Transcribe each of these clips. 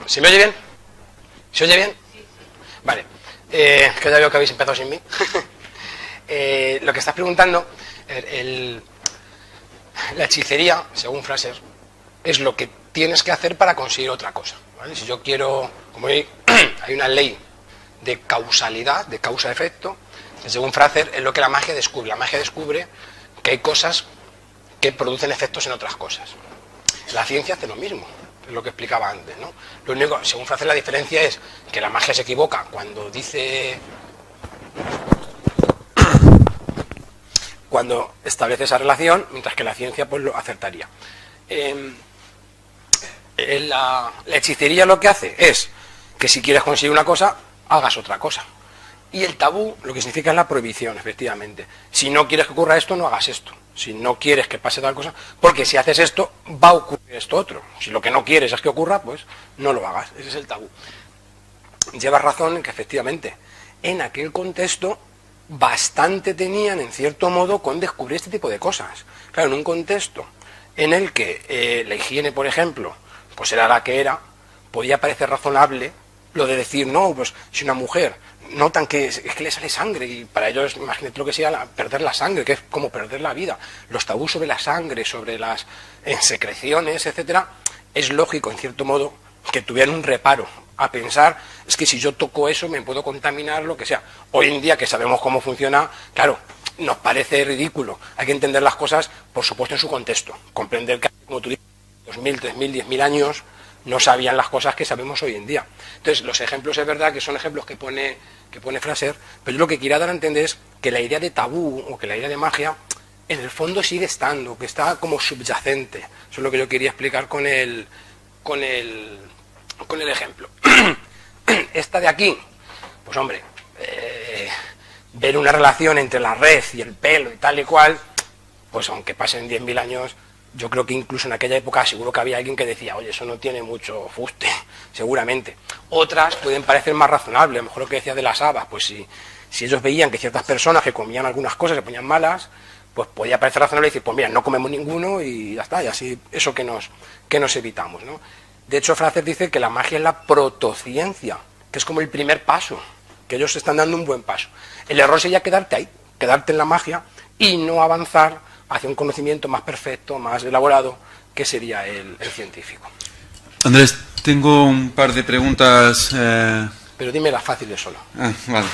¿Se me oye bien? ¿Se oye bien? Vale. Que ya veo que habéis empezado sin mí. Lo que estás preguntando, la hechicería, según Fraser, es lo que tienes que hacer para conseguir otra cosa, ¿vale? Si yo quiero, como hay una ley de causalidad, de causa-efecto, según Fraser, es lo que la magia descubre. La magia descubre que hay cosas que producen efectos en otras cosas. La ciencia hace lo mismo, es lo que explicaba antes, ¿no? Lo único, según Fraser, la diferencia es que la magia se equivoca cuando dice, cuando establece esa relación, mientras que la ciencia pues lo acertaría. La hechicería lo que hace es que si quieres conseguir una cosa, hagas otra cosa. Y el tabú lo que significa es la prohibición, efectivamente. Si no quieres que ocurra esto, no hagas esto. Si no quieres que pase tal cosa, porque si haces esto, va a ocurrir esto otro. Si lo que no quieres es que ocurra, pues no lo hagas. Ese es el tabú. Llevas razón en que efectivamente, en aquel contexto, bastante tenían, en cierto modo, con descubrir este tipo de cosas. Claro, en un contexto en el que la higiene, por ejemplo, pues era la que era, podía parecer razonable lo de decir, no, pues si una mujer notan que es que le sale sangre, y para ellos, imagínate lo que sea perder la sangre, que es como perder la vida. Los tabús sobre la sangre, sobre las secreciones, etcétera, es lógico, en cierto modo, que tuvieran un reparo a pensar, es que si yo toco eso me puedo contaminar, lo que sea. Hoy en día, que sabemos cómo funciona, claro, nos parece ridículo. Hay que entender las cosas, por supuesto, en su contexto. Comprender que, como tú dices, 2.000, 3.000, 10.000 años no sabían las cosas que sabemos hoy en día. Entonces, los ejemplos es verdad que son ejemplos que pone Fraser, pero yo lo que quiero dar a entender es que la idea de tabú o que la idea de magia, en el fondo sigue estando, que está como subyacente. Eso es lo que yo quería explicar con el ejemplo. Esta de aquí, pues hombre, ver una relación entre la red y el pelo y tal y cual, pues aunque pasen 10.000 años, yo creo que incluso en aquella época seguro que había alguien que decía, oye, eso no tiene mucho fuste, seguramente. Otras pueden parecer más razonables, a lo mejor lo que decía de las habas, pues si ellos veían que ciertas personas que comían algunas cosas se ponían malas, pues podía parecer razonable decir, pues mira, no comemos ninguno y ya está, y así eso que nos evitamos, ¿no? De hecho, Fraser dice que la magia es la protociencia, que es como el primer paso, que ellos están dando un buen paso. El error sería quedarte ahí, quedarte en la magia y no avanzar hacia un conocimiento más perfecto, más elaborado, que sería el científico. Andrés, tengo un par de preguntas. Pero dime las fáciles solo. Vale.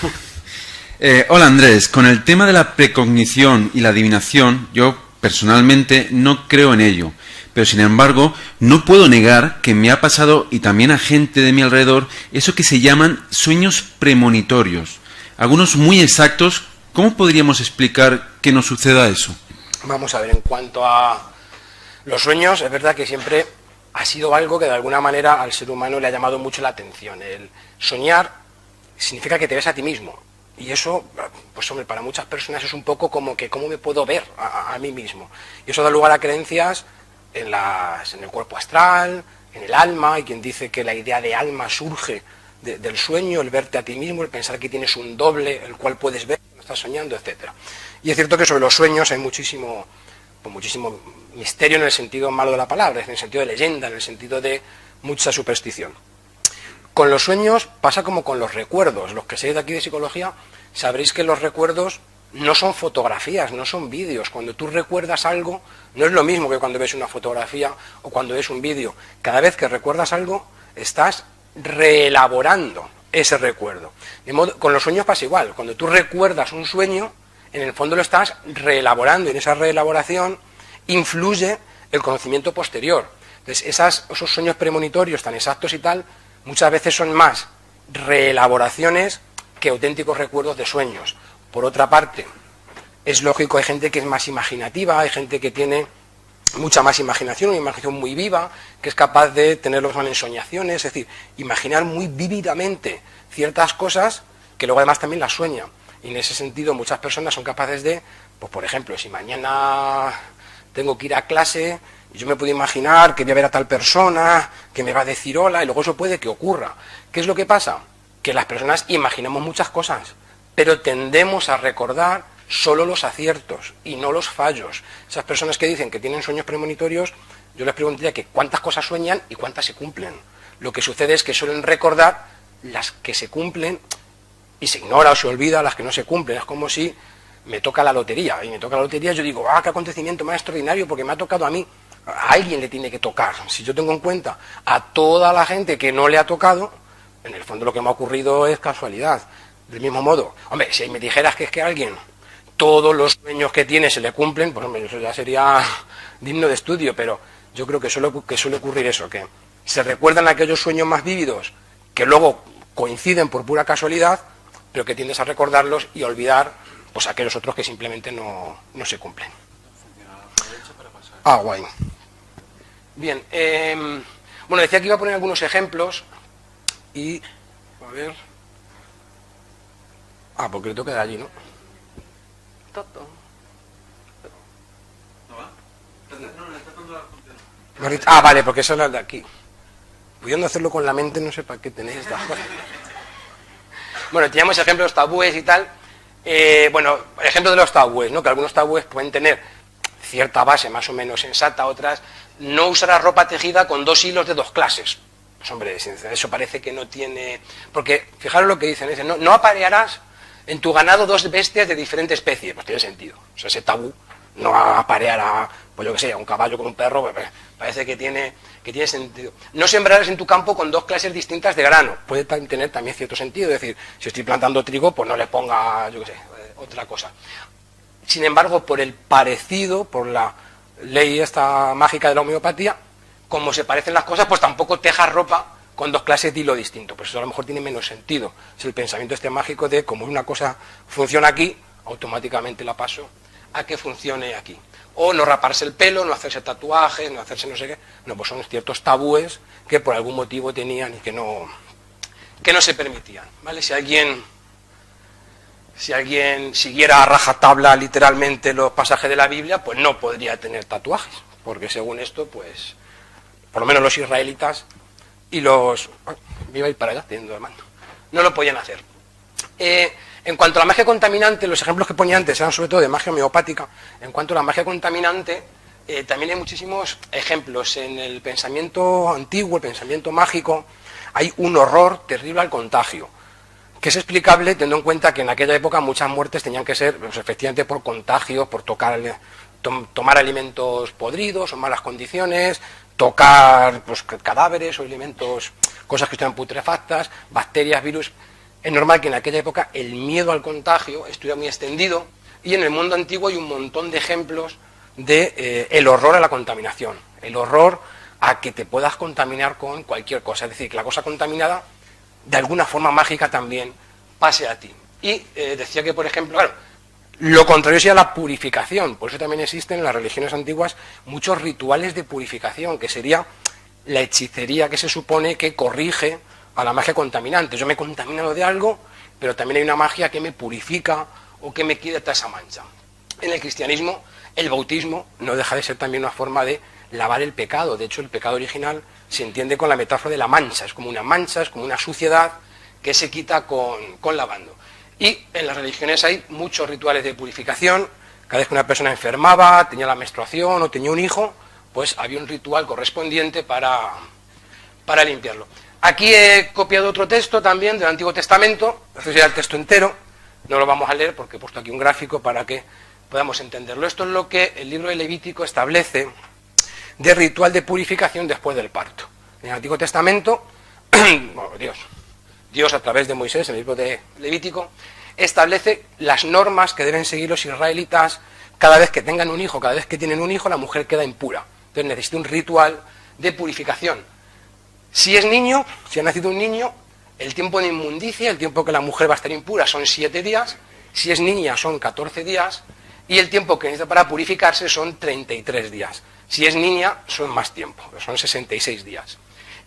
Hola Andrés, con el tema de la precognición y la adivinación, yo personalmente no creo en ello, pero sin embargo no puedo negar que me ha pasado, y también a gente de mi alrededor, eso que se llaman sueños premonitorios. Algunos muy exactos. ¿Cómo podríamos explicar que nos suceda eso? Vamos a ver, en cuanto a los sueños, es verdad que siempre ha sido algo que de alguna manera al ser humano le ha llamado mucho la atención. El soñar significa que te ves a ti mismo. Y eso, pues hombre, para muchas personas es un poco como que cómo me puedo ver a mí mismo. Y eso da lugar a creencias en el cuerpo astral, en el alma. Hay quien dice que la idea de alma surge del sueño, el verte a ti mismo, el pensar que tienes un doble, el cual puedes ver cuando estás soñando, etcétera. Y es cierto que sobre los sueños hay muchísimo misterio en el sentido malo de la palabra, en el sentido de leyenda, en el sentido de mucha superstición. Con los sueños pasa como con los recuerdos. Los que seáis de aquí de psicología sabréis que los recuerdos no son fotografías, no son vídeos. Cuando tú recuerdas algo, no es lo mismo que cuando ves una fotografía o cuando ves un vídeo. Cada vez que recuerdas algo, estás reelaborando ese recuerdo. De modo, con los sueños pasa igual. Cuando tú recuerdas un sueño, en el fondo lo estás reelaborando, y en esa reelaboración influye el conocimiento posterior. Entonces, esos sueños premonitorios tan exactos y tal, muchas veces son más reelaboraciones que auténticos recuerdos de sueños. Por otra parte, es lógico, hay gente que es más imaginativa, hay gente que tiene mucha más imaginación, una imaginación muy viva, que es capaz de tener los ensoñaciones, es decir, imaginar muy vívidamente ciertas cosas que luego además también las sueña. Y en ese sentido muchas personas son capaces de, pues por ejemplo, si mañana tengo que ir a clase y yo me puedo imaginar que voy a ver a tal persona, que me va a decir hola, y luego eso puede que ocurra. ¿Qué es lo que pasa? Que las personas imaginamos muchas cosas, pero tendemos a recordar solo los aciertos y no los fallos. Esas personas que dicen que tienen sueños premonitorios, yo les preguntaría que cuántas cosas sueñan y cuántas se cumplen. lo que sucede es que suelen recordar las que se cumplen y se ignora o se olvida las que no se cumplen. Es como si me toca la lotería, y me toca la lotería, yo digo, qué acontecimiento más extraordinario, porque me ha tocado a mí. A alguien le tiene que tocar. Si yo tengo en cuenta a toda la gente que no le ha tocado, en el fondo lo que me ha ocurrido es casualidad. Del mismo modo, hombre, si me dijeras que es que a alguien todos los sueños que tiene se le cumplen, pues hombre, eso ya sería digno de estudio, pero yo creo que suele ocurrir eso, que se recuerdan aquellos sueños más vívidos que luego coinciden por pura casualidad, pero que tiendes a recordarlos y a olvidar pues aquellos otros que simplemente no se cumplen. Guay. Bien, bueno, decía que iba a poner algunos ejemplos y, a ver... porque le tengo que dar allí, ¿no? Vale, porque eso es la de aquí. Pudiendo hacerlo con la mente, no sé para qué tenéis estas cosas. Bueno, teníamos ejemplos tabúes y tal. Bueno, ejemplo de los tabúes, ¿no? Que algunos tabúes pueden tener cierta base más o menos sensata, otras, no usarás ropa tejida con 2 hilos de 2 clases. Pues hombre, eso parece que no tiene... Porque, fijaros lo que dicen, no aparearás en tu ganado 2 bestias de diferente especie. Pues tiene sentido. O sea, ese tabú, no aparear a, pues yo que sé, a un caballo con un perro, pues parece que tiene sentido. No sembrarás en tu campo con 2 clases distintas de grano. Puede tener también cierto sentido. Es decir, si estoy plantando trigo, pues no le ponga, yo que sé, otra cosa. Sin embargo, por el parecido, por la ley esta mágica de la homeopatía, como se parecen las cosas, pues tampoco tejas ropa con 2 clases de hilo distinto. Pues eso a lo mejor tiene menos sentido. Es el pensamiento este mágico de como una cosa funciona aquí, automáticamente la paso a que funcione aquí. O no raparse el pelo, no hacerse tatuajes, no hacerse no sé qué. No, pues son ciertos tabúes que por algún motivo tenían y que no se permitían, ¿vale? Si alguien siguiera a rajatabla literalmente los pasajes de la Biblia, pues no podría tener tatuajes, porque según esto, pues, por lo menos los israelitas y los... me iba a ir para allá, teniendo de mano. No lo podían hacer. En cuanto a la magia contaminante, los ejemplos que ponía antes eran sobre todo de magia homeopática. En cuanto a la magia contaminante, también hay muchísimos ejemplos. En el pensamiento antiguo, el pensamiento mágico, hay un horror terrible al contagio, que es explicable teniendo en cuenta que en aquella época muchas muertes tenían que ser, pues, efectivamente por contagios, por tomar alimentos podridos o en malas condiciones, tocar pues, cadáveres o alimentos, cosas que están putrefactas, bacterias, virus. Es normal que en aquella época el miedo al contagio estuviera muy extendido y en el mundo antiguo hay un montón de ejemplos de el horror a la contaminación, el horror a que te puedas contaminar con cualquier cosa, es decir, que la cosa contaminada de alguna forma mágica también pase a ti. Y decía que, por ejemplo, claro, lo contrario sería la purificación, por eso también existen en las religiones antiguas muchos rituales de purificación, que sería la hechicería que se supone que corrige a la magia contaminante. Yo me he contaminado de algo, pero también hay una magia que me purifica o que me quita esa mancha. En el cristianismo, el bautismo no deja de ser también una forma de lavar el pecado. De hecho, el pecado original se entiende con la metáfora de la mancha. Es como una mancha, es como una suciedad que se quita con lavando. Y en las religiones hay muchos rituales de purificación. Cada vez que una persona enfermaba, tenía la menstruación o tenía un hijo, pues había un ritual correspondiente para limpiarlo. Aquí he copiado otro texto también del Antiguo Testamento. Este sería el texto entero. No lo vamos a leer porque he puesto aquí un gráfico para que podamos entenderlo. Esto es lo que el libro de Levítico establece de ritual de purificación después del parto. En el Antiguo Testamento, bueno, Dios a través de Moisés, en el libro de Levítico, establece las normas que deben seguir los israelitas cada vez que tengan un hijo, cada vez que tienen un hijo, la mujer queda impura. Entonces necesita un ritual de purificación. Si es niño, si ha nacido un niño, el tiempo de inmundicia, el tiempo que la mujer va a estar impura son 7 días, si es niña son 14 días, y el tiempo que necesita para purificarse son 33 días. Si es niña, son más tiempo, son 66 días.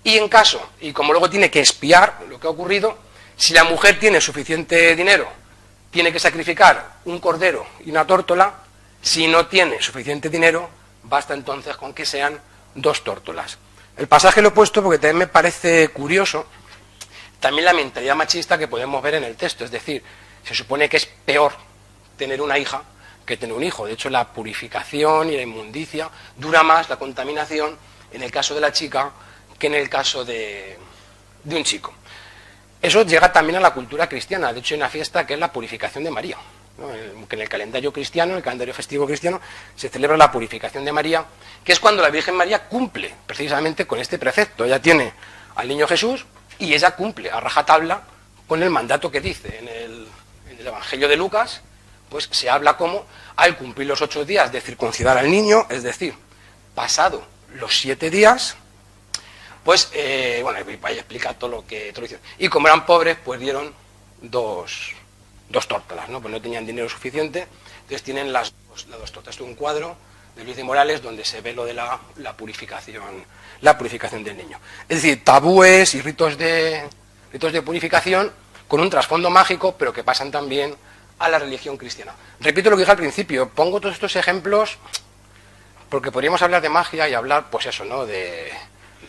Y en caso, y como luego tiene que expiar lo que ha ocurrido, si la mujer tiene suficiente dinero, tiene que sacrificar un cordero y una tórtola. Si no tiene suficiente dinero, basta entonces con que sean 2 tórtolas. El pasaje lo he puesto porque también me parece curioso también la mentalidad machista que podemos ver en el texto. Es decir, se supone que es peor tener una hija que tener un hijo. De hecho, la purificación y la inmundicia dura más, la contaminación, en el caso de la chica que en el caso del de un chico. Eso llega también a la cultura cristiana. De hecho, hay una fiesta que es la purificación de María, ¿no? Que en el calendario cristiano, en el calendario festivo cristiano, se celebra la purificación de María, que es cuando la Virgen María cumple precisamente con este precepto. Ella tiene al niño Jesús y ella cumple a rajatabla con el mandato que dice en el Evangelio de Lucas. Pues se habla como al cumplir los 8 días de circuncidar al niño, es decir, pasado los 7 días, pues, bueno, ahí explica todo lo que hicieron. Y como eran pobres, pues dieron dos tórtolas, ¿no? Pues no tenían dinero suficiente, entonces tienen las dos tortas. Esto es un cuadro de Luis de Morales donde se ve lo de la purificación del niño. Es decir, tabúes y ritos de purificación con un trasfondo mágico, pero que pasan también a la religión cristiana. Repito lo que dije al principio, pongo todos estos ejemplos porque podríamos hablar de magia y hablar, pues eso, ¿no?, de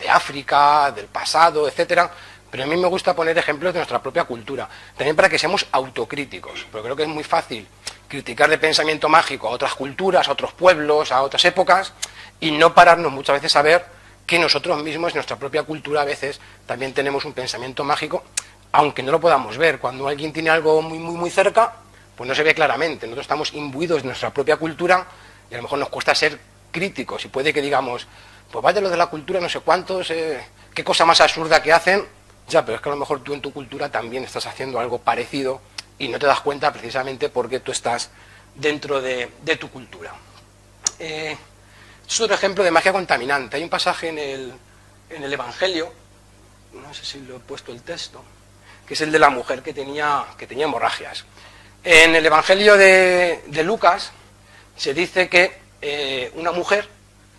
África, del pasado, etcétera, pero a mí me gusta poner ejemplos de nuestra propia cultura, también para que seamos autocríticos, porque creo que es muy fácil criticar de pensamiento mágico a otras culturas, a otros pueblos, a otras épocas, y no pararnos muchas veces a ver que nosotros mismos, en nuestra propia cultura, a veces también tenemos un pensamiento mágico, aunque no lo podamos ver. Cuando alguien tiene algo muy, muy, muy cerca, pues no se ve claramente. Nosotros estamos imbuidos de nuestra propia cultura y a lo mejor nos cuesta ser críticos y puede que digamos, pues vaya lo de la cultura, no sé cuántos, qué cosa más absurda que hacen. Ya, pero es que a lo mejor tú en tu cultura también estás haciendo algo parecido y no te das cuenta precisamente porque tú estás dentro de tu cultura. Es otro ejemplo de magia contaminante. Hay un pasaje en el Evangelio, no sé si lo he puesto el texto, que es el de la mujer que tenía hemorragias. En el Evangelio de Lucas se dice que una mujer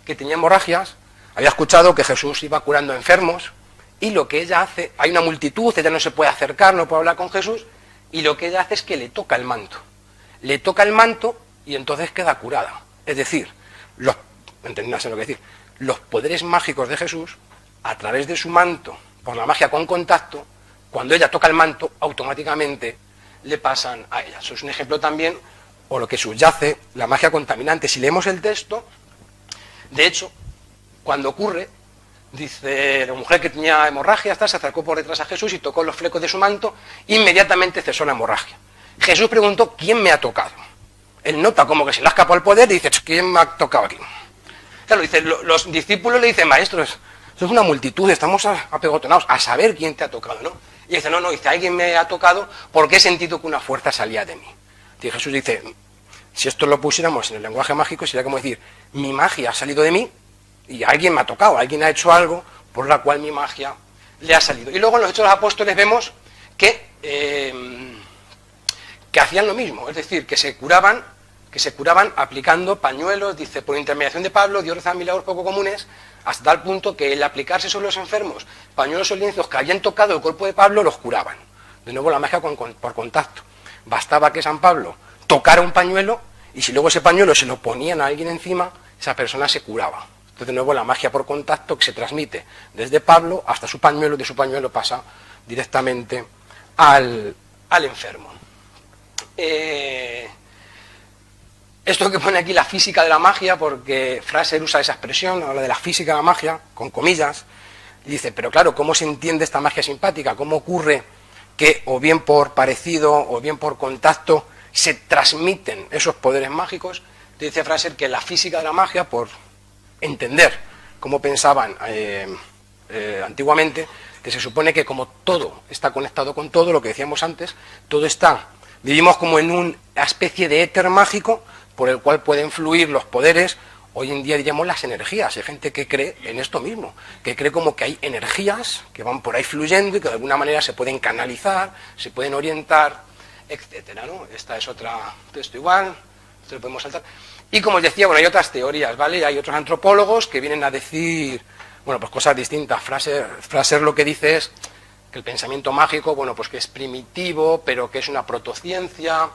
que tenía hemorragias había escuchado que Jesús iba curando enfermos y lo que ella hace, hay una multitud, ella no se puede acercar, no puede hablar con Jesús, y lo que ella hace es que le toca el manto. Le toca el manto y entonces queda curada. Es decir, entendiéndose lo que decir, los poderes mágicos de Jesús, a través de su manto, por la magia con contacto, cuando ella toca el manto, automáticamente le pasan a ella. Eso es un ejemplo también, o lo que subyace, la magia contaminante. Si leemos el texto, de hecho, cuando ocurre, dice, la mujer que tenía hemorragia, se acercó por detrás a Jesús y tocó los flecos de su manto, inmediatamente cesó la hemorragia. Jesús preguntó, ¿quién me ha tocado? Él nota como que se le ha escapado el poder y dice, ¿quién me ha tocado aquí? Claro, dice, los discípulos le dicen, maestro, esto es una multitud, estamos apegotonados a saber quién te ha tocado, ¿no? Y dice, no, dice, alguien me ha tocado porque he sentido que una fuerza salía de mí. Y Jesús dice, si esto lo pusiéramos en el lenguaje mágico, sería como decir, mi magia ha salido de mí y alguien me ha tocado, alguien ha hecho algo por la cual mi magia le ha salido. Y luego en los Hechos de los Apóstoles vemos que hacían lo mismo, es decir, que se curaban aplicando pañuelos, dice, por intermediación de Pablo, Dios realiza milagros poco comunes, hasta tal punto que el aplicarse sobre los enfermos pañuelos o lienzos que habían tocado el cuerpo de Pablo, los curaban. De nuevo la magia por contacto. Bastaba que San Pablo tocara un pañuelo y si luego ese pañuelo se lo ponían a alguien encima, esa persona se curaba. Entonces de nuevo la magia por contacto que se transmite desde Pablo hasta su pañuelo, de su pañuelo pasa directamente al enfermo. Esto que pone aquí la física de la magia, porque Fraser usa esa expresión, habla de la física de la magia, con comillas, y dice, pero claro, ¿cómo se entiende esta magia simpática? ¿Cómo ocurre que o bien por parecido o bien por contacto se transmiten esos poderes mágicos? Dice Fraser que la física de la magia, por entender cómo pensaban antiguamente, que se supone que como todo está conectado con todo, lo que decíamos antes, todo está, vivimos como en una especie de éter mágico por el cual pueden fluir los poderes. Hoy en día diríamos las energías. Hay gente que cree en esto mismo, que cree como que hay energías que van por ahí fluyendo y que de alguna manera se pueden canalizar, se pueden orientar, etcétera, ¿no? Esta es otra texto igual, esto lo podemos saltar. Y como os decía, bueno, hay otras teorías, ¿vale? Hay otros antropólogos que vienen a decir, bueno, pues cosas distintas. Fraser lo que dice es que el pensamiento mágico, bueno, pues que es primitivo, pero que es una protociencia.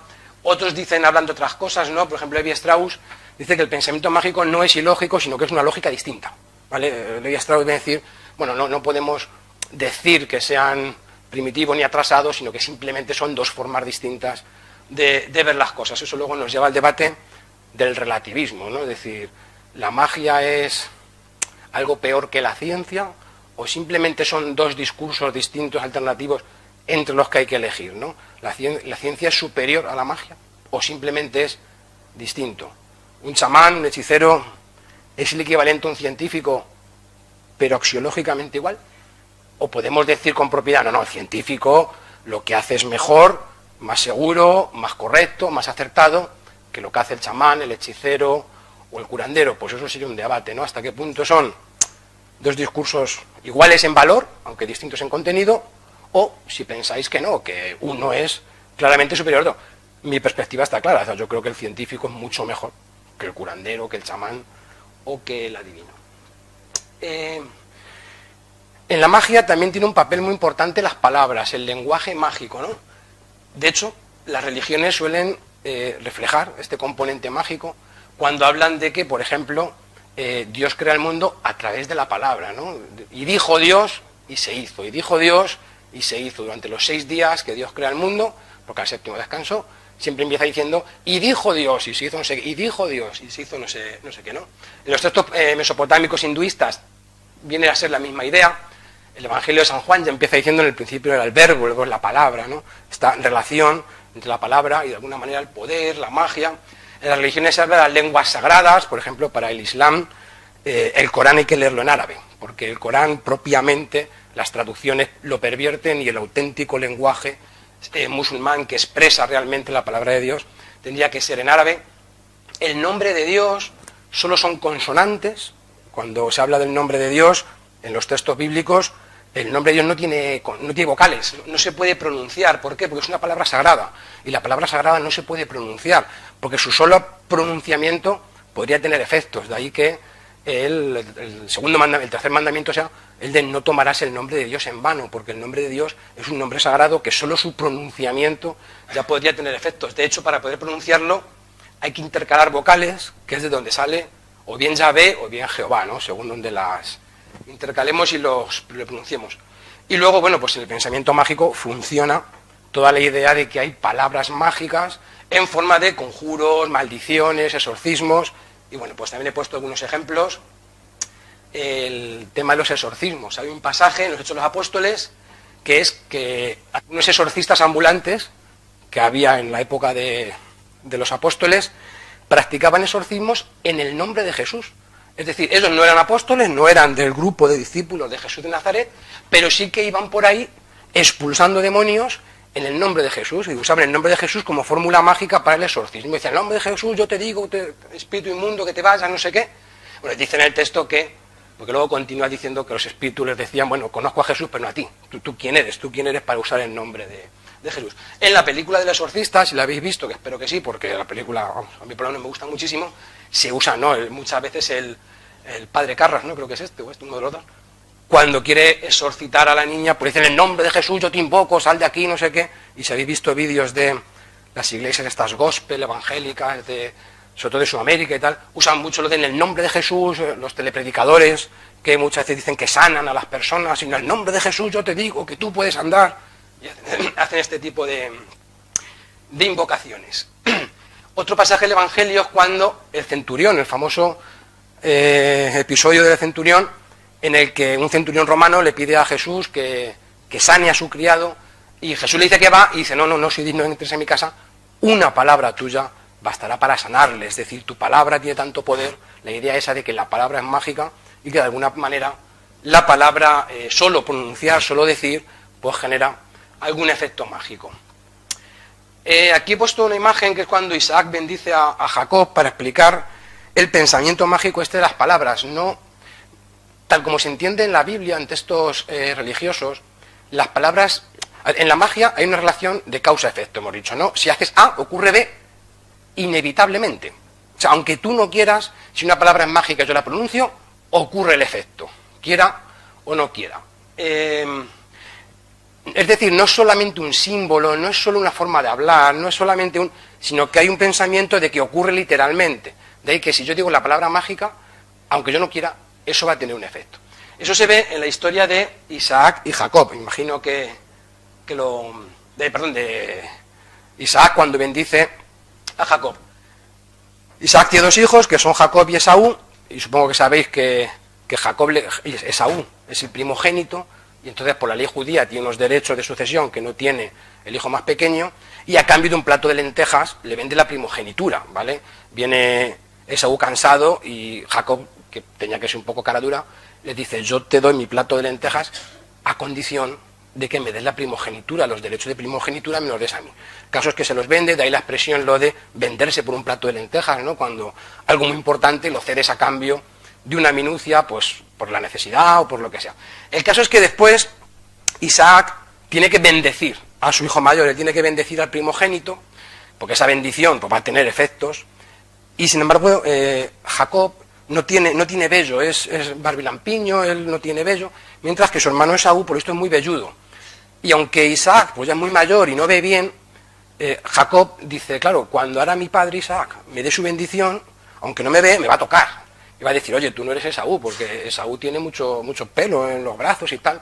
Otros dicen, hablan de otras cosas, ¿no? Por ejemplo, Levi Strauss dice que el pensamiento mágico no es ilógico, sino que es una lógica distinta, ¿vale? Levi Strauss viene a decir, bueno, no podemos decir que sean primitivos ni atrasados, sino que simplemente son dos formas distintas de ver las cosas. Eso luego nos lleva al debate del relativismo, ¿no? Es decir, ¿la magia es algo peor que la ciencia o simplemente son dos discursos distintos, alternativos, entre los que hay que elegir, ¿no? La ciencia es superior a la magia, o simplemente es distinto. Un chamán, un hechicero, ¿es el equivalente a un científico, pero axiológicamente igual? ¿O podemos decir con propiedad, no, el científico lo que hace es mejor, más seguro, más correcto, más acertado, que lo que hace el chamán, el hechicero o el curandero? Pues eso sería un debate, ¿no? ¿Hasta qué punto son dos discursos iguales en valor, aunque distintos en contenido, o si pensáis que no, que uno es claramente superior al otro? Mi perspectiva está clara, o sea, yo creo que el científico es mucho mejor que el curandero, que el chamán o que el adivino. En la magia también tiene un papel muy importante las palabras, el lenguaje mágico, ¿no? De hecho, las religiones suelen reflejar este componente mágico cuando hablan de que, por ejemplo, Dios crea el mundo a través de la palabra, ¿no? Y dijo Dios y se hizo, y dijo Dios y se hizo. Durante los 6 días que Dios crea el mundo, porque al séptimo descansó, siempre empieza diciendo, y dijo Dios y se hizo no sé qué, y dijo Dios y se hizo no sé qué, ¿no? En los textos mesopotámicos hinduistas viene a ser la misma idea. El Evangelio de San Juan ya empieza diciendo en el principio era el verbo, luego es la palabra, ¿no? Esta relación entre la palabra y de alguna manera el poder, la magia. En las religiones se habla de las lenguas sagradas, por ejemplo, para el Islam, el Corán hay que leerlo en árabe, porque el Corán propiamente, las traducciones lo pervierten y el auténtico lenguaje musulmán que expresa realmente la palabra de Dios tendría que ser en árabe. El nombre de Dios solo son consonantes. Cuando se habla del nombre de Dios en los textos bíblicos, el nombre de Dios no tiene vocales, no se puede pronunciar. ¿Por qué? Porque es una palabra sagrada, y la palabra sagrada no se puede pronunciar, porque su solo pronunciamiento podría tener efectos. De ahí que el tercer mandamiento sea el de no tomarás el nombre de Dios en vano, porque el nombre de Dios es un nombre sagrado que solo su pronunciamiento ya podría tener efectos. De hecho, para poder pronunciarlo hay que intercalar vocales, que es de donde sale o bien Yahvé o bien Jehová, ¿no? Según donde las intercalemos y lo pronunciemos. Y luego, bueno, pues en el pensamiento mágico funciona toda la idea de que hay palabras mágicas en forma de conjuros, maldiciones, exorcismos, y bueno, pues también he puesto algunos ejemplos. El tema de los exorcismos. Hay un pasaje en los Hechos de los Apóstoles que es que unos exorcistas ambulantes que había en la época de los apóstoles practicaban exorcismos en el nombre de Jesús. Es decir, ellos no eran apóstoles, no eran del grupo de discípulos de Jesús de Nazaret, pero sí que iban por ahí expulsando demonios en el nombre de Jesús, y usaban el nombre de Jesús como fórmula mágica para el exorcismo. Decían, en el nombre de Jesús yo te digo, espíritu inmundo, que te vayas, no sé qué. Bueno, dice en el texto que, porque luego continúa diciendo que los espíritus les decían, bueno, conozco a Jesús, pero no a ti. ¿Tú quién eres? ¿Tú quién eres para usar el nombre de Jesús? En la película del exorcista, si la habéis visto, que espero que sí, porque la película, vamos, a mí por lo menos me gusta muchísimo, se usa, ¿no? Muchas veces el padre Carras, ¿no? Creo que es uno de los dos. Cuando quiere exorcitar a la niña, pues dice, en el nombre de Jesús yo te invoco, sal de aquí, no sé qué. Y si habéis visto vídeos de las iglesias estas gospel, evangélicas, sobre todo de Sudamérica y tal, usan mucho lo de en el nombre de Jesús, los telepredicadores, que muchas veces dicen que sanan a las personas, y en el nombre de Jesús yo te digo que tú puedes andar. Y hacen este tipo de invocaciones. Otro pasaje del Evangelio es cuando el centurión, el famoso episodio del centurión, en el que un centurión romano le pide a Jesús que sane a su criado, y Jesús le dice que va, y dice, no soy digno de que entres en mi casa, una palabra tuya bastará para sanarle. Es decir, tu palabra tiene tanto poder, la idea esa de que la palabra es mágica, y que de alguna manera la palabra, solo pronunciar, solo decir, pues genera algún efecto mágico. Aquí he puesto una imagen que es cuando Isaac bendice a Jacob para explicar el pensamiento mágico de las palabras. No, tal como se entiende en la Biblia, en textos religiosos, las palabras, en la magia hay una relación de causa-efecto, hemos dicho, ¿no? Si haces A, ocurre B, inevitablemente. O sea, aunque tú no quieras, si una palabra es mágica y yo la pronuncio, ocurre el efecto, quiera o no quiera. Es decir, no es solamente un símbolo, no es solo una forma de hablar, no es solamente sino que hay un pensamiento de que ocurre literalmente. De ahí que si yo digo la palabra mágica, aunque yo no quiera, eso va a tener un efecto. Eso se ve en la historia de Isaac y Jacob. Imagino de Isaac cuando bendice a Jacob. Isaac tiene 2 hijos, que son Jacob y Esaú, y supongo que sabéis que que Esaú es el primogénito, y entonces por la ley judía tiene unos derechos de sucesión que no tiene el hijo más pequeño, y a cambio de un plato de lentejas le vende la primogenitura, ¿vale? Viene Esaú cansado y Jacob, que tenía que ser un poco cara dura, le dice: yo te doy mi plato de lentejas a condición de que me des la primogenitura, los derechos de primogenitura me los des a mí. El caso es que se los vende, de ahí la expresión lo de venderse por un plato de lentejas, ¿no? Cuando algo muy importante lo cedes a cambio de una minucia, pues por la necesidad o por lo que sea. El caso es que después Isaac tiene que bendecir a su hijo mayor, él tiene que bendecir al primogénito, porque esa bendición pues, va a tener efectos, y sin embargo Jacob no tiene vello, es barbilampiño, él no tiene vello, mientras que su hermano Esaú por esto es muy velludo. Y aunque Isaac pues ya es muy mayor y no ve bien, Jacob dice: claro, cuando ahora mi padre Isaac me dé su bendición, aunque no me ve, me va a tocar. Y va a decir: oye, tú no eres Esaú, porque Esaú tiene mucho pelo en los brazos y tal.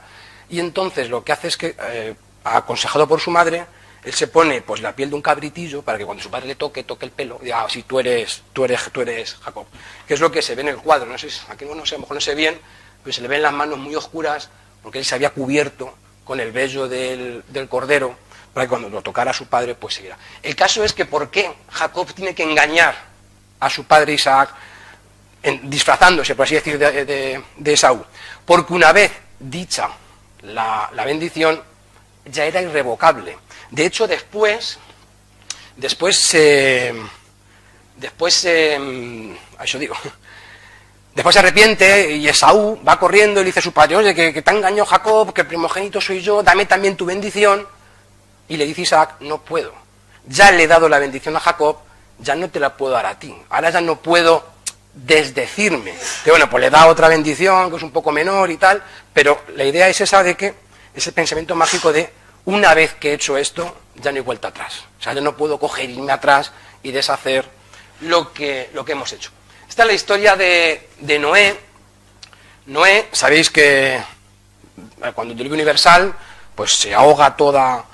Y entonces lo que hace es que, aconsejado por su madre, él se pone pues la piel de un cabritillo para que cuando su padre le toque el pelo, diga: ah, sí, tú eres Jacob. Que es lo que se ve en el cuadro. No sé, aquí no sé, a lo mejor no sé bien, pero se le ven las manos muy oscuras porque él se había cubierto con el vello del cordero para que cuando lo tocara a su padre pues siguiera. El caso es que ¿por qué Jacob tiene que engañar a su padre Isaac disfrazándose, por así decir, de Esaú? Porque una vez dicha la bendición ya era irrevocable. De hecho, después se arrepiente y Esaú va corriendo y le dice a su padre: oye, que te ha engañado Jacob, que el primogénito soy yo, dame también tu bendición. Y le dice Isaac: no puedo, ya le he dado la bendición a Jacob, ya no te la puedo dar a ti, ahora ya no puedo desdecirme. Que bueno, pues le da otra bendición que es un poco menor y tal, pero la idea es esa de que, ese pensamiento mágico de una vez que he hecho esto, ya no hay vuelta atrás. O sea, yo no puedo coger, irme atrás y deshacer lo que hemos hecho. Esta es la historia de Noé. Noé, sabéis que cuando el diluvio universal, pues se ahoga todos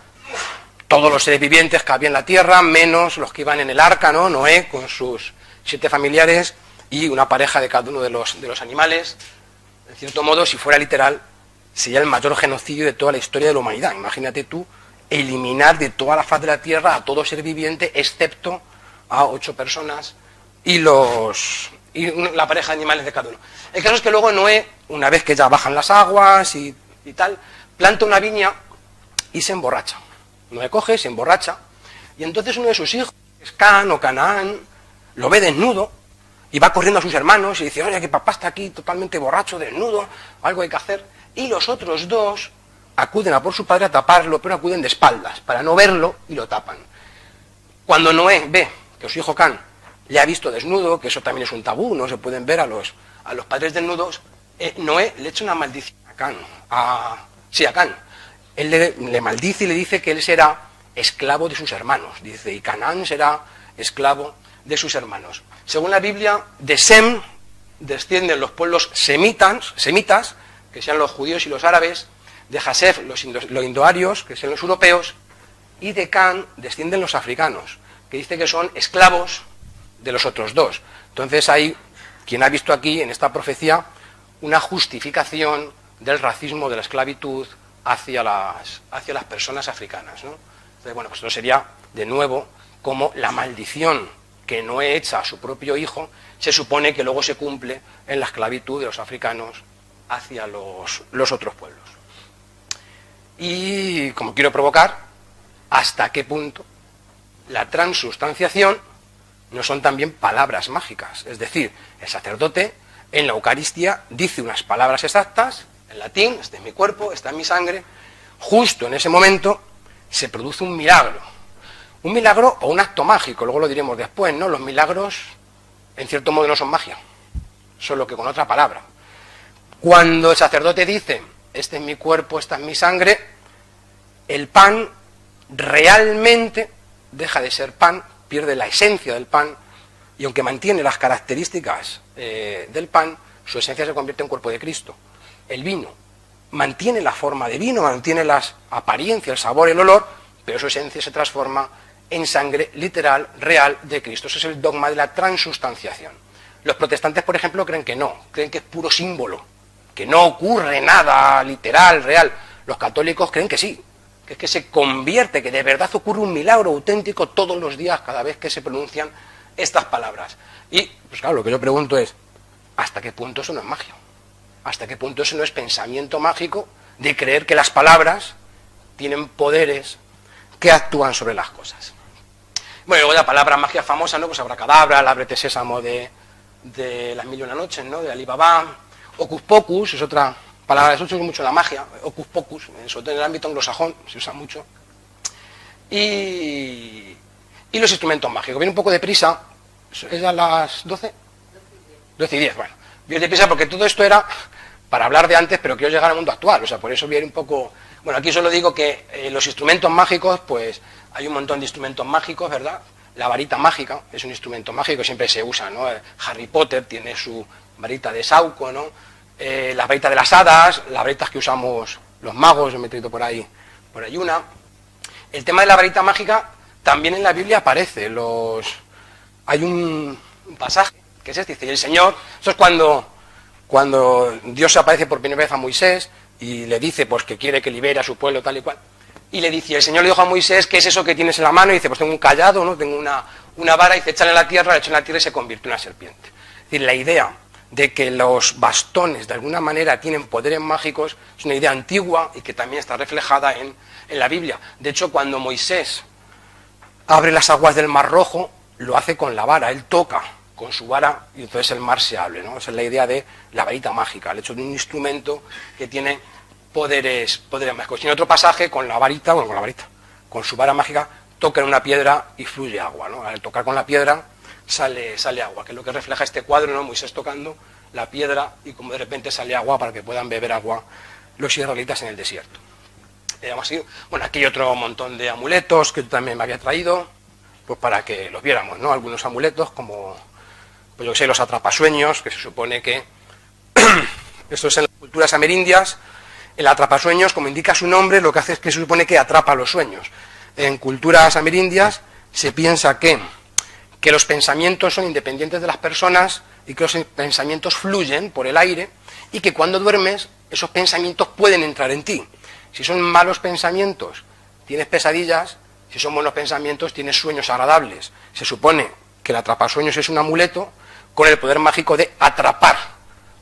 los seres vivientes que había en la tierra, menos los que iban en el arca, ¿no? Noé con sus 7 familiares y una pareja de cada uno de los animales. En cierto modo, si fuera literal, sería el mayor genocidio de toda la historia de la humanidad. Imagínate tú eliminar de toda la faz de la tierra a todo ser viviente, excepto a 8 personas y la pareja de animales de cada uno. El caso es que luego Noé, una vez que ya bajan las aguas y tal, planta una viña y se emborracha. Noé coge, se emborracha, y entonces uno de sus hijos, Can o Canaán, lo ve desnudo y va corriendo a sus hermanos y dice: oye, que papá está aquí totalmente borracho, desnudo, algo hay que hacer. Y los otros 2 acuden a por su padre a taparlo, pero acuden de espaldas para no verlo y lo tapan. Cuando Noé ve que su hijo Can le ha visto desnudo, que eso también es un tabú, no se pueden ver a los padres desnudos, Noé le echa una maldición a Can. A Can. Él le maldice y le dice que él será esclavo de sus hermanos. Dice: y Canaán será esclavo de sus hermanos. Según la Biblia, de Sem descienden los pueblos semitas, que sean los judíos y los árabes, de Jasef los indoarios, que sean los europeos, y de Can descienden los africanos, que dice que son esclavos de los otros 2. Entonces hay quien ha visto aquí en esta profecía una justificación del racismo, de la esclavitud hacia las personas africanas, ¿no? Entonces, bueno, pues esto sería de nuevo como la maldición que Noé echa a su propio hijo se supone que luego se cumple en la esclavitud de los africanos hacia los otros pueblos. Y como quiero provocar, ¿hasta qué punto la transustanciación no son también palabras mágicas? Es decir, el sacerdote en la Eucaristía dice unas palabras exactas, en latín: este es mi cuerpo, esta es mi sangre. Justo en ese momento se produce un milagro o un acto mágico, luego lo diremos después, ¿no? Los milagros, en cierto modo, no son magia, solo que con otra palabra. Cuando el sacerdote dice: este es mi cuerpo, esta es mi sangre, el pan realmente deja de ser pan, pierde la esencia del pan, y aunque mantiene las características del pan, su esencia se convierte en cuerpo de Cristo. El vino mantiene la forma de vino, mantiene las apariencias, el sabor, el olor, pero su esencia se transforma en sangre literal, real de Cristo. Ese es el dogma de la transustanciación. Los protestantes, por ejemplo, creen que no, creen que es puro símbolo que no ocurre nada literal, real. Los católicos creen que sí, que es que se convierte, que de verdad ocurre un milagro auténtico todos los días cada vez que se pronuncian estas palabras. Y, pues claro, lo que yo pregunto es, ¿hasta qué punto eso no es magia? ¿Hasta qué punto eso no es pensamiento mágico de creer que las palabras tienen poderes que actúan sobre las cosas? Bueno, y luego la palabra magia famosa, ¿no? Pues abracadabra, el ábrete sésamo de las mil y una noches, ¿no? De Alibaba. Hocus pocus es otra palabra, eso se usa mucho en la magia. Hocus pocus, sobre todo en el ámbito anglosajón, se usa mucho. Y los instrumentos mágicos. Viene un poco de prisa, ¿es a las 12? 12 y 10, bueno. Viene de prisa porque todo esto era para hablar de antes, pero quiero llegar al mundo actual, o sea, por eso viene un poco... Bueno, aquí solo digo que los instrumentos mágicos, pues hay un montón de instrumentos mágicos, ¿verdad? La varita mágica es un instrumento mágico que siempre se usa, ¿no? Harry Potter tiene su varita de Sauco, ¿no? Las varitas de las hadas, las varitas que usamos los magos, yo me he traído por ahí una. El tema de la varita mágica también en la Biblia aparece. Hay un pasaje que es este, dice, y el Señor, eso es cuando Dios se aparece por primera vez a Moisés y le dice pues que quiere que libere a su pueblo tal y cual. Y le dice, el Señor le dijo a Moisés, ¿qué es eso que tienes en la mano? Y dice, pues tengo un cayado, ¿no? Tengo una vara, y dice, échale en la tierra, le echó en la tierra y se convirtió en una serpiente. Es decir, la idea de que los bastones de alguna manera tienen poderes mágicos es una idea antigua y que también está reflejada en la Biblia. De hecho, cuando Moisés abre las aguas del Mar Rojo, lo hace con la vara, él toca con su vara y entonces el mar se abre, ¿no? Esa es la idea de la varita mágica, el hecho de un instrumento que tiene poderes mágicos. Y en otro pasaje, con su vara mágica, toca en una piedra y fluye agua, ¿no? Al tocar con la piedra sale agua, que es lo que refleja este cuadro, ¿no? Moisés tocando la piedra y como de repente sale agua para que puedan beber agua los israelitas en el desierto. Bueno, aquí hay otro montón de amuletos que yo también me había traído, pues para que los viéramos, ¿no? Algunos amuletos como, pues yo que sé, los atrapasueños, que se supone que esto es en las culturas amerindias. El atrapasueños, como indica su nombre, lo que hace es que se supone que atrapa los sueños. En culturas amerindias se piensa que los pensamientos son independientes de las personas y que los pensamientos fluyen por el aire y que cuando duermes esos pensamientos pueden entrar en ti. Si son malos pensamientos, tienes pesadillas; si son buenos pensamientos, tienes sueños agradables. Se supone que el atrapasueños es un amuleto con el poder mágico de atrapar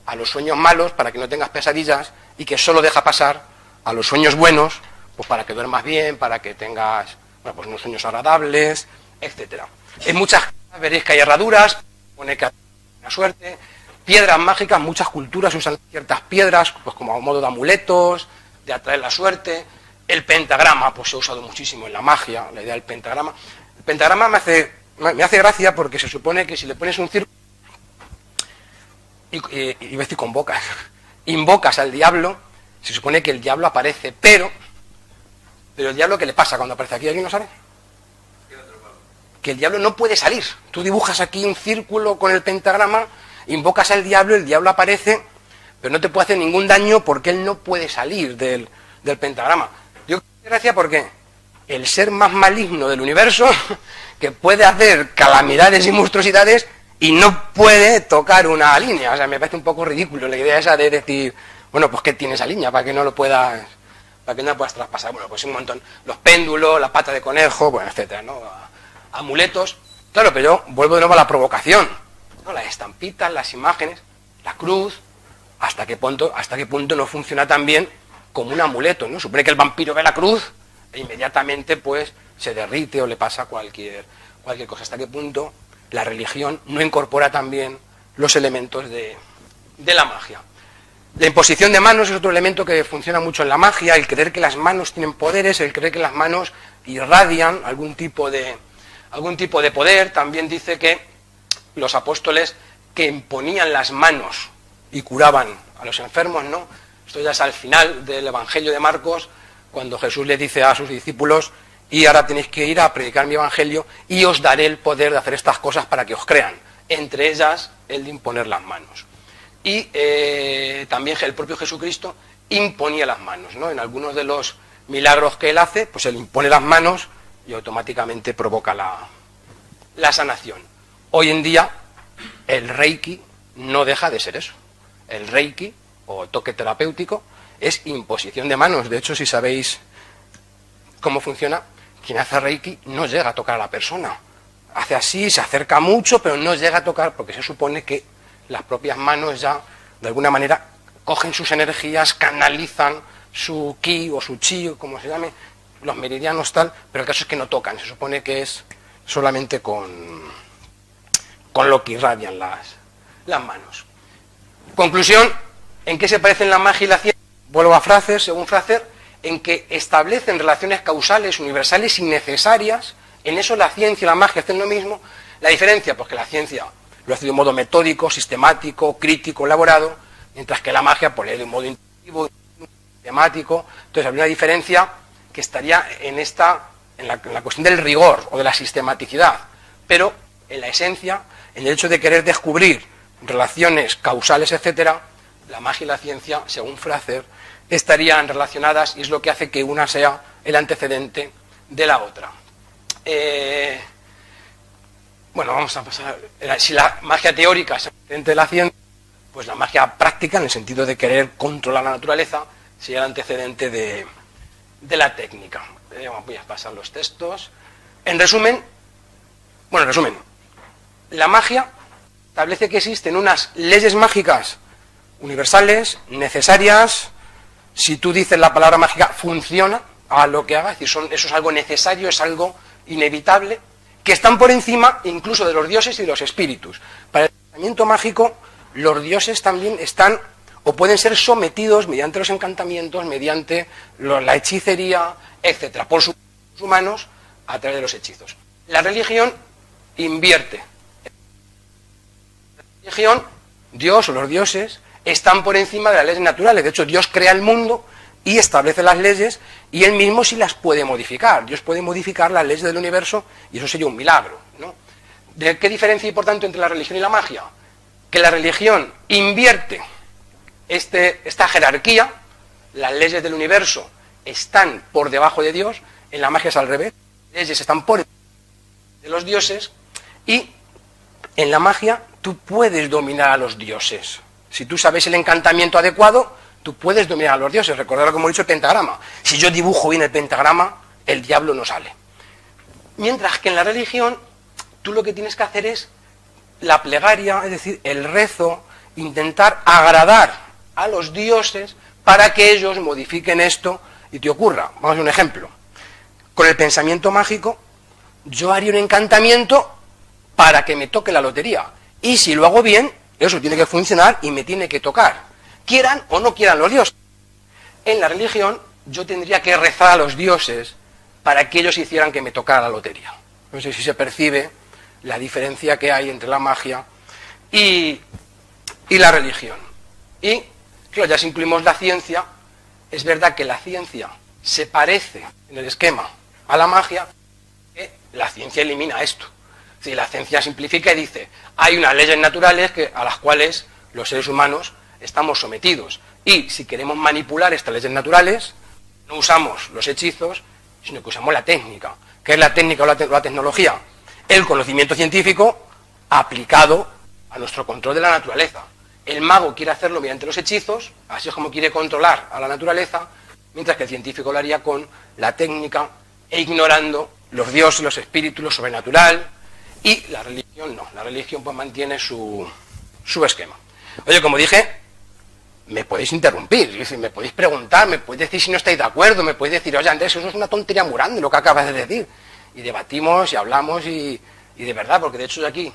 a los sueños malos para que no tengas pesadillas y que solo deja pasar a los sueños buenos, pues para que duermas bien, para que tengas, bueno, pues unos sueños agradables, etcétera. En muchas casas veréis que hay herraduras, pone que hay buena suerte, piedras mágicas, muchas culturas usan ciertas piedras, pues como a modo de amuletos, de atraer la suerte. El pentagrama, pues se ha usado muchísimo en la magia, la idea del pentagrama. El pentagrama me hace gracia porque se supone que si le pones un círculo y ves que invocas al diablo, se supone que el diablo aparece, pero el diablo, ¿qué le pasa cuando aparece aquí? ¿Alguien lo sabe? Que el diablo no puede salir. Tú dibujas aquí un círculo con el pentagrama, invocas al diablo, el diablo aparece, pero no te puede hacer ningún daño porque él no puede salir del pentagrama. Yo creo que gracia porque el ser más maligno del universo, que puede hacer calamidades y monstruosidades, y no puede tocar una línea. O sea, me parece un poco ridículo la idea esa de decir, bueno, pues ¿qué tiene esa línea? Para que no la puedas traspasar. Bueno, pues un montón. Los péndulos, la pata de conejo, bueno, etcétera, ¿no? Amuletos. Claro, pero yo vuelvo de nuevo a la provocación, ¿no? Las estampitas, las imágenes, la cruz, ¿hasta qué punto no funciona tan bien como un amuleto, ¿no? Supone que el vampiro ve la cruz e inmediatamente pues se derrite o le pasa cualquier cosa. ¿Hasta qué punto la religión no incorpora también los elementos de la magia? La imposición de manos es otro elemento que funciona mucho en la magia, el creer que las manos tienen poderes, el creer que las manos irradian algún tipo de poder. También dice que los apóstoles que imponían las manos y curaban a los enfermos, ¿no? Esto ya es al final del Evangelio de Marcos, cuando Jesús le dice a sus discípulos, y ahora tenéis que ir a predicar mi evangelio y os daré el poder de hacer estas cosas para que os crean, entre ellas el de imponer las manos. Y también el propio Jesucristo imponía las manos, ¿no? En algunos de los milagros que él hace, pues él impone las manos y automáticamente provoca la sanación. Hoy en día el Reiki no deja de ser eso. El Reiki o toque terapéutico, es imposición de manos. De hecho, si sabéis cómo funciona, quien hace Reiki no llega a tocar a la persona. Hace así, se acerca mucho, pero no llega a tocar porque se supone que las propias manos ya, de alguna manera, cogen sus energías, canalizan su ki o su chi, o como se llame, los meridianos tal, pero el caso es que no tocan. Se supone que es solamente con lo que irradian las manos. Conclusión, ¿en qué se parecen la magia y la ciencia? Vuelvo a Fraser, según Fraser, en que establecen relaciones causales, universales y necesarias. En eso la ciencia y la magia hacen lo mismo. La diferencia, pues que la ciencia lo hace de un modo metódico, sistemático, crítico, elaborado, mientras que la magia pues, lo hace de un modo intuitivo, sistemático. Entonces habría una diferencia que estaría en la cuestión del rigor o de la sistematicidad, pero en la esencia, en el hecho de querer descubrir relaciones causales, etcétera, la magia y la ciencia, según Fraser, estarían relacionadas y es lo que hace que una sea el antecedente de la otra. Bueno, vamos a pasar. Si la magia teórica es el antecedente de la ciencia, pues la magia práctica, en el sentido de querer controlar la naturaleza, sería el antecedente de la técnica. Voy a pasar los textos. En resumen, la magia establece que existen unas leyes mágicas universales, necesarias. Si tú dices la palabra mágica, funciona a lo que haga, es decir, eso es algo necesario, es algo inevitable, que están por encima incluso de los dioses y de los espíritus. Para el pensamiento mágico, los dioses también están o pueden ser sometidos mediante los encantamientos, mediante la hechicería, etcétera, por sus humanos a través de los hechizos. La religión invierte. La religión, Dios o los dioses, están por encima de las leyes naturales. De hecho, Dios crea el mundo y establece las leyes y Él mismo sí las puede modificar. Dios puede modificar las leyes del universo y eso sería un milagro, ¿no? ¿De qué diferencia hay, por tanto, entre la religión y la magia? Que la religión invierte esta jerarquía, las leyes del universo están por debajo de Dios, en la magia es al revés, las leyes están por encima de los dioses y en la magia tú puedes dominar a los dioses. Si tú sabes el encantamiento adecuado, tú puedes dominar a los dioses. Recordad, como he dicho, el pentagrama. Si yo dibujo bien el pentagrama, el diablo no sale. Mientras que en la religión, tú lo que tienes que hacer es la plegaria, es decir, el rezo, intentar agradar a los dioses para que ellos modifiquen esto y te ocurra. Vamos a ver un ejemplo. Con el pensamiento mágico, yo haría un encantamiento para que me toque la lotería. Y si lo hago bien, eso tiene que funcionar y me tiene que tocar. Quieran o no quieran los dioses. En la religión, yo tendría que rezar a los dioses para que ellos hicieran que me tocara la lotería. No sé si se percibe la diferencia que hay entre la magia y la religión. Y, claro, ya si incluimos la ciencia, es verdad que la ciencia se parece en el esquema a la magia, que la ciencia elimina esto. Es decir, la ciencia simplifica y dice, hay unas leyes naturales a las cuales los seres humanos estamos sometidos. Y si queremos manipular estas leyes naturales, no usamos los hechizos, sino que usamos la técnica. ¿Qué es la técnica o la tecnología? El conocimiento científico aplicado a nuestro control de la naturaleza. El mago quiere hacerlo mediante los hechizos, así es como quiere controlar a la naturaleza, mientras que el científico lo haría con la técnica e ignorando los dioses, los espíritus, lo sobrenatural, y la religión no. La religión pues mantiene su esquema. Oye, como dije, me podéis interrumpir, es decir, me podéis preguntar, me podéis decir si no estáis de acuerdo, me podéis decir, oye Andrés, eso es una tontería muy grande lo que acabas de decir. Y debatimos y hablamos y de verdad, porque de hecho yo aquí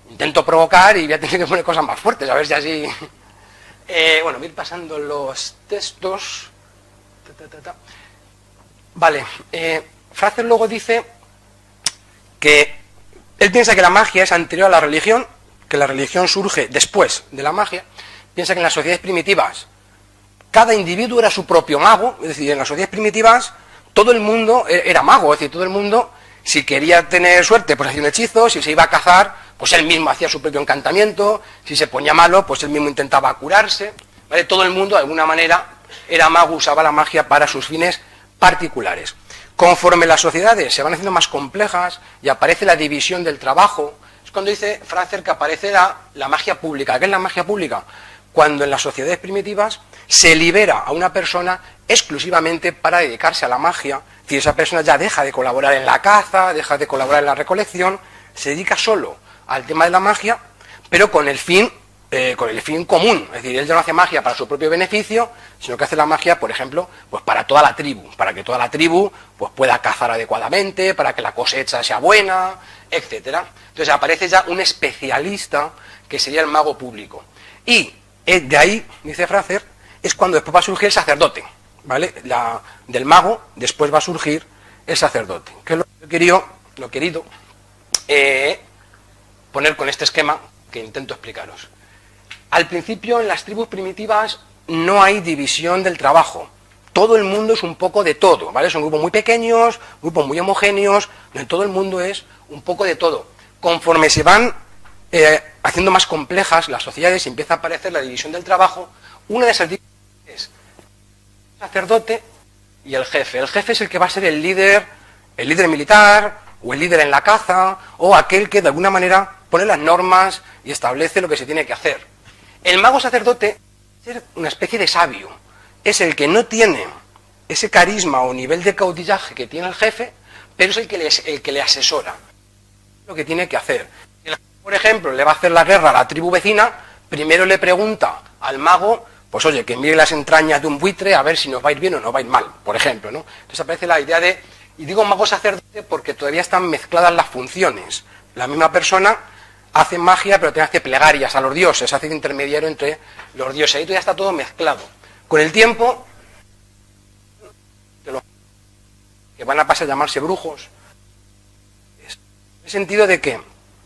intento provocar y voy a tener que poner cosas más fuertes, a ver si así... bueno, voy a ir pasando los textos. Vale, Fraser luego dice que él piensa que la magia es anterior a la religión, que la religión surge después de la magia. Piensa que en las sociedades primitivas cada individuo era su propio mago, es decir, en las sociedades primitivas todo el mundo era mago, es decir, todo el mundo, si quería tener suerte, pues hacía un hechizo, si se iba a cazar, pues él mismo hacía su propio encantamiento, si se ponía malo, pues él mismo intentaba curarse, ¿vale? Todo el mundo, de alguna manera, era mago, usaba la magia para sus fines particulares. Conforme las sociedades se van haciendo más complejas y aparece la división del trabajo, es cuando dice Fraser que aparece la magia pública. ¿Qué es la magia pública? cuando en las sociedades primitivas se libera a una persona exclusivamente para dedicarse a la magia. Es decir, esa persona ya deja de colaborar en la caza, deja de colaborar en la recolección, se dedica solo al tema de la magia, pero con el fin común. Es decir, él ya no hace magia para su propio beneficio, sino que hace la magia, por ejemplo, pues para toda la tribu, para que toda la tribu pues pueda cazar adecuadamente, para que la cosecha sea buena, etcétera. Entonces aparece ya un especialista que sería el mago público. Y de ahí, dice Frazer, es cuando después va a surgir el sacerdote, ¿vale? Del mago después va a surgir el sacerdote, que es lo que he querido poner con este esquema que intento explicaros. Al principio, en las tribus primitivas no hay división del trabajo. Todo el mundo es un poco de todo, ¿vale? Son grupos muy pequeños, grupos muy homogéneos, donde todo el mundo es un poco de todo. Conforme se van haciendo más complejas las sociedades y empieza a aparecer la división del trabajo, una de esas divisiones es el sacerdote y el jefe. El jefe es el que va a ser el líder militar, o el líder en la caza, o aquel que de alguna manera pone las normas y establece lo que se tiene que hacer. El mago sacerdote es una especie de sabio, es el que no tiene ese carisma o nivel de caudillaje que tiene el jefe, pero es el que le asesora lo que tiene que hacer. Si el jefe, por ejemplo, le va a hacer la guerra a la tribu vecina, primero le pregunta al mago, pues oye, que mire las entrañas de un buitre a ver si nos va a ir bien o nos va a ir mal, por ejemplo, ¿no? Entonces aparece la idea de, y digo mago sacerdote porque todavía están mezcladas las funciones. La misma persona hace magia, pero te hace plegarias a los dioses, hace de intermediario entre los dioses. Ahí todavía está todo mezclado. Con el tiempo, que van a pasar a llamarse brujos, en el sentido de que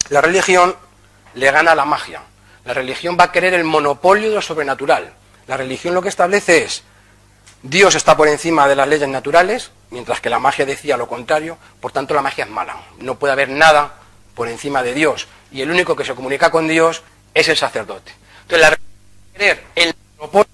la religión le gana a la magia. La religión va a querer el monopolio de lo sobrenatural. La religión lo que establece es, Dios está por encima de las leyes naturales, mientras que la magia decía lo contrario, por tanto la magia es mala. No puede haber nada por encima de Dios, y el único que se comunica con Dios es el sacerdote. Entonces la religión va a querer el monopolio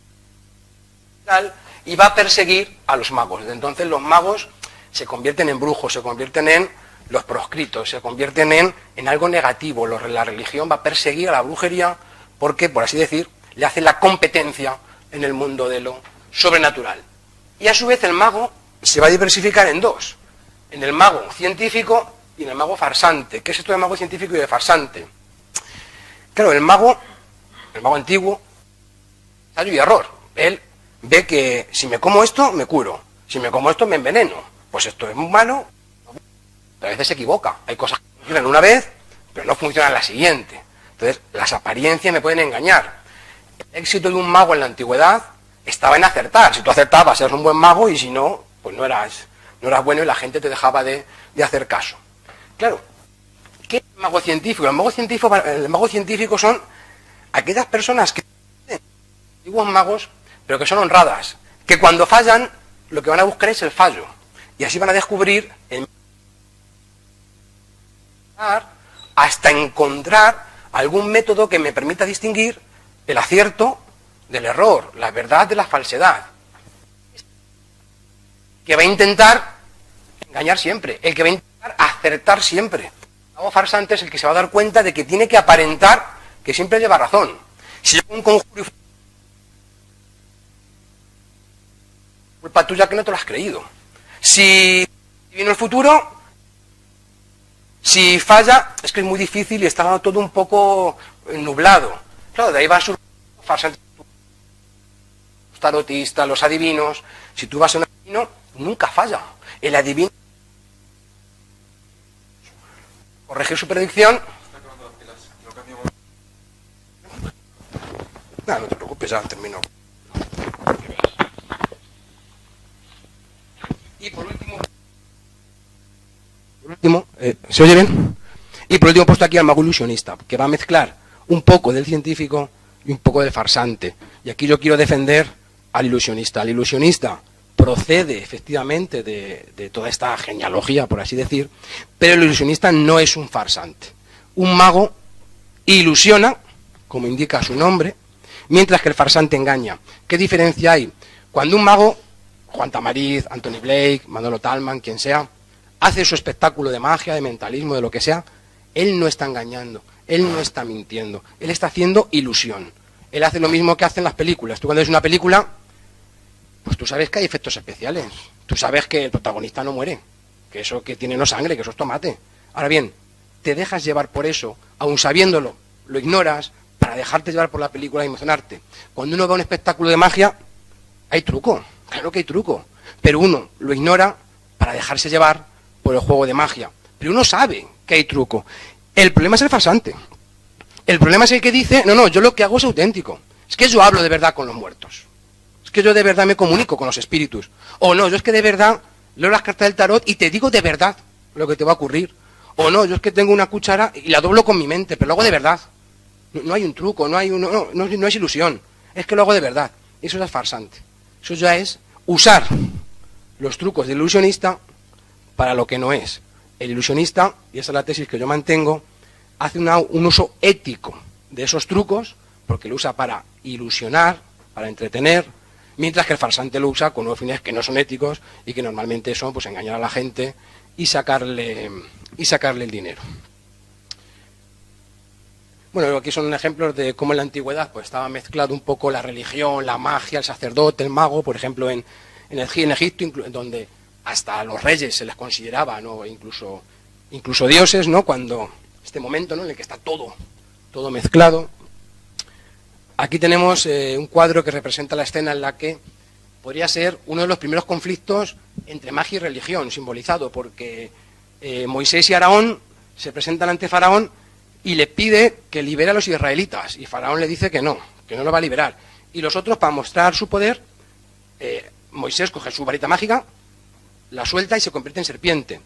natural y va a perseguir a los magos. Desde entonces los magos se convierten en brujos, se convierten en los proscritos, se convierten en algo negativo. La religión va a perseguir a la brujería porque, por así decir, le hace la competencia en el mundo de lo sobrenatural. Y a su vez el mago se va a diversificar en dos, en el mago científico y en el mago farsante. ¿Qué es esto de mago científico y de farsante? Claro, el mago antiguo, ensayo y error. Él ve que si me como esto, me curo. Si me como esto, me enveneno. Pues esto es muy malo. A veces se equivoca. Hay cosas que funcionan una vez, pero no funcionan la siguiente. Entonces, las apariencias me pueden engañar. El éxito de un mago en la antigüedad estaba en acertar. Si tú acertabas, eras un buen mago, y si no, pues no eras bueno y la gente te dejaba de hacer caso. Claro, ¿qué es el mago científico? El mago científico son aquellas personas que son antiguos magos, pero que son honradas, que cuando fallan, lo que van a buscar es el fallo. Y así van a descubrir hasta encontrar algún método que me permita distinguir el acierto del error, la verdad de la falsedad. Que va a intentar engañar siempre, el que va a intentar acertar siempre. El mago farsante es el que se va a dar cuenta de que tiene que aparentar que siempre lleva razón. Si yo hago un conjuro y culpa tuya que no te lo has creído. Si viene el futuro, si falla, es que es muy difícil y está todo un poco nublado. Claro, de ahí va a surgir farsantes, los tarotistas, los adivinos. Si tú vas a un adivino, nunca falla. El adivino corregir su predicción. No te preocupes, ya termino. Y por último, ¿se oye bien? Y por último he puesto aquí al mago ilusionista, que va a mezclar un poco del científico y un poco del farsante. Y aquí yo quiero defender al ilusionista. El ilusionista procede efectivamente de toda esta genealogía, por así decir, pero el ilusionista no es un farsante. Un mago ilusiona, como indica su nombre, mientras que el farsante engaña. ¿Qué diferencia hay? Cuando un mago, Juan Tamariz, Anthony Blake, Manolo Tallman, quien sea, hace su espectáculo de magia, de mentalismo, de lo que sea, él no está engañando, él no está mintiendo, él está haciendo ilusión. Él hace lo mismo que hacen las películas. Tú cuando ves una película, pues tú sabes que hay efectos especiales. Tú sabes que el protagonista no muere, que eso que tiene no sangre, que eso es tomate. Ahora bien, te dejas llevar por eso, aun sabiéndolo, lo ignoras, para dejarte llevar por la película y emocionarte. Cuando uno ve un espectáculo de magia, hay truco, claro que hay truco, pero uno lo ignora para dejarse llevar por el juego de magia. Pero uno sabe que hay truco. El problema es el farsante. El problema es el que dice, no, yo lo que hago es auténtico. Es que yo hablo de verdad con los muertos. Es que yo de verdad me comunico con los espíritus. O no, yo es que de verdad leo las cartas del tarot y te digo de verdad lo que te va a ocurrir. O no, yo es que tengo una cuchara y la doblo con mi mente, pero lo hago de verdad. No hay un truco, no es ilusión. Es que lo hago de verdad. Eso ya es farsante. Eso ya es usar los trucos del ilusionista para lo que no es. El ilusionista, y esa es la tesis que yo mantengo, hace un uso ético de esos trucos, porque lo usa para ilusionar, para entretener, mientras que el farsante lo usa con unos fines que no son éticos y que normalmente son pues engañar a la gente y sacarle el dinero. Bueno, aquí son ejemplos de cómo en la antigüedad pues estaba mezclado un poco la religión, la magia, el sacerdote, el mago, por ejemplo en Egipto, donde hasta a los reyes se les consideraba, ¿no? incluso dioses, ¿no? Cuando este momento, ¿no? En el que está todo mezclado. Aquí tenemos un cuadro que representa la escena en la que podría ser uno de los primeros conflictos entre magia y religión, simbolizado porque Moisés y Aarón se presentan ante Faraón y le pide que libere a los israelitas, y Faraón le dice que no lo va a liberar. Y los otros, para mostrar su poder, Moisés coge su varita mágica, la suelta y se convierte en serpiente.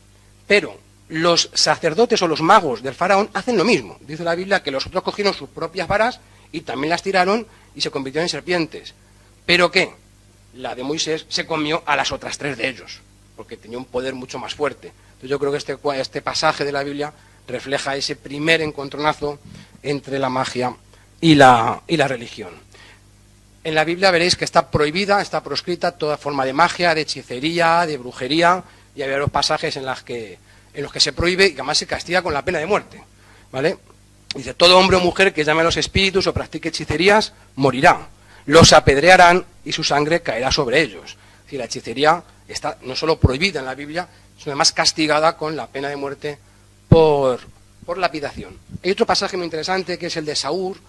Pero los sacerdotes o los magos del Faraón hacen lo mismo. Dice la Biblia que los otros cogieron sus propias varas y también las tiraron y se convirtieron en serpientes. ¿Pero qué? La de Moisés se comió a las otras 3 de ellos, porque tenía un poder mucho más fuerte. Entonces yo creo que este pasaje de la Biblia refleja ese primer encontronazo entre la magia y la religión. En la Biblia veréis que está prohibida, está proscrita toda forma de magia, de hechicería, de brujería, y hay varios pasajes en los que se prohíbe y que además se castiga con la pena de muerte, ¿vale? Dice, todo hombre o mujer que llame a los espíritus o practique hechicerías morirá, los apedrearán y su sangre caerá sobre ellos. Es decir, la hechicería está no solo prohibida en la Biblia, sino además castigada con la pena de muerte por lapidación. Hay otro pasaje muy interesante que es el de Saúl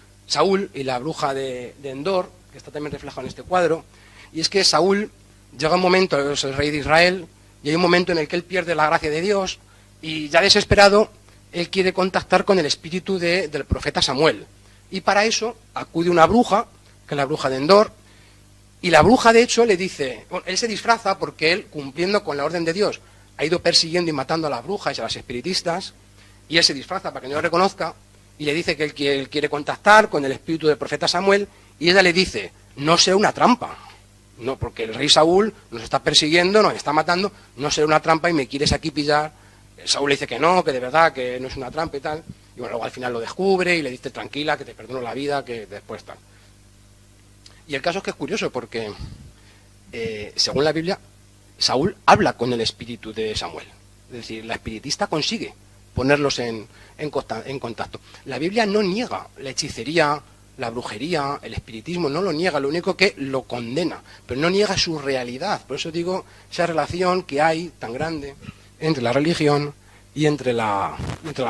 y la bruja de Endor, que está también reflejado en este cuadro, y es que Saúl llega un momento, es el rey de Israel, y hay un momento en el que él pierde la gracia de Dios, y ya desesperado, él quiere contactar con el espíritu del profeta Samuel. Y para eso acude una bruja, que es la bruja de Endor, y la bruja de hecho le dice, bueno, él se disfraza porque él, cumpliendo con la orden de Dios, ha ido persiguiendo y matando a las brujas y a las espiritistas, y él se disfraza para que no lo reconozca, y le dice que él quiere contactar con el espíritu del profeta Samuel, y ella le dice, no sea una trampa, no, porque el rey Saúl nos está persiguiendo, nos está matando, no sea una trampa y me quieres aquí pillar. Saúl le dice que no, que de verdad, que no es una trampa y tal, y bueno, luego al final lo descubre y le dice tranquila, que te perdono la vida, que después tal. Y el caso es que es curioso porque, según la Biblia, Saúl habla con el espíritu de Samuel, es decir, la espiritista consigue ponerlos en contacto. La Biblia no niega la hechicería, la brujería, el espiritismo, no lo niega, lo único que lo condena, pero no niega su realidad. Por eso digo, esa relación que hay tan grande entre la religión y entre la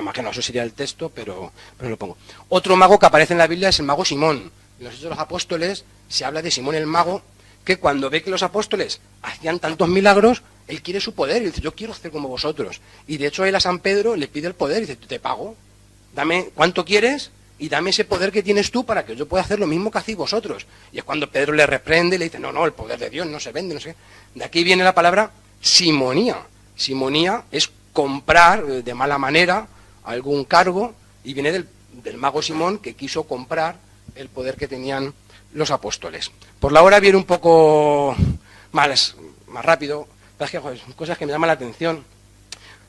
magia. No, eso sería el texto, pero lo pongo. Otro mago que aparece en la Biblia es el mago Simón. En los Hechos de los Apóstoles se habla de Simón el mago, que cuando ve que los apóstoles hacían tantos milagros, él quiere su poder y dice, yo quiero hacer como vosotros. Y de hecho él a San Pedro le pide el poder y dice, te pago, dame cuánto quieres y dame ese poder que tienes tú para que yo pueda hacer lo mismo que hacéis vosotros. Y es cuando Pedro le reprende y le dice, no, el poder de Dios no se vende, no sé. De aquí viene la palabra simonía. Simonía es comprar de mala manera algún cargo y viene del mago Simón que quiso comprar el poder que tenían los apóstoles. Por la hora viene un poco más rápido, pero es que, joder, son cosas que me llaman la atención.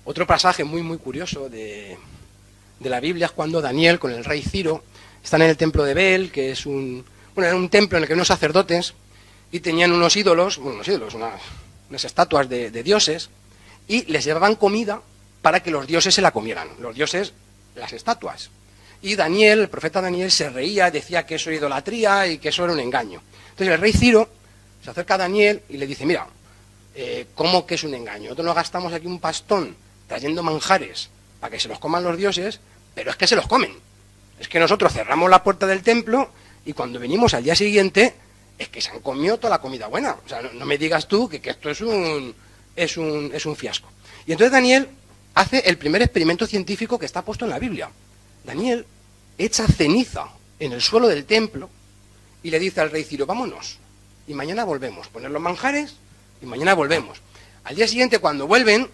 Otro pasaje muy muy curioso de la Biblia es cuando Daniel con el rey Ciro están en el templo de Bel, que es era un templo en el que unos sacerdotes y tenían unas estatuas de dioses, y les llevaban comida para que los dioses se la comieran, los dioses, las estatuas. Y Daniel, el profeta Daniel, se reía, decía que eso era idolatría y que eso era un engaño. Entonces el rey Ciro se acerca a Daniel y le dice, mira, ¿cómo que es un engaño? Nosotros nos gastamos aquí un pastón trayendo manjares para que se los coman los dioses, pero es que se los comen. Es que nosotros cerramos la puerta del templo y cuando venimos al día siguiente es que se han comido toda la comida buena. O sea, no me digas tú que esto es un fiasco. Y entonces Daniel hace el primer experimento científico que está puesto en la Biblia. Daniel echa ceniza en el suelo del templo y le dice al rey Ciro, vámonos, y mañana volvemos, poner los manjares y mañana volvemos. Al día siguiente, cuando vuelven,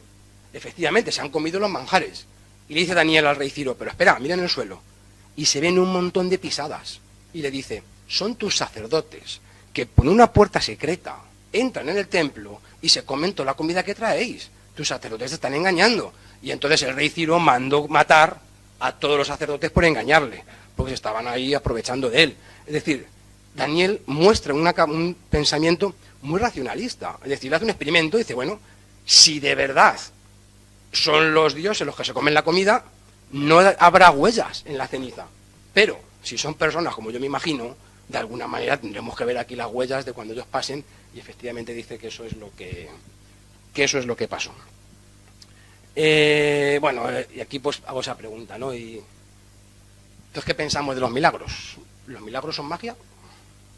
efectivamente se han comido los manjares. Y le dice Daniel al rey Ciro, pero espera, mira en el suelo. Y se ven un montón de pisadas. Y le dice, son tus sacerdotes, que por una puerta secreta entran en el templo y se comen toda la comida que traéis. Tus sacerdotes te están engañando. Y entonces el rey Ciro mandó matar a todos los sacerdotes por engañarle, porque se estaban ahí aprovechando de él. Es decir, Daniel muestra un pensamiento muy racionalista. Es decir, hace un experimento y dice, bueno, si de verdad son los dioses los que se comen la comida, no habrá huellas en la ceniza. Pero si son personas, como yo me imagino, de alguna manera tendremos que ver aquí las huellas de cuando ellos pasen, y efectivamente dice que eso es lo que pasó. Bueno, y aquí pues hago esa pregunta, ¿no? Y entonces, ¿qué pensamos de los milagros? ¿Los milagros son magia?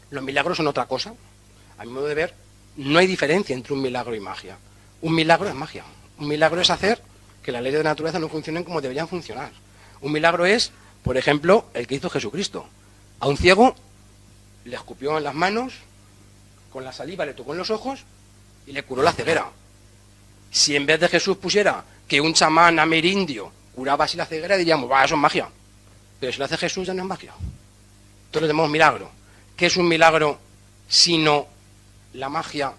¿Los milagros son otra cosa? A mi modo de ver, no hay diferencia entre un milagro y magia. Un milagro es magia. Un milagro es hacer que las leyes de la naturaleza no funcionen como deberían funcionar. Un milagro es, por ejemplo, el que hizo Jesucristo. A un ciego le escupió en las manos, con la saliva le tocó en los ojos y le curó la ceguera. Si en vez de Jesús pusiera que un chamán amerindio curaba así la ceguera, diríamos, va, eso es magia. Pero si lo hace Jesús ya no es magia. Entonces lo llamamos milagro. ¿Qué es un milagro sino la magia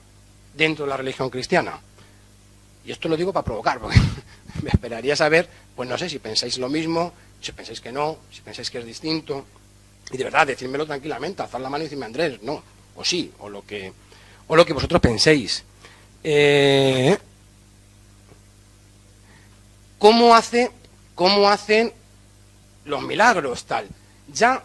dentro de la religión cristiana? Y esto lo digo para provocar, porque me esperaría saber, pues no sé, si pensáis lo mismo, si pensáis que no, si pensáis que es distinto. Y de verdad, decídmelo tranquilamente, alzad la mano y decirme, Andrés, no, o sí, o lo que vosotros penséis. ¿Cómo hacen los milagros tal? Ya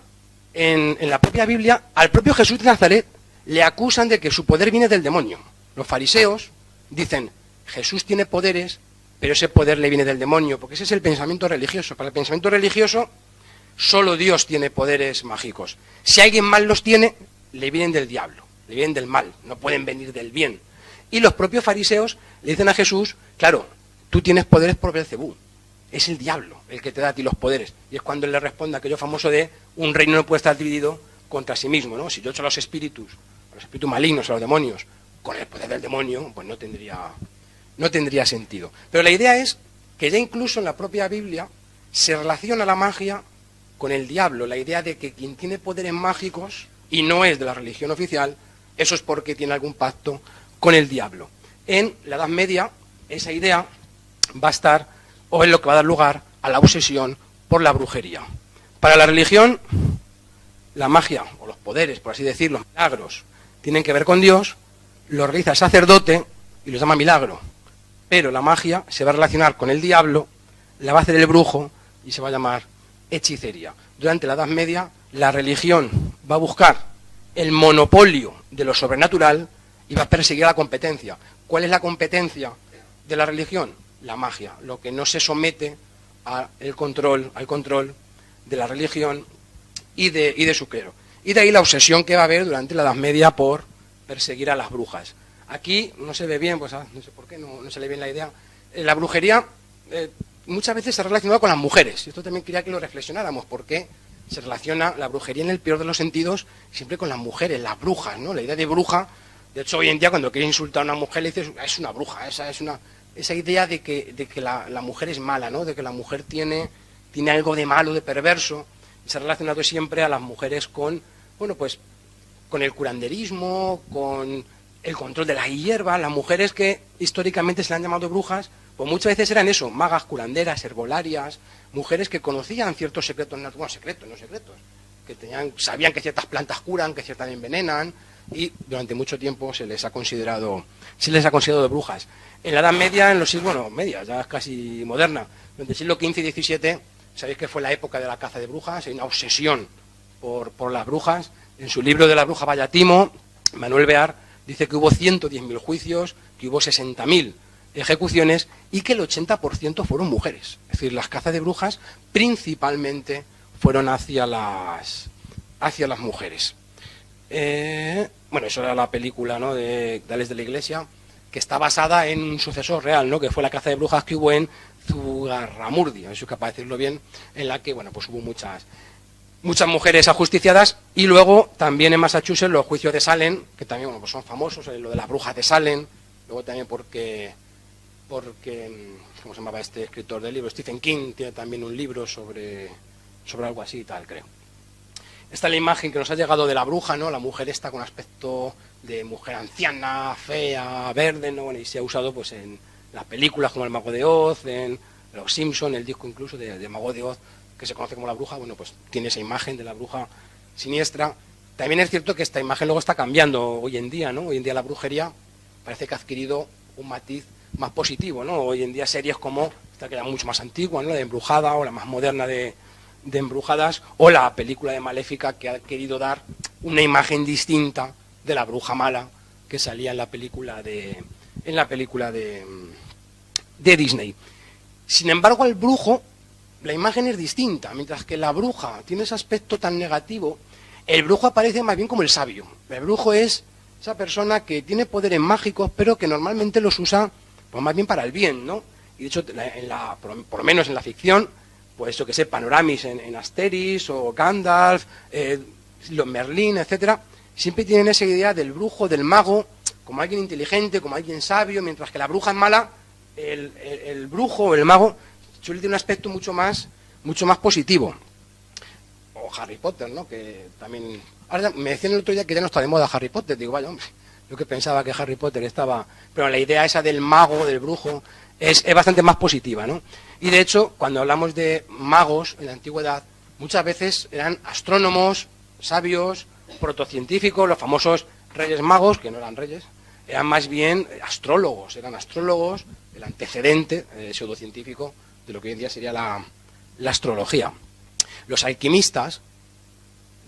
en la propia Biblia, al propio Jesús de Nazaret le acusan de que su poder viene del demonio. Los fariseos dicen, Jesús tiene poderes, pero ese poder le viene del demonio, porque ese es el pensamiento religioso. Para el pensamiento religioso, solo Dios tiene poderes mágicos. Si alguien mal los tiene, le vienen del diablo, le vienen del mal, no pueden venir del bien. Y los propios fariseos le dicen a Jesús, claro, tú tienes poderes por Beelzebú, es el diablo el que te da a ti los poderes. Y es cuando él le responde aquello famoso de, un reino no puede estar dividido contra sí mismo, ¿no? Si yo echo a los espíritus malignos, a los demonios, con el poder del demonio, pues no tendría sentido. Pero la idea es que ya incluso en la propia Biblia se relaciona la magia con el diablo. La idea de que quien tiene poderes mágicos y no es de la religión oficial, eso es porque tiene algún pacto con el diablo. En la Edad Media, esa idea va a estar, o es lo que va a dar lugar a la obsesión por la brujería. Para la religión, la magia, o los poderes, por así decirlo, los milagros, tienen que ver con Dios, lo realiza el sacerdote y los llama milagro. Pero la magia se va a relacionar con el diablo, la va a hacer el brujo y se va a llamar hechicería. Durante la Edad Media, la religión va a buscar el monopolio de lo sobrenatural y va a perseguir la competencia. ¿Cuál es la competencia de la religión? La magia, lo que no se somete al control de la religión y de su clero. Y de ahí la obsesión que va a haber durante la Edad Media por perseguir a las brujas. Aquí no se ve bien, pues no sé por qué, no se le ve bien la idea. La brujería muchas veces se relaciona con las mujeres. Y esto también quería que lo reflexionáramos, porque se relaciona la brujería en el peor de los sentidos siempre con las mujeres, las brujas, ¿no? La idea de bruja, de hecho hoy en día cuando quieres insultar a una mujer le dices, es una bruja, esa idea de que la mujer es mala, ¿no? De que la mujer tiene algo de malo, de perverso. Y se ha relacionado siempre a las mujeres con, bueno, pues con el curanderismo, con el control de las hierbas. Las mujeres que históricamente se le han llamado brujas, pues muchas veces eran eso, magas, curanderas, herbolarias, mujeres que conocían ciertos secretos naturales, bueno, secretos, que sabían que ciertas plantas curan, que ciertas envenenan, y durante mucho tiempo se les ha considerado de brujas. En la Edad Media, en los siglos, media, ya es casi moderna, durante el siglo XV y XVII, sabéis que fue la época de la caza de brujas, hay una obsesión por las brujas. En su libro de la bruja Vallatimo, Manuel Bear dice que hubo 110.000 juicios, que hubo 60.000 ejecuciones y que el 80% fueron mujeres. Es decir, las cazas de brujas principalmente fueron hacia las mujeres. Bueno, eso era la película, ¿no?, de Alex de la Iglesia, que está basada en un sucesor real, ¿no?, que fue la caza de brujas que hubo en Zugarramurdi, a ver si soy capaz de decirlo bien, en la que, bueno, pues hubo muchas mujeres ajusticiadas, y luego también en Massachusetts los juicios de Salem, que también, bueno, pues son famosos, lo de las brujas de Salem, luego también porque ¿cómo se llamaba este escritor del libro? Stephen King tiene también un libro sobre algo así y tal, creo. Esta es la imagen que nos ha llegado de la bruja, ¿no? La mujer esta con aspecto de mujer anciana, fea, verde, ¿no? Bueno, y se ha usado pues en las películas como El Mago de Oz, en Los Simpson, el disco incluso de Mago de Oz, que se conoce como la bruja, bueno, pues tiene esa imagen de la bruja siniestra. También es cierto que esta imagen luego está cambiando hoy en día, ¿no? Hoy en día la brujería parece que ha adquirido un matiz más positivo, ¿no? Hoy en día series como esta, que era mucho más antigua, ¿no?, la de Embrujada, o la más moderna de Embrujadas, o la película de Maléfica, que ha querido dar una imagen distinta de la bruja mala que salía en la película de Disney. Sin embargo, el brujo, la imagen es distinta. Mientras que la bruja tiene ese aspecto tan negativo, el brujo aparece más bien como el sabio. El brujo es esa persona que tiene poderes mágicos, pero que normalmente los usa pues más bien para el bien, ¿no? Y de hecho, por lo menos en la ficción, pues yo que sé, Panoramis en Asterix, o Gandalf, los Merlín, etcétera, siempre tienen esa idea del brujo, del mago, como alguien inteligente, como alguien sabio, mientras que la bruja es mala, el brujo o el mago suele tener un aspecto mucho más positivo. O Harry Potter, ¿no?, que también... Ahora me decían el otro día que ya no está de moda Harry Potter, digo, vaya, hombre, yo que pensaba que Harry Potter estaba... Pero la idea esa del mago, del brujo, es bastante más positiva, ¿no? Y de hecho, cuando hablamos de magos en la antigüedad, muchas veces eran astrónomos, sabios, protocientíficos, los famosos reyes magos, que no eran reyes, eran más bien astrólogos, el antecedente pseudocientífico de lo que hoy en día sería la astrología. Los alquimistas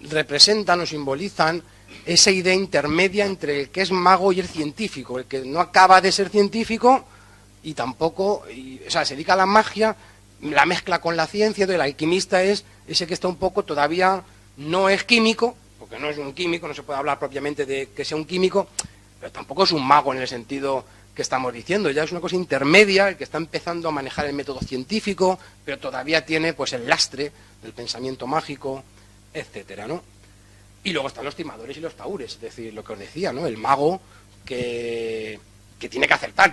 representan o simbolizan esa idea intermedia entre el que es mago y el científico, el que no acaba de ser científico y tampoco, o sea, se dedica a la magia, la mezcla con la ciencia. Entonces el alquimista es ese que está un poco, todavía no es químico, porque no es un químico, no se puede hablar propiamente de que sea un químico, pero tampoco es un mago en el sentido que estamos diciendo, ya es una cosa intermedia, el que está empezando a manejar el método científico, pero todavía tiene pues el lastre del pensamiento mágico, etcétera, ¿no? Y luego están los timadores y los taúres, es decir, lo que os decía, ¿no? El mago que tiene que acertar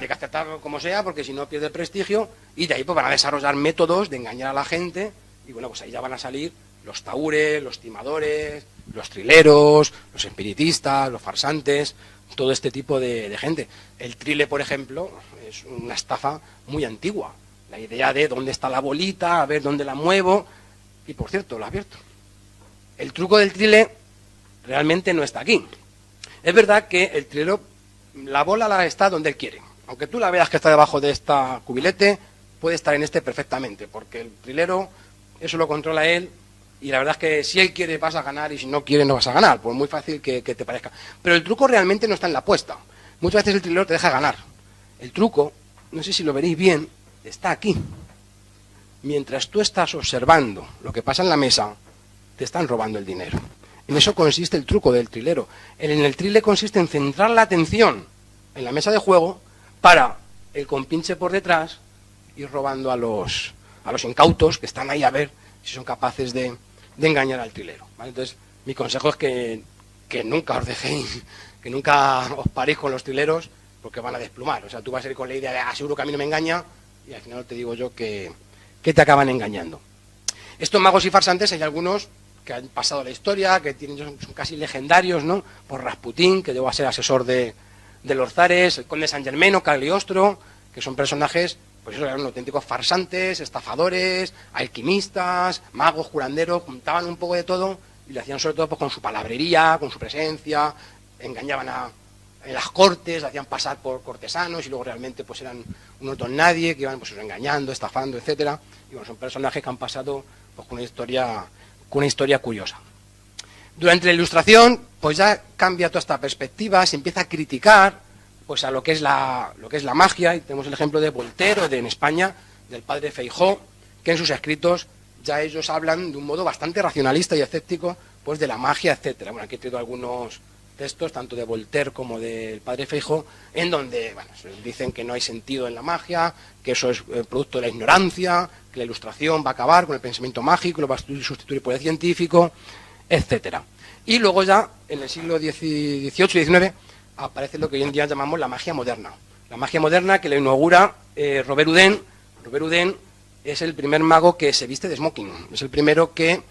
como sea, porque si no pierde prestigio, y de ahí pues van a desarrollar métodos de engañar a la gente, y bueno, pues ahí ya van a salir los taúres, los timadores, los trileros, los espiritistas, los farsantes, todo este tipo de gente. El trile, por ejemplo, es una estafa muy antigua. La idea de dónde está la bolita, a ver dónde la muevo, y por cierto, lo advierto, el truco del trile realmente no está aquí. Es verdad que el trilero, la bola está donde él quiere. Aunque tú la veas que está debajo de esta cubilete, puede estar en este perfectamente, porque el trilero, eso lo controla él, y la verdad es que si él quiere vas a ganar, y si no quiere no vas a ganar, pues muy fácil que te parezca. Pero el truco realmente no está en la apuesta. Muchas veces el trilero te deja ganar. El truco, no sé si lo veréis bien, está aquí. Mientras tú estás observando lo que pasa en la mesa, te están robando el dinero. En eso consiste el truco del trilero. En el trile consiste en centrar la atención en la mesa de juego para el compinche por detrás ir robando a los incautos que están ahí a ver si son capaces de engañar al trilero, ¿vale? Entonces, mi consejo es que nunca os dejéis, que nunca os paréis con los trileros, porque van a desplumar. O sea, tú vas a ir con la idea de, seguro que a mí no me engaña, y al final te digo yo que te acaban engañando. Estos magos y farsantes hay algunos que han pasado la historia, que son casi legendarios, ¿no? Por Rasputín, que llegó a ser asesor de los zares, el conde San Germano, Cagliostro, que son personajes, pues eso, eran auténticos farsantes, estafadores, alquimistas, magos, curanderos, juntaban un poco de todo y lo hacían sobre todo pues con su palabrería, con su presencia, engañaban en las cortes, hacían pasar por cortesanos y luego realmente pues eran unos don nadie que iban pues engañando, estafando, etcétera. Y bueno, son personajes que han pasado pues con una historia curiosa. Durante la Ilustración, pues ya cambia toda esta perspectiva, se empieza a criticar pues a lo que es la magia, y tenemos el ejemplo de Voltaire, en España, del padre Feijó, que en sus escritos ya ellos hablan de un modo bastante racionalista y escéptico pues de la magia, etcétera. Bueno, aquí he traído algunos textos, tanto de Voltaire como del padre Feijó, en donde bueno, dicen que no hay sentido en la magia, que eso es producto de la ignorancia, que la Ilustración va a acabar con el pensamiento mágico, lo va a sustituir por el científico, etcétera. Y luego ya, en el siglo XVIII y XIX, aparece lo que hoy en día llamamos la magia moderna. La magia moderna que la inaugura Robert Houdin. Robert Houdin es el primer mago que se viste de smoking, es el primero que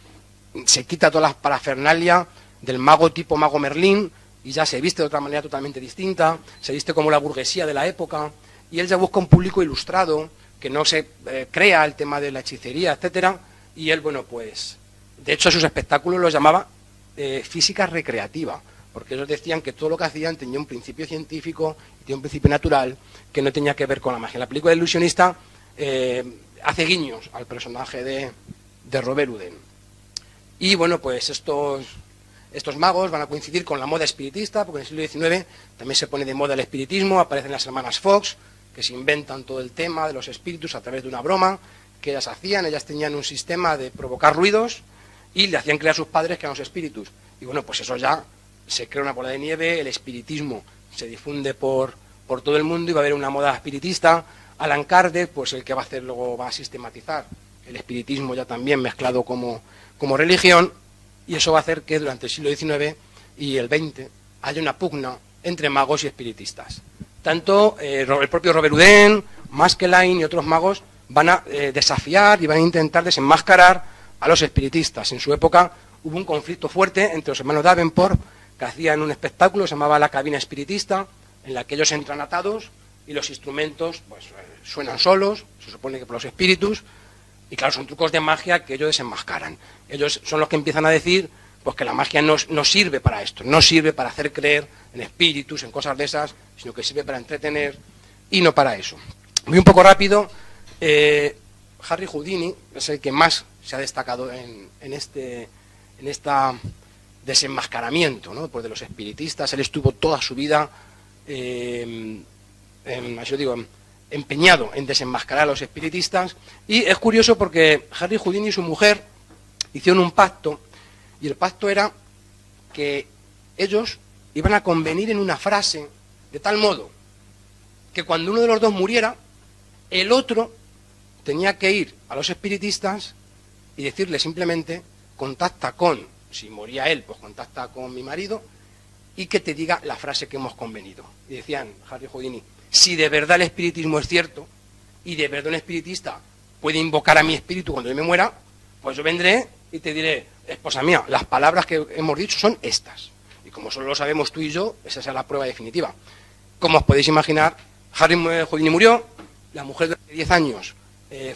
se quita todas las parafernalia del mago tipo mago Merlín y ya se viste de otra manera totalmente distinta, se viste como la burguesía de la época, y él ya busca un público ilustrado, que no se crea el tema de la hechicería, etcétera, y él, bueno, pues, de hecho, sus espectáculos los llamaba física recreativa, porque ellos decían que todo lo que hacían tenía un principio científico, tenía un principio natural, que no tenía que ver con la magia. La película del ilusionista hace guiños al personaje de Robert Houdin. Y bueno, pues estos magos van a coincidir con la moda espiritista, porque en el siglo XIX también se pone de moda el espiritismo, aparecen las hermanas Fox, que se inventan todo el tema de los espíritus a través de una broma que ellas hacían. Ellas tenían un sistema de provocar ruidos y le hacían creer a sus padres que eran los espíritus. Y bueno, pues eso ya se crea una bola de nieve, el espiritismo se difunde por todo el mundo y va a haber una moda espiritista. Alan Kardec, pues el que va a hacer luego va a sistematizar el espiritismo ya también mezclado como religión, y eso va a hacer que durante el siglo XIX y el XX haya una pugna entre magos y espiritistas. Tanto el propio Robert Houdin, Maskelyne y otros magos van a desafiar y van a intentar desenmascarar a los espiritistas. En su época hubo un conflicto fuerte entre los hermanos Davenport, que hacían un espectáculo que se llamaba La Cabina Espiritista, en la que ellos entran atados y los instrumentos pues suenan solos, se supone que por los espíritus, y claro, son trucos de magia que ellos desenmascaran. Ellos son los que empiezan a decir pues que la magia no sirve para esto, no sirve para hacer creer en espíritus, en cosas de esas, sino que sirve para entretener y no para eso. Voy un poco rápido. Harry Houdini es el que más se ha destacado en esta desenmascaramiento, ¿no? Pues de los espiritistas. Él estuvo toda su vida empeñado en desenmascarar a los espiritistas, y es curioso porque Harry Houdini y su mujer hicieron un pacto, y el pacto era que ellos iban a convenir en una frase de tal modo que cuando uno de los dos muriera, el otro tenía que ir a los espiritistas y decirle simplemente: contacta con, si moría él, pues contacta con mi marido y que te diga la frase que hemos convenido. Y decían Harry Houdini: si de verdad el espiritismo es cierto y de verdad un espiritista puede invocar a mi espíritu cuando yo me muera, pues yo vendré y te diré: esposa mía, las palabras que hemos dicho son estas. Y como solo lo sabemos tú y yo, esa es la prueba definitiva. Como os podéis imaginar, Harry Houdini murió, la mujer de 10 años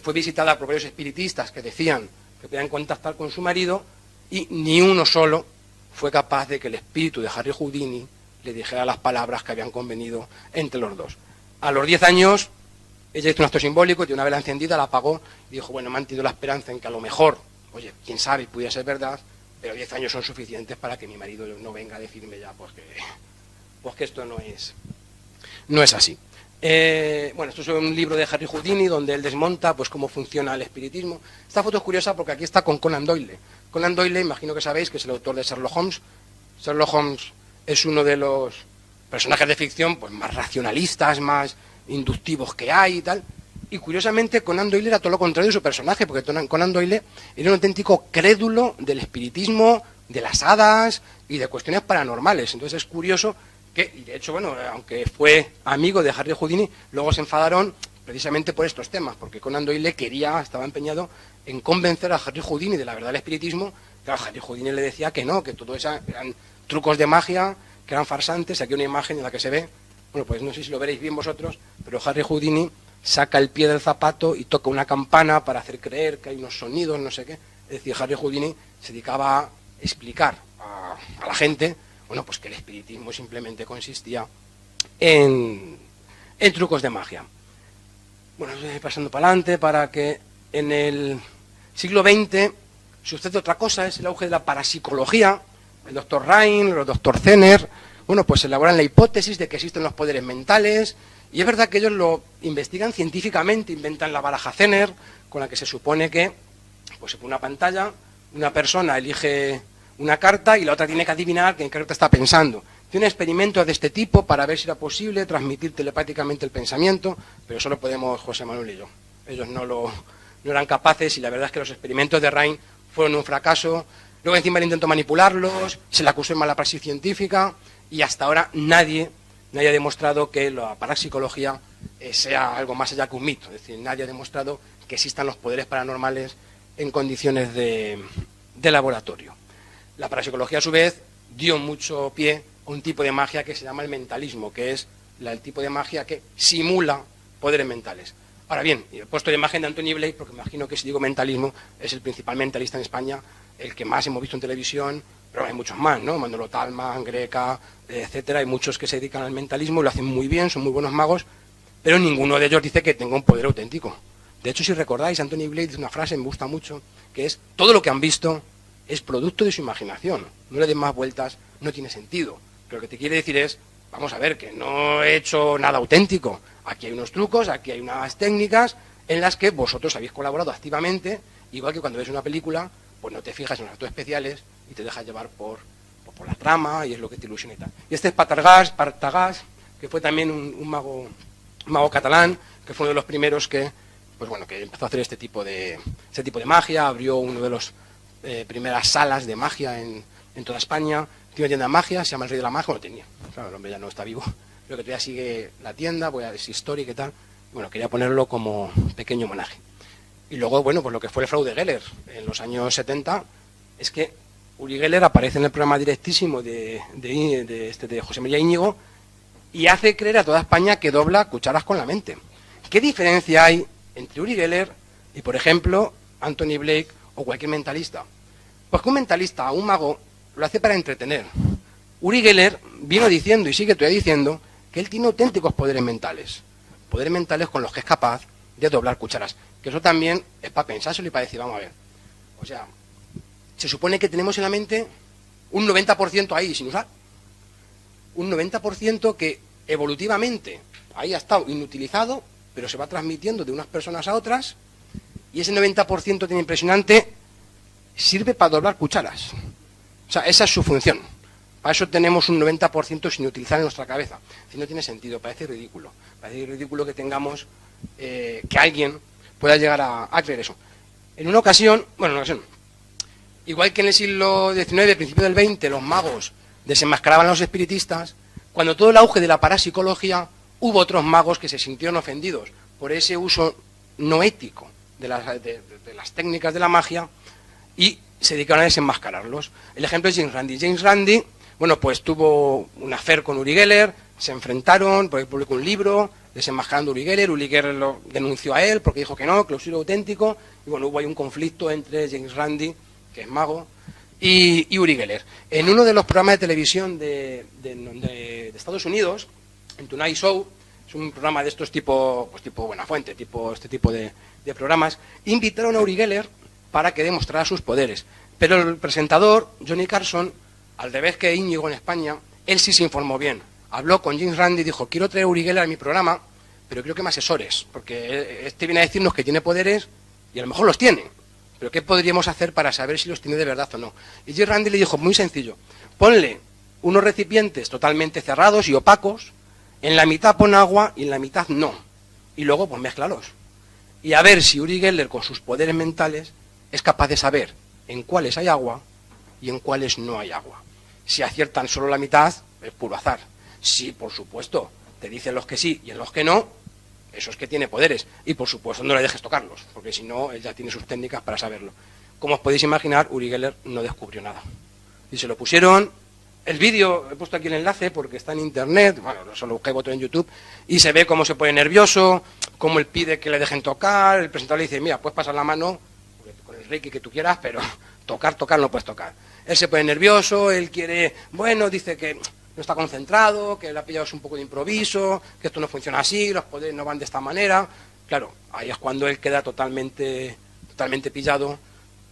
fue visitada por varios espiritistas que decían que podían contactar con su marido, y ni uno solo fue capaz de que el espíritu de Harry Houdini le dijera las palabras que habían convenido entre los dos. A los 10 años, ella hizo un acto simbólico, tiene una vela encendida, la apagó y dijo: bueno, me han tenido la esperanza en que a lo mejor, oye, quién sabe, pudiera ser verdad, pero 10 años son suficientes para que mi marido no venga a decirme ya pues que esto no es así. Bueno, esto es un libro de Harry Houdini donde él desmonta pues cómo funciona el espiritismo. Esta foto es curiosa porque aquí está con Conan Doyle. Conan Doyle, imagino que sabéis que es el autor de Sherlock Holmes. Sherlock Holmes es uno de los personajes de ficción pues más racionalistas, más inductivos que hay y tal. Y curiosamente Conan Doyle era todo lo contrario de su personaje, porque Conan Doyle era un auténtico crédulo del espiritismo, de las hadas y de cuestiones paranormales. Entonces es curioso que, y de hecho, bueno, aunque fue amigo de Harry Houdini, luego se enfadaron precisamente por estos temas, porque Conan Doyle estaba empeñado en convencer a Harry Houdini de la verdad del espiritismo. Claro, Harry Houdini le decía que no, que todo eso eran trucos de magia, que eran farsantes. Aquí hay una imagen en la que se ve, bueno, pues no sé si lo veréis bien vosotros, pero Harry Houdini saca el pie del zapato y toca una campana para hacer creer que hay unos sonidos, no sé qué. Es decir, Harry Houdini se dedicaba a explicar a la gente, bueno, pues que el espiritismo simplemente consistía en trucos de magia. Bueno, pasando para adelante, para que en el siglo XX sucede otra cosa, es el auge de la parapsicología. El doctor Rhine, el doctor Zener, bueno, pues elaboran la hipótesis de que existen los poderes mentales, y es verdad que ellos lo investigan científicamente, inventan la baraja Zener, con la que se supone que pues se pone una pantalla, una persona elige una carta y la otra tiene que adivinar qué carta está pensando. Tiene experimentos de este tipo para ver si era posible transmitir telepáticamente el pensamiento, pero solo podemos José Manuel y yo. Ellos no eran capaces, y la verdad es que los experimentos de Rhine fueron un fracaso. Luego encima él intentó manipularlos, se le acusó de mala praxis científica, y hasta ahora nadie ha demostrado que la parapsicología sea algo más allá que un mito. Es decir, nadie ha demostrado que existan los poderes paranormales en condiciones de laboratorio. La parapsicología, a su vez, dio mucho pie a un tipo de magia que se llama el mentalismo, que es el tipo de magia que simula poderes mentales. Ahora bien, he puesto la imagen de Anthony Blake porque me imagino que si digo mentalismo es el principal mentalista en España, el que más hemos visto en televisión, pero hay muchos más, ¿no? Manolo Talman, Greca, etcétera. Hay muchos que se dedican al mentalismo, lo hacen muy bien, son muy buenos magos, pero ninguno de ellos dice que tenga un poder auténtico. De hecho, si recordáis, Anthony Blake dice una frase que me gusta mucho, que es: todo lo que han visto es producto de su imaginación. No le den más vueltas, no tiene sentido. Pero lo que te quiere decir es, vamos a ver, que no he hecho nada auténtico. Aquí hay unos trucos, aquí hay unas técnicas en las que vosotros habéis colaborado activamente, igual que cuando ves una película, pues no te fijas en los actos especiales y te dejas llevar por la trama, y es lo que te ilusiona y tal. Y este es Partagàs, que fue también un mago catalán, que fue uno de los primeros que, pues bueno, que empezó a hacer este tipo de magia, abrió uno de los primeras salas de magia en toda España. Tiene una tienda de magia, se llama El Rey de la Magia, lo tenía. Claro, el hombre ya no está vivo, pero que todavía sigue la tienda, voy a ver si histórica y tal. Bueno, quería ponerlo como pequeño homenaje. Y luego, bueno, pues lo que fue el fraude Geller en los años 70 es que Uri Geller aparece en el programa directísimo de José María Íñigo y hace creer a toda España que dobla cucharas con la mente. ¿Qué diferencia hay entre Uri Geller y, por ejemplo, Anthony Blake o cualquier mentalista? Pues que un mentalista o un mago lo hace para entretener. Uri Geller vino diciendo y sigue todavía diciendo que él tiene auténticos poderes mentales con los que es capaz de doblar cucharas. Que eso también es para pensárselo y para decir, vamos a ver. O sea, se supone que tenemos en la mente un 90% ahí sin usar. Un 90% que evolutivamente ahí ha estado inutilizado, pero se va transmitiendo de unas personas a otras, y ese 90% tan impresionante sirve para doblar cucharas. O sea, esa es su función. Para eso tenemos un 90% sin utilizar en nuestra cabeza. Si no tiene sentido, parece ridículo. Parece ridículo que tengamos, que alguien pueda llegar a creer eso. En una ocasión, igual que en el siglo XIX, principio del XX, los magos desenmascaraban a los espiritistas, cuando todo el auge de la parapsicología, hubo otros magos que se sintieron ofendidos por ese uso no ético de las técnicas de la magia y se dedicaron a desenmascararlos. El ejemplo es James Randi. James Randi, bueno, pues tuvo un affair con Uri Geller, se enfrentaron, porque publicó un libro desenmascarando a Uri Geller. Uri Geller lo denunció a él porque dijo que no, que lo suyo era auténtico, y bueno, hubo ahí un conflicto entre James Randi, que es mago, y Uri Geller. En uno de los programas de televisión de Estados Unidos, en Tonight Show, es un programa de estos tipo Buenafuente, este tipo de programas, invitaron a Uri Geller para que demostrara sus poderes. Pero el presentador, Johnny Carson, al revés que Íñigo en España, él sí se informó bien. Habló con James Randi y dijo, quiero traer a Uri Geller a mi programa, pero quiero que me asesores, porque este viene a decirnos que tiene poderes y a lo mejor los tiene. Pero ¿qué podríamos hacer para saber si los tiene de verdad o no? Y James Randi le dijo, muy sencillo, ponle unos recipientes totalmente cerrados y opacos, en la mitad pon agua y en la mitad no. Y luego pues mézclalos. Y a ver si Uri Geller con sus poderes mentales es capaz de saber en cuáles hay agua y en cuáles no hay agua. Si aciertan solo la mitad, es puro azar. Si, por supuesto, te dicen los que sí y en los que no, eso es que tiene poderes. Y, por supuesto, no le dejes tocarlos, porque si no, él ya tiene sus técnicas para saberlo. Como os podéis imaginar, Uri Geller no descubrió nada. Y se lo pusieron. El vídeo, he puesto aquí el enlace porque está en internet, bueno, solo busqué botón en YouTube, y se ve cómo se pone nervioso, cómo él pide que le dejen tocar, el presentador le dice, mira, puedes pasar la mano con el reiki que tú quieras, pero tocar no puedes tocar. Él se pone nervioso, él quiere, bueno, dice que no está concentrado, que le ha pillado un poco de improviso, que esto no funciona así, los poderes no van de esta manera. Claro, ahí es cuando él queda totalmente pillado,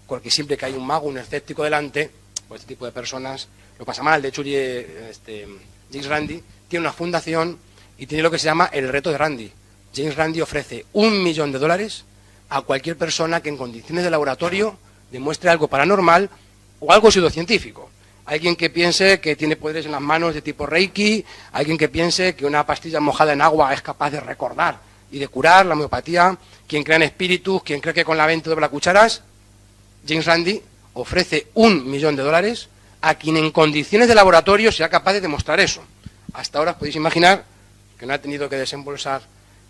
porque siempre que hay un mago, un escéptico delante, pues este tipo de personas lo pasa mal. De hecho, James Randi tiene una fundación y tiene lo que se llama el reto de Randi. James Randi ofrece $1 millón a cualquier persona que en condiciones de laboratorio demuestre algo paranormal o algo pseudocientífico. Alguien que piense que tiene poderes en las manos de tipo Reiki, alguien que piense que una pastilla mojada en agua es capaz de recordar y de curar, la homeopatía, quien cree en espíritus, quien cree que con la venta dobla cucharas. James Randi ofrece $1 millón a quien en condiciones de laboratorio sea capaz de demostrar eso. Hasta ahora os podéis imaginar que no ha tenido que desembolsar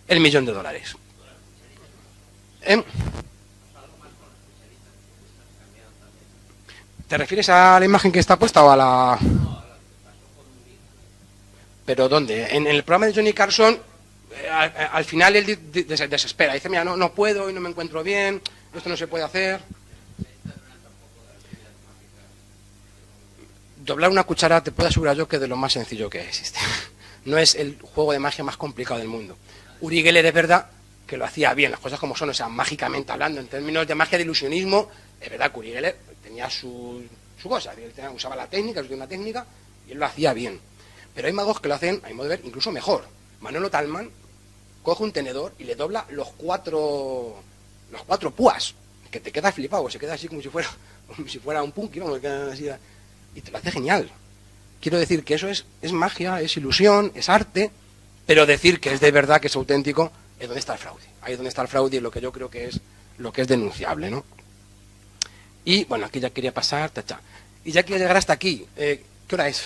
el $1 millón. ¿Te refieres a la imagen que está puesta o a la...? ¿Pero dónde? En el programa de Johnny Carson, al final él desespera. Dice, mira, no puedo y no me encuentro bien, esto no se puede hacer. Doblar una cuchara te puedo asegurar yo que es de lo más sencillo que existe. No es el juego de magia más complicado del mundo. Uri Geller es verdad que lo hacía bien, las cosas como son, o sea, mágicamente hablando, en términos de magia de ilusionismo, es verdad que Uri Geller tenía su cosa, él usaba la técnica, una técnica, y él lo hacía bien. Pero hay magos que lo hacen, a mi modo de ver, incluso mejor. Manolo Tallman coge un tenedor y le dobla los cuatro púas, que te queda flipado, se queda así como si fuera un punky, vamos, así, y te lo hace genial. Quiero decir que eso es magia, es ilusión, es arte, pero decir que es de verdad, que es auténtico, es donde está el fraude. Ahí es donde está el fraude y lo que yo creo que es lo que es denunciable, ¿no? Y, bueno, aquí ya quería pasar, tacha. Y ya quería llegar hasta aquí. ¿Qué hora es?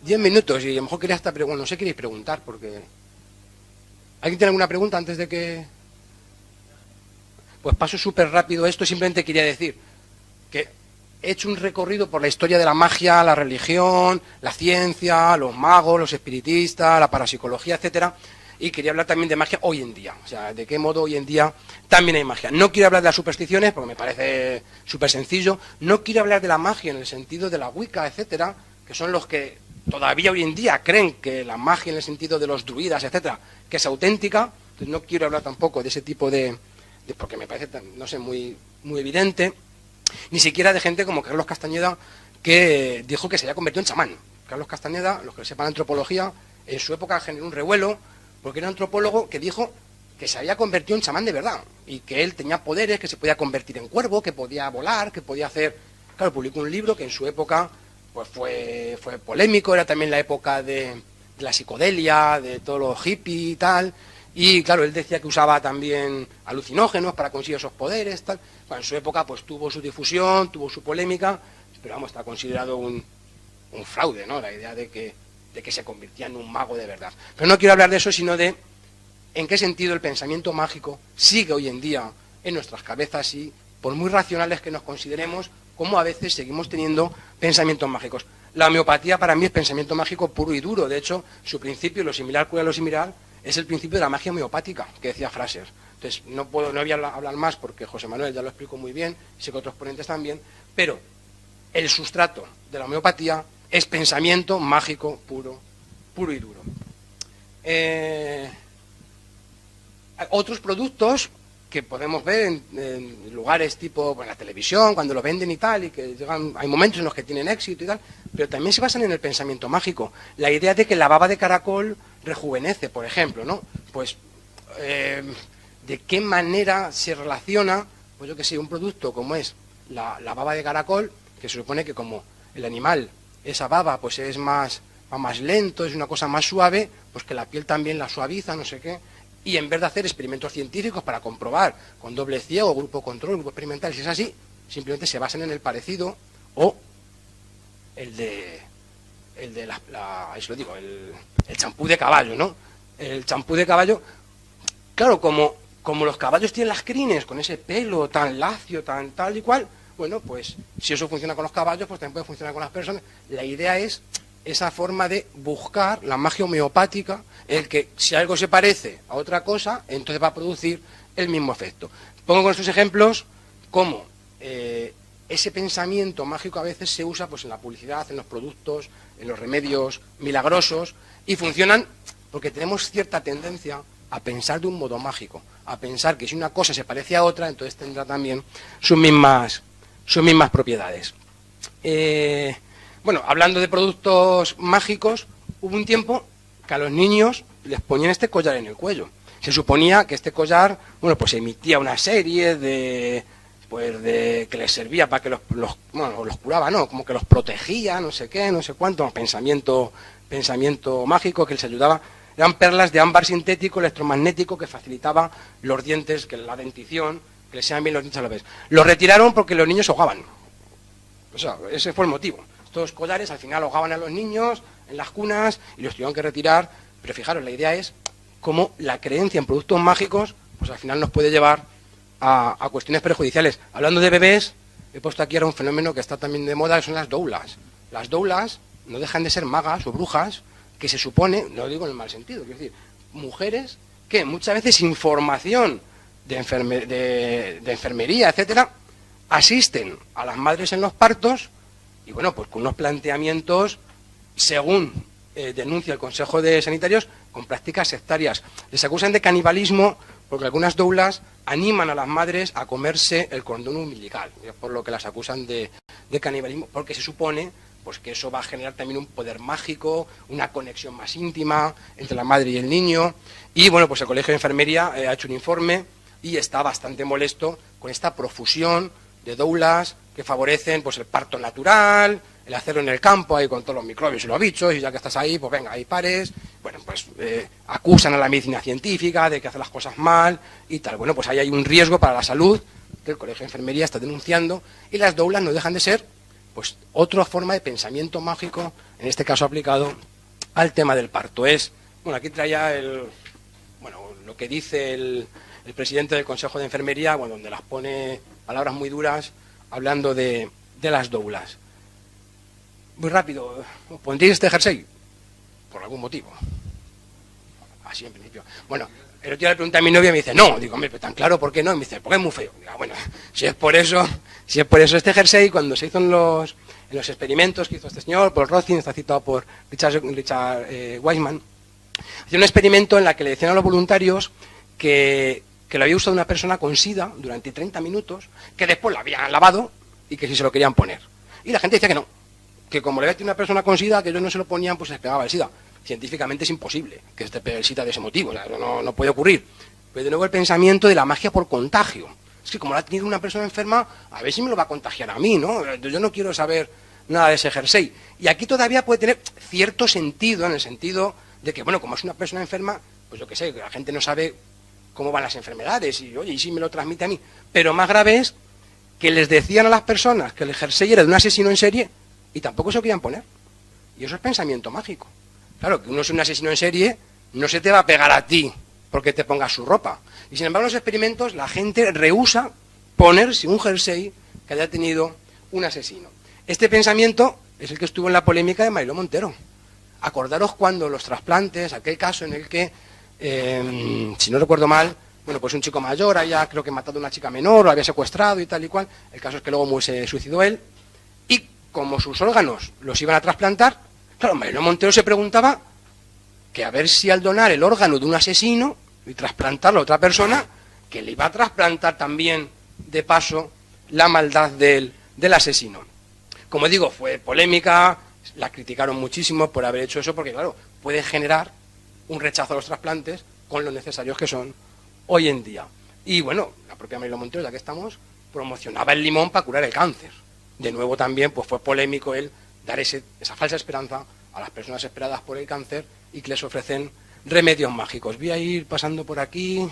10 minutos, y a lo mejor quería hasta preguntar, no sé, queréis preguntar, porque... ¿Alguien tiene alguna pregunta antes de que...? Pues paso súper rápido esto, simplemente quería decir que he hecho un recorrido por la historia de la magia, la religión, la ciencia, los magos, los espiritistas, la parapsicología, etcétera, y quería hablar también de magia hoy en día, o sea, de qué modo hoy en día también hay magia. No quiero hablar de las supersticiones, porque me parece súper sencillo, no quiero hablar de la magia en el sentido de la Wicca, etcétera, que son los que todavía hoy en día creen que la magia en el sentido de los druidas, etcétera, que es auténtica. Entonces no quiero hablar tampoco de ese tipo de porque me parece, no sé, muy evidente, ni siquiera de gente como Carlos Castañeda, que dijo que se había convertido en chamán. Carlos Castañeda, los que sepan antropología, en su época generó un revuelo, porque era un antropólogo que dijo que se había convertido en chamán de verdad, y que él tenía poderes, que se podía convertir en cuervo, que podía volar, que podía hacer... Claro, publicó un libro que en su época pues fue polémico, era también la época de la psicodelia, de todo lo hippie y tal, y claro, él decía que usaba también alucinógenos para conseguir esos poderes, tal. Bueno, en su época pues tuvo su difusión, tuvo su polémica, pero vamos, está considerado un fraude, ¿no? La idea de que se convirtiera en un mago de verdad. Pero no quiero hablar de eso, sino de en qué sentido el pensamiento mágico sigue hoy en día en nuestras cabezas, y por muy racionales que nos consideremos, cómo a veces seguimos teniendo pensamientos mágicos. La homeopatía para mí es pensamiento mágico puro y duro. De hecho, su principio, lo similar cura lo similar, es el principio de la magia homeopática, que decía Fraser. Entonces, no voy a hablar más porque José Manuel ya lo explicó muy bien, sé que otros ponentes también, pero el sustrato de la homeopatía es pensamiento mágico puro y duro. Otros productos que podemos ver en lugares tipo en la televisión, cuando lo venden y tal, y que llegan, hay momentos en los que tienen éxito y tal, pero también se basan en el pensamiento mágico. La idea de que la baba de caracol rejuvenece, por ejemplo, ¿no? Pues, ¿de qué manera se relaciona, pues yo que sé, un producto como es la baba de caracol, que se supone que como el animal, esa baba, pues va más lento, es una cosa más suave, pues que la piel también la suaviza, no sé qué, y en vez de hacer experimentos científicos para comprobar con doble ciego, grupo control, grupo experimental, si es así, simplemente se basan en el parecido o el champú de caballo, ¿no? El champú de caballo, claro, como los caballos tienen las crines con ese pelo tan lacio, tan tal y cual, bueno, pues si eso funciona con los caballos, pues también puede funcionar con las personas. La idea es esa forma de buscar la magia homeopática, el que si algo se parece a otra cosa, entonces va a producir el mismo efecto. Pongo con estos ejemplos como ese pensamiento mágico a veces se usa pues en la publicidad, en los productos, en los remedios milagrosos, y funcionan porque tenemos cierta tendencia a pensar de un modo mágico, a pensar que si una cosa se parece a otra, entonces tendrá también sus mismas propiedades. Bueno, hablando de productos mágicos, hubo un tiempo que a los niños les ponían este collar en el cuello. Se suponía que este collar, bueno, pues emitía una serie de que les servía para que los curaba, ¿no? Como que los protegía, no sé qué, no sé cuánto, pensamiento mágico que les ayudaba. Eran perlas de ámbar sintético electromagnético que facilitaba los dientes, que la dentición, que les sean bien los dientes a la vez. Los retiraron porque los niños se ahogaban. O sea, ese fue el motivo. Estos collares al final ahogaban a los niños en las cunas y los tuvieron que retirar. Pero fijaros, la idea es cómo la creencia en productos mágicos, pues al final nos puede llevar a cuestiones perjudiciales. Hablando de bebés, he puesto aquí ahora un fenómeno que está también de moda, que son las doulas. Las doulas no dejan de ser magas o brujas, que se supone, no lo digo en el mal sentido, quiero decir, mujeres que muchas veces sin formación de enfermería, etcétera, asisten a las madres en los partos y bueno, pues con unos planteamientos, según denuncia el Consejo de Sanitarios, con prácticas sectarias. Les acusan de canibalismo porque algunas doulas animan a las madres a comerse el cordón umbilical, por lo que las acusan de canibalismo, porque se supone pues que eso va a generar también un poder mágico, una conexión más íntima entre la madre y el niño. Y bueno, pues el Colegio de Enfermería ha hecho un informe y está bastante molesto con esta profusión de doulas que favorecen pues el parto natural, el hacerlo en el campo ahí con todos los microbios y los bichos, y ya que estás ahí, pues venga, ahí pares. Bueno, pues acusan a la medicina científica de que hace las cosas mal y tal. Bueno, pues ahí hay un riesgo para la salud que el Colegio de Enfermería está denunciando, y las doulas no dejan de ser pues otra forma de pensamiento mágico, en este caso aplicado al tema del parto. Bueno, aquí traía lo que dice el presidente del Consejo de Enfermería, bueno, donde las pone palabras muy duras, hablando de las doulas. Muy rápido, ¿pondréis este jersey? Por algún motivo. Así en principio. Bueno, el otro día le pregunté a mi novia y me dice, no. Digo, hombre, pero tan claro, ¿por qué no? Y me dice, porque es muy feo. Digo, bueno, si es por eso este jersey, cuando se hizo en los experimentos que hizo este señor, Paul Rothstein, está citado por Richard Wiseman, hacía un experimento en la que le decían a los voluntarios que lo había usado una persona con SIDA durante 30 minutos, que después lo habían lavado y que si se lo querían poner. Y la gente decía que no, que como le había tenido una persona con SIDA, que ellos no se lo ponían, pues se les pegaba el SIDA. Científicamente es imposible que se te pegue el SIDA de ese motivo, o sea, no puede ocurrir. Pero de nuevo el pensamiento de la magia por contagio. Es que como lo ha tenido una persona enferma, a ver si me lo va a contagiar a mí, ¿no? Yo no quiero saber nada de ese jersey. Y aquí todavía puede tener cierto sentido, en el sentido de que, bueno, como es una persona enferma, pues yo qué sé, que la gente no sabe cómo van las enfermedades, y oye, y si me lo transmite a mí. Pero más grave es que les decían a las personas que el jersey era de un asesino en serie y tampoco se lo querían poner. Y eso es pensamiento mágico. Claro, que uno es un asesino en serie, no se te va a pegar a ti porque te pongas su ropa. Y sin embargo, en los experimentos, la gente rehúsa ponerse un jersey que haya tenido un asesino. Este pensamiento es el que estuvo en la polémica de Mariló Montero. Acordaros cuando los trasplantes, aquel caso en el que, si no recuerdo mal, bueno, pues un chico mayor había, creo que matado a una chica menor, lo había secuestrado y tal y cual. El caso es que luego se suicidó él. Y como sus órganos los iban a trasplantar, claro, Mariló Montero se preguntaba que a ver si al donar el órgano de un asesino y trasplantarlo a otra persona, que le iba a trasplantar también, de paso, la maldad del asesino. Como digo, fue polémica, la criticaron muchísimo por haber hecho eso, porque claro, puede generar un rechazo a los trasplantes con lo necesarios que son hoy en día. Y bueno, la propia Mariló Montero, ya que estamos, promocionaba el limón para curar el cáncer. De nuevo también pues fue polémico el dar esa falsa esperanza a las personas desesperadas por el cáncer y que les ofrecen remedios mágicos. Voy a ir pasando por aquí.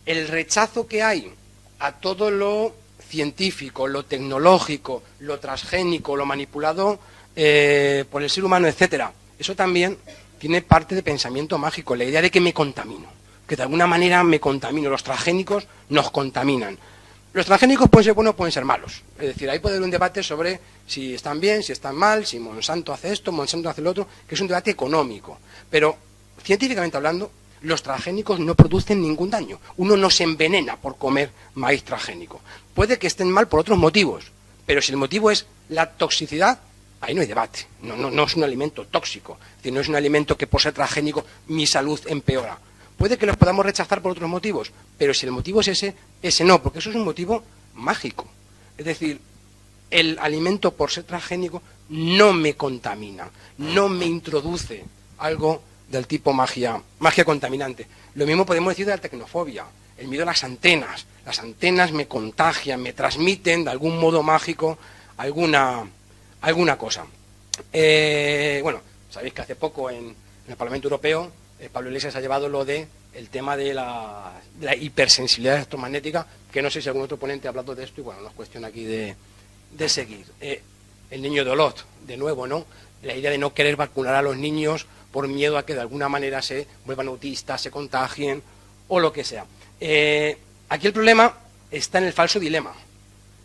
El rechazo que hay a todo lo científico, lo tecnológico, lo transgénico, lo manipulado por el ser humano, etcétera, eso también tiene parte de pensamiento mágico, la idea de que me contamino, que de alguna manera me contamino. Los transgénicos nos contaminan. Los transgénicos pueden ser buenos, pueden ser malos. Es decir, ahí puede haber un debate sobre si están bien, si están mal, si Monsanto hace esto, Monsanto hace lo otro, que es un debate económico. Pero, científicamente hablando, los transgénicos no producen ningún daño. Uno no se envenena por comer maíz transgénico. puede que estén mal por otros motivos, pero si el motivo es la toxicidad, ahí no hay debate. No es un alimento tóxico, es decir, no es un alimento que por ser transgénico mi salud empeora. Puede que los podamos rechazar por otros motivos, pero si el motivo es ese no, porque eso es un motivo mágico. Es decir, el alimento por ser transgénico no me contamina, no me introduce algo del tipo magia contaminante. Lo mismo podemos decir de la tecnofobia, el miedo a las antenas. Las antenas me contagian, me transmiten de algún modo mágico alguna cosa. Bueno, sabéis que hace poco en el Parlamento Europeo Pablo Iglesias ha llevado lo de el tema de la hipersensibilidad electromagnética, que no sé si algún otro ponente ha hablado de esto, y bueno, no es cuestión aquí de seguir. El niño de Olot, de nuevo, ¿no? La idea de no querer vacunar a los niños por miedo a que de alguna manera se vuelvan autistas, se contagien o lo que sea. Aquí el problema está en el falso dilema.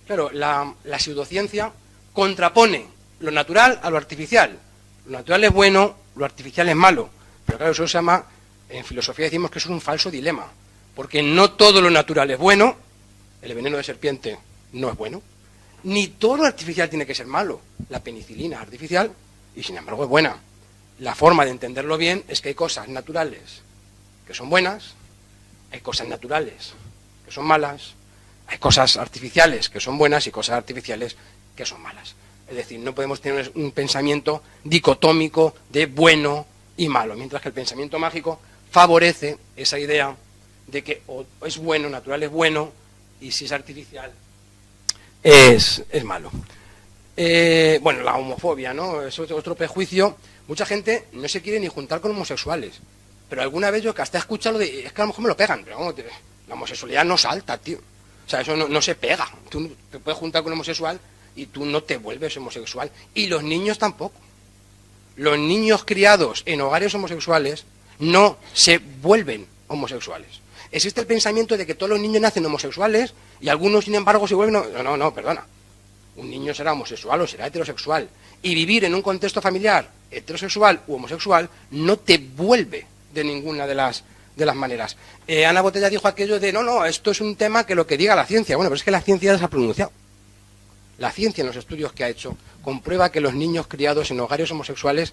Claro, la pseudociencia contrapone lo natural a lo artificial. Lo natural es bueno, lo artificial es malo. Pero claro, eso se llama, en filosofía decimos que eso es un falso dilema, porque no todo lo natural es bueno, el veneno de serpiente no es bueno, ni todo lo artificial tiene que ser malo. La penicilina es artificial y sin embargo es buena. La forma de entenderlo bien es que hay cosas naturales que son buenas, hay cosas naturales que son malas, hay cosas artificiales que son buenas y cosas artificiales que son malas. Es decir, no podemos tener un pensamiento dicotómico de bueno y malo, mientras que el pensamiento mágico favorece esa idea de que o es bueno, natural es bueno, y si es artificial es malo. Bueno, la homofobia, ¿no? Es otro prejuicio. Mucha gente no se quiere ni juntar con homosexuales, pero alguna vez yo que hasta he escuchado es que a lo mejor me lo pegan, pero vamos, la homosexualidad no salta, tío. O sea, eso no se pega. Tú te puedes juntar con un homosexual y tú no te vuelves homosexual. Y los niños tampoco. Los niños criados en hogares homosexuales no se vuelven homosexuales. Existe el pensamiento de que todos los niños nacen homosexuales y algunos, sin embargo, se vuelven... No, perdona. Un niño será homosexual o será heterosexual. Y vivir en un contexto familiar heterosexual u homosexual no te vuelve de ninguna de las maneras. Ana Botella dijo aquello de, no, esto es un tema que lo que diga la ciencia. Bueno, pero es que la ciencia ya se ha pronunciado. La ciencia, en los estudios que ha hecho, comprueba que los niños criados en hogares homosexuales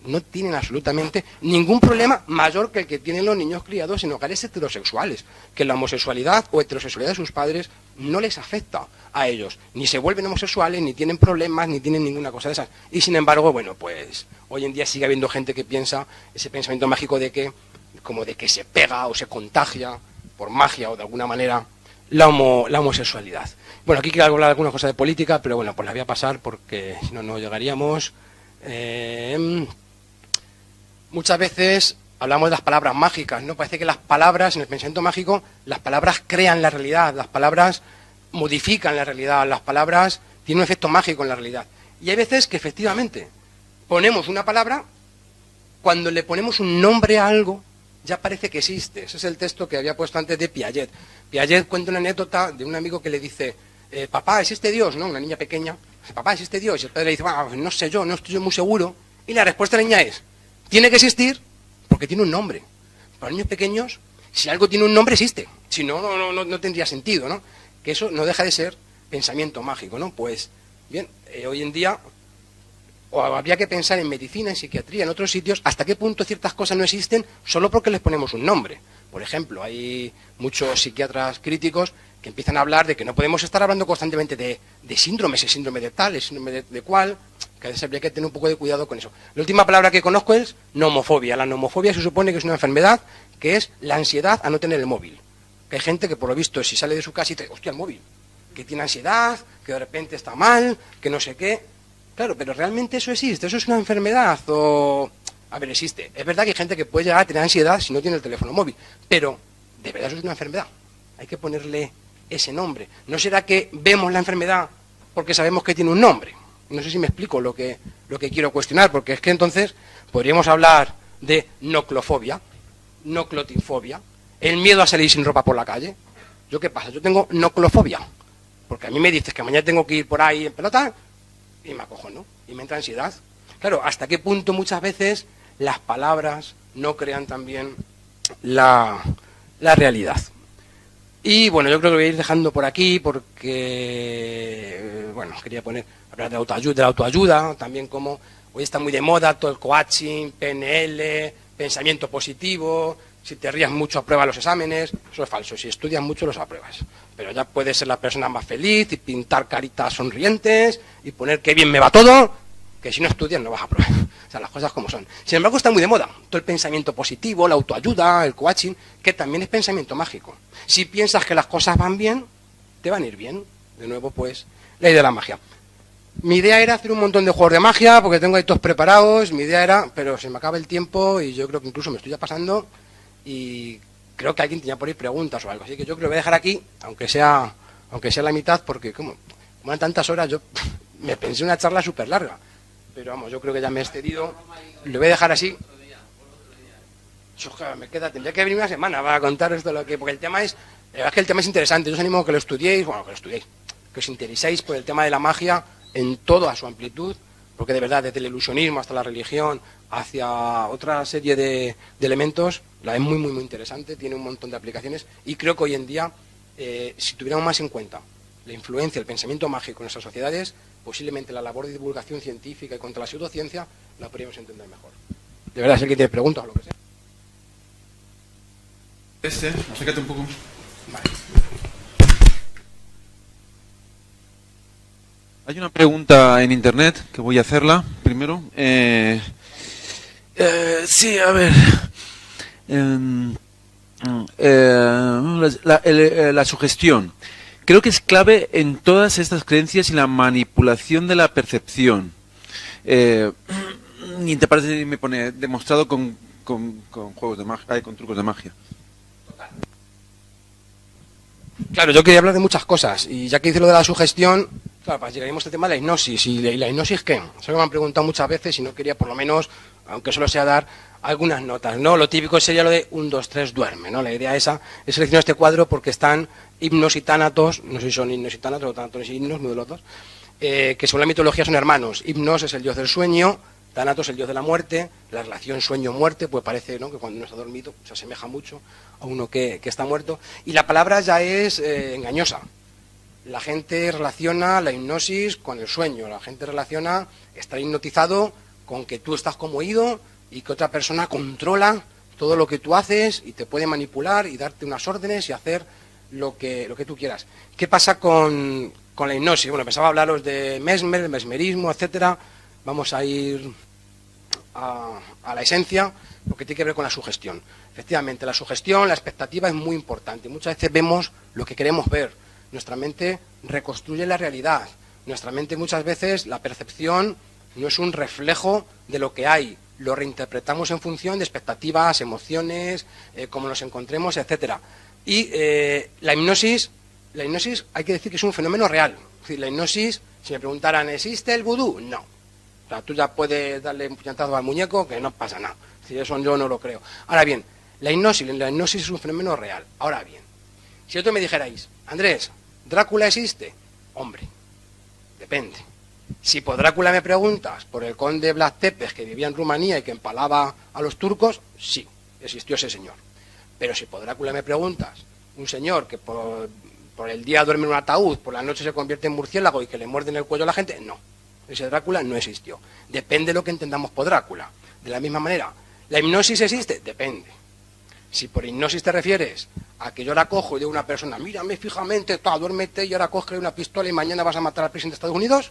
no tienen absolutamente ningún problema mayor que el que tienen los niños criados en hogares heterosexuales, que la homosexualidad o heterosexualidad de sus padres no les afecta a ellos, ni se vuelven homosexuales, ni tienen problemas, ni tienen ninguna cosa de esas. Y sin embargo, bueno, pues hoy en día sigue habiendo gente que piensa ese pensamiento mágico de que, como de que se pega o se contagia por magia o de alguna manera la homosexualidad. Bueno, aquí quiero hablar de alguna cosa de política, pero bueno, pues la voy a pasar porque si no, no llegaríamos. Muchas veces hablamos de las palabras mágicas, ¿no? Parece que las palabras, en el pensamiento mágico, las palabras crean la realidad, las palabras modifican la realidad, las palabras tienen un efecto mágico en la realidad. Y hay veces que efectivamente ponemos una palabra, cuando le ponemos un nombre a algo, ya parece que existe. Ese es el texto que había puesto antes de Piaget. Piaget cuenta una anécdota de un amigo que le dice, papá, ¿existe Dios? ¿No? Una niña pequeña. Dice, papá, ¿existe Dios? Y el padre le dice, no sé yo, no estoy yo muy seguro. Y la respuesta de la niña es, tiene que existir porque tiene un nombre. Para los niños pequeños, si algo tiene un nombre, existe. Si no, no tendría sentido, ¿no? Que eso no deja de ser pensamiento mágico, ¿no? Pues, bien, hoy en día o habría que pensar en medicina, en psiquiatría, en otros sitios, hasta qué punto ciertas cosas no existen solo porque les ponemos un nombre. Por ejemplo, hay muchos psiquiatras críticos que empiezan a hablar de que no podemos estar hablando constantemente de síndromes, el síndrome de tal, el síndrome de cual, que habría que tener un poco de cuidado con eso. La última palabra que conozco es nomofobia. La nomofobia se supone que es una enfermedad que es la ansiedad a no tener el móvil. Que hay gente que por lo visto si sale de su casa y dice, hostia, el móvil, que tiene ansiedad, que de repente está mal, que no sé qué. Claro, pero realmente eso existe, eso es una enfermedad o... A ver, existe. Es verdad que hay gente que puede llegar a tener ansiedad si no tiene el teléfono móvil, pero de verdad eso es una enfermedad. Hay que ponerle ese nombre. ¿No será que vemos la enfermedad porque sabemos que tiene un nombre? No sé si me explico lo que quiero cuestionar, porque es que entonces podríamos hablar de noclofobia, noclotinfobia, el miedo a salir sin ropa por la calle. ¿Yo qué pasa? Yo tengo noclofobia, porque a mí me dices que mañana tengo que ir por ahí en pelota y me acojono, y me entra ansiedad. Claro, ¿hasta qué punto muchas veces las palabras no crean también la realidad? Y bueno, yo creo que voy a ir dejando por aquí porque, bueno, quería hablar de la autoayuda, también como hoy está muy de moda todo el coaching, PNL, pensamiento positivo. Si te rías mucho, apruebas los exámenes. Eso es falso. Si estudias mucho, los apruebas. Pero ya puedes ser la persona más feliz y pintar caritas sonrientes y poner qué bien me va todo, que si no estudias no vas a aprobar. O sea, las cosas como son. Sin embargo, está muy de moda todo el pensamiento positivo, la autoayuda, el coaching, que también es pensamiento mágico. Si piensas que las cosas van bien, te van a ir bien. De nuevo, pues, ley de la magia. Mi idea era hacer un montón de juegos de magia, porque tengo ahí todos preparados. Mi idea era, pero se me acaba el tiempo y yo creo que incluso me estoy ya pasando. Y creo que alguien tenía por ahí preguntas o algo, así que yo creo que voy a dejar aquí, aunque sea la mitad, porque como eran tantas horas, yo me pensé una charla súper larga, pero vamos, yo creo que ya me he excedido, lo voy a dejar así. Tendría que venir una semana para contar esto, porque el tema es, la verdad es que el tema es interesante. Yo os animo a que lo estudiéis, que os intereséis por el tema de la magia en toda su amplitud, porque de verdad, desde el ilusionismo hasta la religión, hacia otra serie de elementos, la es muy, muy, muy interesante, tiene un montón de aplicaciones, y creo que hoy en día, si tuviéramos más en cuenta la influencia del pensamiento mágico en nuestras sociedades, posiblemente la labor de divulgación científica y contra la pseudociencia la podríamos entender mejor. De verdad, si alguien tiene preguntas o lo que sea. Acércate un poco. Vale. Hay una pregunta en internet que voy a hacerla primero. Sí, a ver. La sugestión. Creo que es clave en todas estas creencias y la manipulación de la percepción. Ni te parece, me pone demostrado con juegos de magia, con trucos de magia. Claro, yo quería hablar de muchas cosas, y ya que hice lo de la sugestión, claro, pues llegaríamos al tema de la hipnosis. ¿Y la hipnosis qué? Eso me han preguntado muchas veces y no quería, por lo menos, aunque solo sea dar algunas notas, ¿no? Lo típico sería lo de 1, 2, 3, duerme, ¿no? La idea esa es seleccionar este cuadro porque están hipnos y tánatos, no sé si son hipnos y tánatos o tánatos y hipnos, uno de los dos, que según la mitología son hermanos. Hipnos es el dios del sueño, Tánatos el dios de la muerte. La relación sueño-muerte, pues parece, ¿no?, que cuando uno está dormido se asemeja mucho a uno que está muerto. Y la palabra ya es engañosa. La gente relaciona la hipnosis con el sueño. La gente relaciona estar hipnotizado con que tú estás como oído y que otra persona controla todo lo que tú haces y te puede manipular y darte unas órdenes y hacer lo que tú quieras. ¿Qué pasa con la hipnosis? Bueno, pensaba hablaros de Mesmer, el mesmerismo, etcétera. Vamos a ir a la esencia, lo que tiene que ver con la sugestión. Efectivamente, la sugestión, la expectativa es muy importante. Muchas veces vemos lo que queremos ver. Nuestra mente reconstruye la realidad. Nuestra mente muchas veces, la percepción no es un reflejo de lo que hay. Lo reinterpretamos en función de expectativas, emociones, cómo nos encontremos, etcétera. Y la hipnosis hay que decir que es un fenómeno real. Es decir, la hipnosis, si me preguntaran, ¿existe el vudú? No. O sea, tú ya puedes darle un puñetazo al muñeco que no pasa nada. Es decir, eso yo no lo creo. Ahora bien, la hipnosis es un fenómeno real. Ahora bien, si otro me dijerais, Andrés, ¿Drácula existe? Hombre, depende. Si por Drácula me preguntas, por el conde Blas Tepes, que vivía en Rumanía y que empalaba a los turcos, sí, existió ese señor. Pero si por Drácula me preguntas, un señor que por el día duerme en un ataúd, por la noche se convierte en murciélago y que le muerden el cuello a la gente, no. Ese Drácula no existió. Depende de lo que entendamos por Drácula. De la misma manera, ¿la hipnosis existe? Depende. Si por hipnosis te refieres a que yo ahora cojo y digo a una persona, mírame fijamente, duérmete y ahora coge una pistola y mañana vas a matar al presidente de Estados Unidos,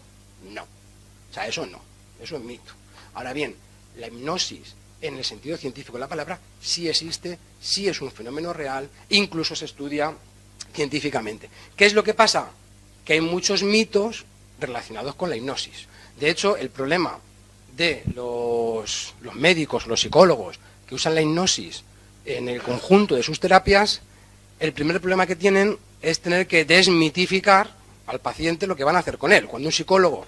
no. O sea, eso no. Eso es mito. Ahora bien, la hipnosis, en el sentido científico de la palabra, sí existe, sí es un fenómeno real, incluso se estudia científicamente. ¿Qué es lo que pasa? Que hay muchos mitos relacionados con la hipnosis. De hecho, el problema de los médicos, los psicólogos, que usan la hipnosis en el conjunto de sus terapias, el primer problema que tienen es tener que desmitificar al paciente lo que van a hacer con él. Cuando un psicólogo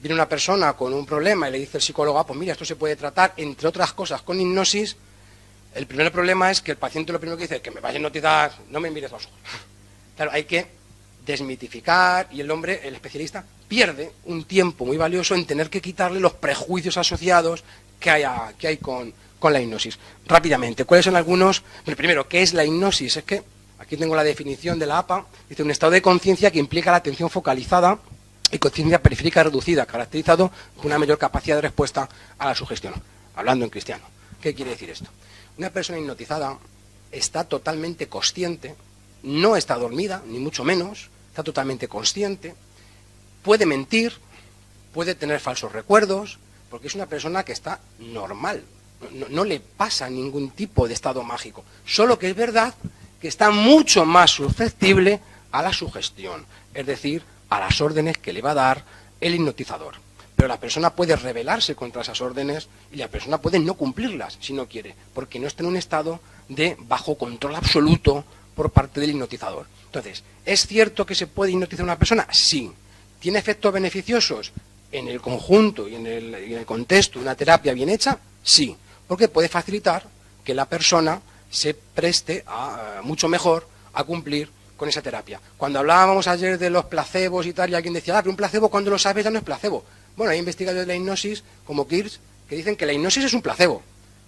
viene una persona con un problema y le dice el psicólogo, pues mira, esto se puede tratar, entre otras cosas, con hipnosis, el primer problema es que el paciente lo primero que dice, que me vaya a hipnotizar, no me mires los ojos. Claro, hay que desmitificar y el hombre, el especialista, pierde un tiempo muy valioso en tener que quitarle los prejuicios asociados que hay con la hipnosis. Rápidamente, ¿cuáles son algunos? Pero primero, ¿qué es la hipnosis? Es que Aquí tengo la definición de la APA. Dice: un estado de conciencia que implica la atención focalizada y conciencia periférica reducida, caracterizado por una mayor capacidad de respuesta a la sugestión. Hablando en cristiano. ¿Qué quiere decir esto? Una persona hipnotizada está totalmente consciente, no está dormida, ni mucho menos, está totalmente consciente, puede mentir, puede tener falsos recuerdos, porque es una persona que está normal, no le pasa ningún tipo de estado mágico, solo que es verdad que está mucho más susceptible a la sugestión, es decir, a las órdenes que le va a dar el hipnotizador. Pero la persona puede rebelarse contra esas órdenes y la persona puede no cumplirlas si no quiere, porque no está en un estado de bajo control absoluto por parte del hipnotizador. Entonces, ¿es cierto que se puede hipnotizar a una persona? Sí. ¿Tiene efectos beneficiosos en el conjunto y en el contexto de una terapia bien hecha? Sí, porque puede facilitar que la persona se preste mucho mejor a cumplir con esa terapia. Cuando hablábamos ayer de los placebos y tal, y alguien decía: pero un placebo cuando lo sabes ya no es placebo. Bueno, hay investigadores de la hipnosis, como Kirsch, que dicen que la hipnosis es un placebo,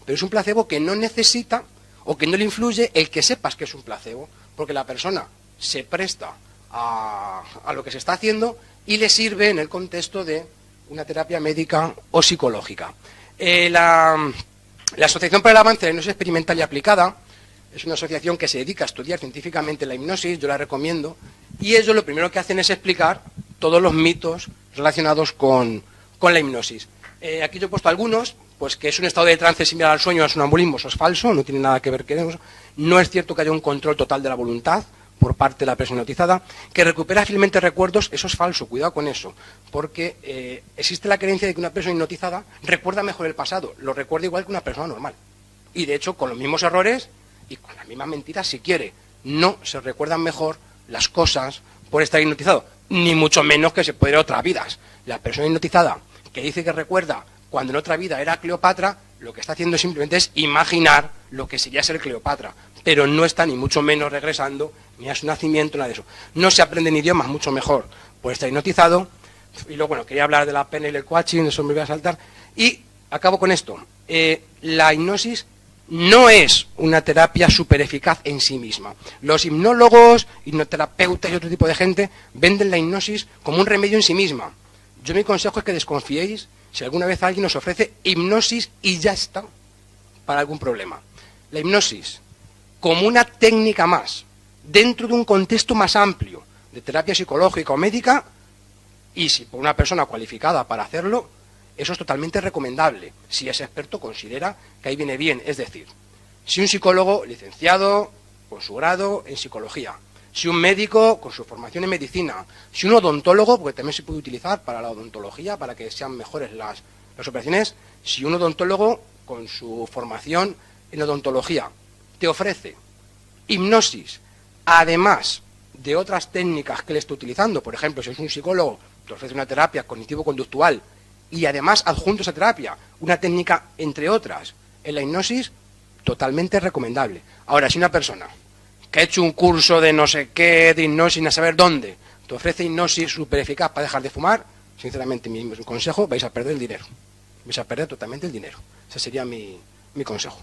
pero es un placebo que no necesita o que no le influye el que sepas que es un placebo, porque la persona se presta a lo que se está haciendo y le sirve en el contexto de una terapia médica o psicológica. La Asociación para el Avance de la Hipnosis Experimental y Aplicada es una asociación que se dedica a estudiar científicamente la hipnosis, yo la recomiendo, y ellos lo primero que hacen es explicar todos los mitos relacionados con la hipnosis. Aquí yo he puesto algunos, pues que es un estado de trance similar al sueño, al sonambulismo, eso es falso, no tiene nada que ver con eso. No es cierto que haya un control total de la voluntad por parte de la persona hipnotizada, que recupera fácilmente recuerdos, eso es falso, cuidado con eso, porque existe la creencia de que una persona hipnotizada recuerda mejor el pasado, lo recuerda igual que una persona normal. Y de hecho, con los mismos errores y con las mismas mentiras, si quiere, no se recuerdan mejor las cosas por estar hipnotizado, ni mucho menos que se puede ir a otras vidas. La persona hipnotizada que dice que recuerda cuando en otra vida era Cleopatra, lo que está haciendo simplemente es imaginar lo que sería ser Cleopatra, pero no está ni mucho menos regresando ni a su nacimiento, nada de eso. No se aprenden idiomas mucho mejor por estar hipnotizado. Y luego, bueno, quería hablar de la PNL y el coaching, eso me voy a saltar. Y acabo con esto. La hipnosis no es una terapia súper eficaz en sí misma. Los hipnólogos, hipnoterapeutas y otro tipo de gente venden la hipnosis como un remedio en sí misma. Yo mi consejo es que desconfiéis si alguna vez alguien os ofrece hipnosis y ya está para algún problema. La hipnosis, como una técnica más, dentro de un contexto más amplio de terapia psicológica o médica, y si por una persona cualificada para hacerlo, eso es totalmente recomendable, si ese experto considera que ahí viene bien. Es decir, si un psicólogo licenciado con su grado en psicología, si un médico con su formación en medicina, si un odontólogo, porque también se puede utilizar para la odontología, para que sean mejores las operaciones, si un odontólogo con su formación en odontología te ofrece hipnosis, además de otras técnicas que le está utilizando, por ejemplo, si es un psicólogo, te ofrece una terapia cognitivo-conductual y además adjunto a esa terapia una técnica, entre otras, en la hipnosis, totalmente recomendable. Ahora, si una persona que ha hecho un curso de no sé qué, de hipnosis, a saber dónde, te ofrece hipnosis súper eficaz para dejar de fumar, sinceramente, mi consejo, vais a perder el dinero. Vais a perder totalmente el dinero. Ese sería mi consejo.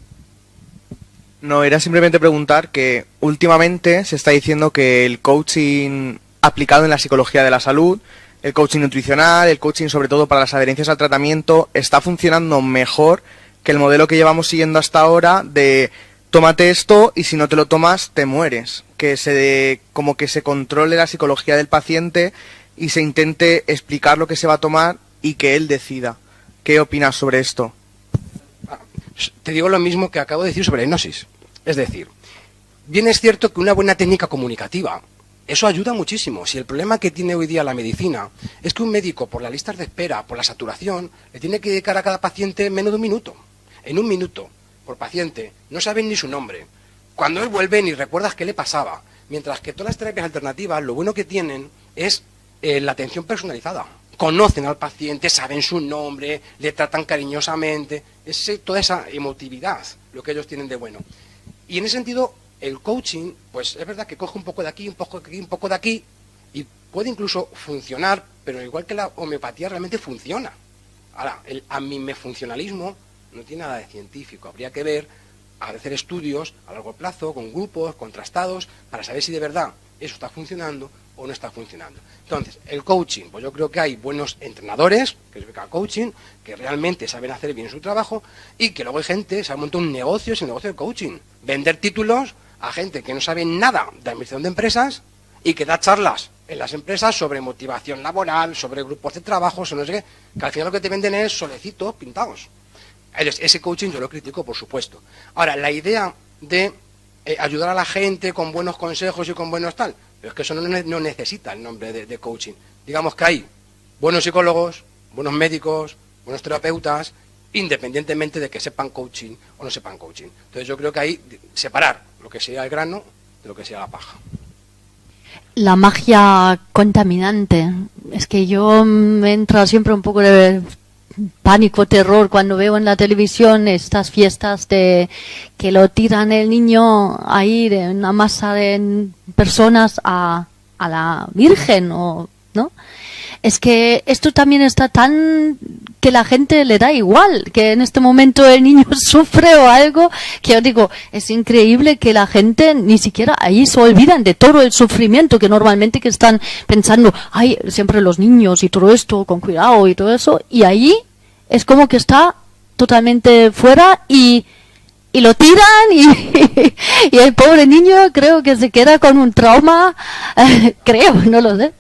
No, era simplemente preguntar que últimamente se está diciendo que el coaching aplicado en la psicología de la salud, el coaching nutricional, el coaching sobre todo para las adherencias al tratamiento, está funcionando mejor que el modelo que llevamos siguiendo hasta ahora de tómate esto y si no te lo tomas te mueres. Que como que se controle la psicología del paciente y se intente explicar lo que se va a tomar y que él decida. ¿Qué opinas sobre esto? Te digo lo mismo que acabo de decir sobre la hipnosis. Es decir, bien es cierto que una buena técnica comunicativa, eso ayuda muchísimo. Si el problema que tiene hoy día la medicina es que un médico, por las listas de espera, por la saturación, le tiene que dedicar a cada paciente menos de un minuto. En un minuto, por paciente, no saben ni su nombre. Cuando él vuelve ni recuerdas qué le pasaba. Mientras que todas las terapias alternativas, lo bueno que tienen es la atención personalizada. Conocen al paciente, saben su nombre, le tratan cariñosamente. Es toda esa emotividad lo que ellos tienen de bueno. Y en ese sentido, el coaching, pues es verdad que coge un poco de aquí, un poco de aquí, un poco de aquí, y puede incluso funcionar, pero igual que la homeopatía realmente funciona. Ahora, el a mí me funcionalismo no tiene nada de científico. Habría que ver a hacer estudios a largo plazo, con grupos, contrastados, para saber si de verdad eso está funcionando o no está funcionando. Entonces, el coaching, pues yo creo que hay buenos entrenadores, que es beca coaching, que realmente saben hacer bien su trabajo, y que luego hay gente, se ha montado un negocio, es el negocio del coaching. Vender títulos a gente que no sabe nada de administración de empresas y que da charlas en las empresas sobre motivación laboral, sobre grupos de trabajo, sobre no sé qué, que al final lo que te venden es solecitos pintados. Ese coaching yo lo critico, por supuesto. Ahora, la idea de ayudar a la gente con buenos consejos y con buenos tal, pero es que eso no necesita el nombre de coaching. Digamos que hay buenos psicólogos, buenos médicos, buenos terapeutas, independientemente de que sepan coaching o no sepan coaching. Entonces yo creo que hay separar lo que sea el grano de lo que sea la paja. La magia contaminante. Es que yo me entra siempre un poco de pánico, terror cuando veo en la televisión estas fiestas de que lo tiran el niño ahí de una masa de personas a la Virgen, o ¿no? Es que esto también está tan que la gente le da igual, que en este momento el niño sufre o algo, que yo digo, es increíble que la gente ni siquiera ahí se olvidan de todo el sufrimiento que normalmente que están pensando, ay, siempre los niños y todo esto, con cuidado y todo eso, y ahí es como que está totalmente fuera y lo tiran y el pobre niño creo que se queda con un trauma, creo, no lo sé.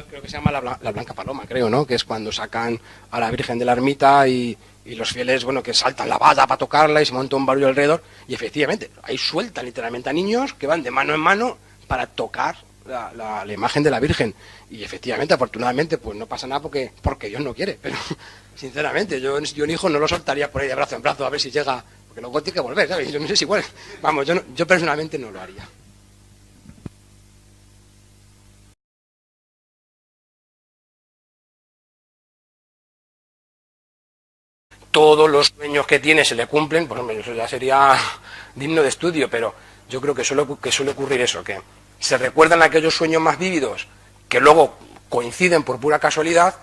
Creo que se llama la Blanca Paloma, creo, ¿no? Que es cuando sacan a la Virgen de la Ermita y los fieles, bueno, que saltan la valla para tocarla y se monta un barullo alrededor. Y efectivamente, ahí sueltan literalmente a niños que van de mano en mano para tocar la imagen de la Virgen. Y efectivamente, afortunadamente, pues no pasa nada porque Dios no quiere. Pero, sinceramente, yo un hijo no lo soltaría por ahí de brazo en brazo a ver si llega, porque luego tiene que volver, ¿sabes? Yo no sé si igual. Vamos, yo personalmente no lo haría. Todos los sueños que tiene se le cumplen, pues hombre, eso ya sería digno de estudio, pero yo creo que suele ocurrir eso, que se recuerdan aquellos sueños más vívidos que luego coinciden por pura casualidad,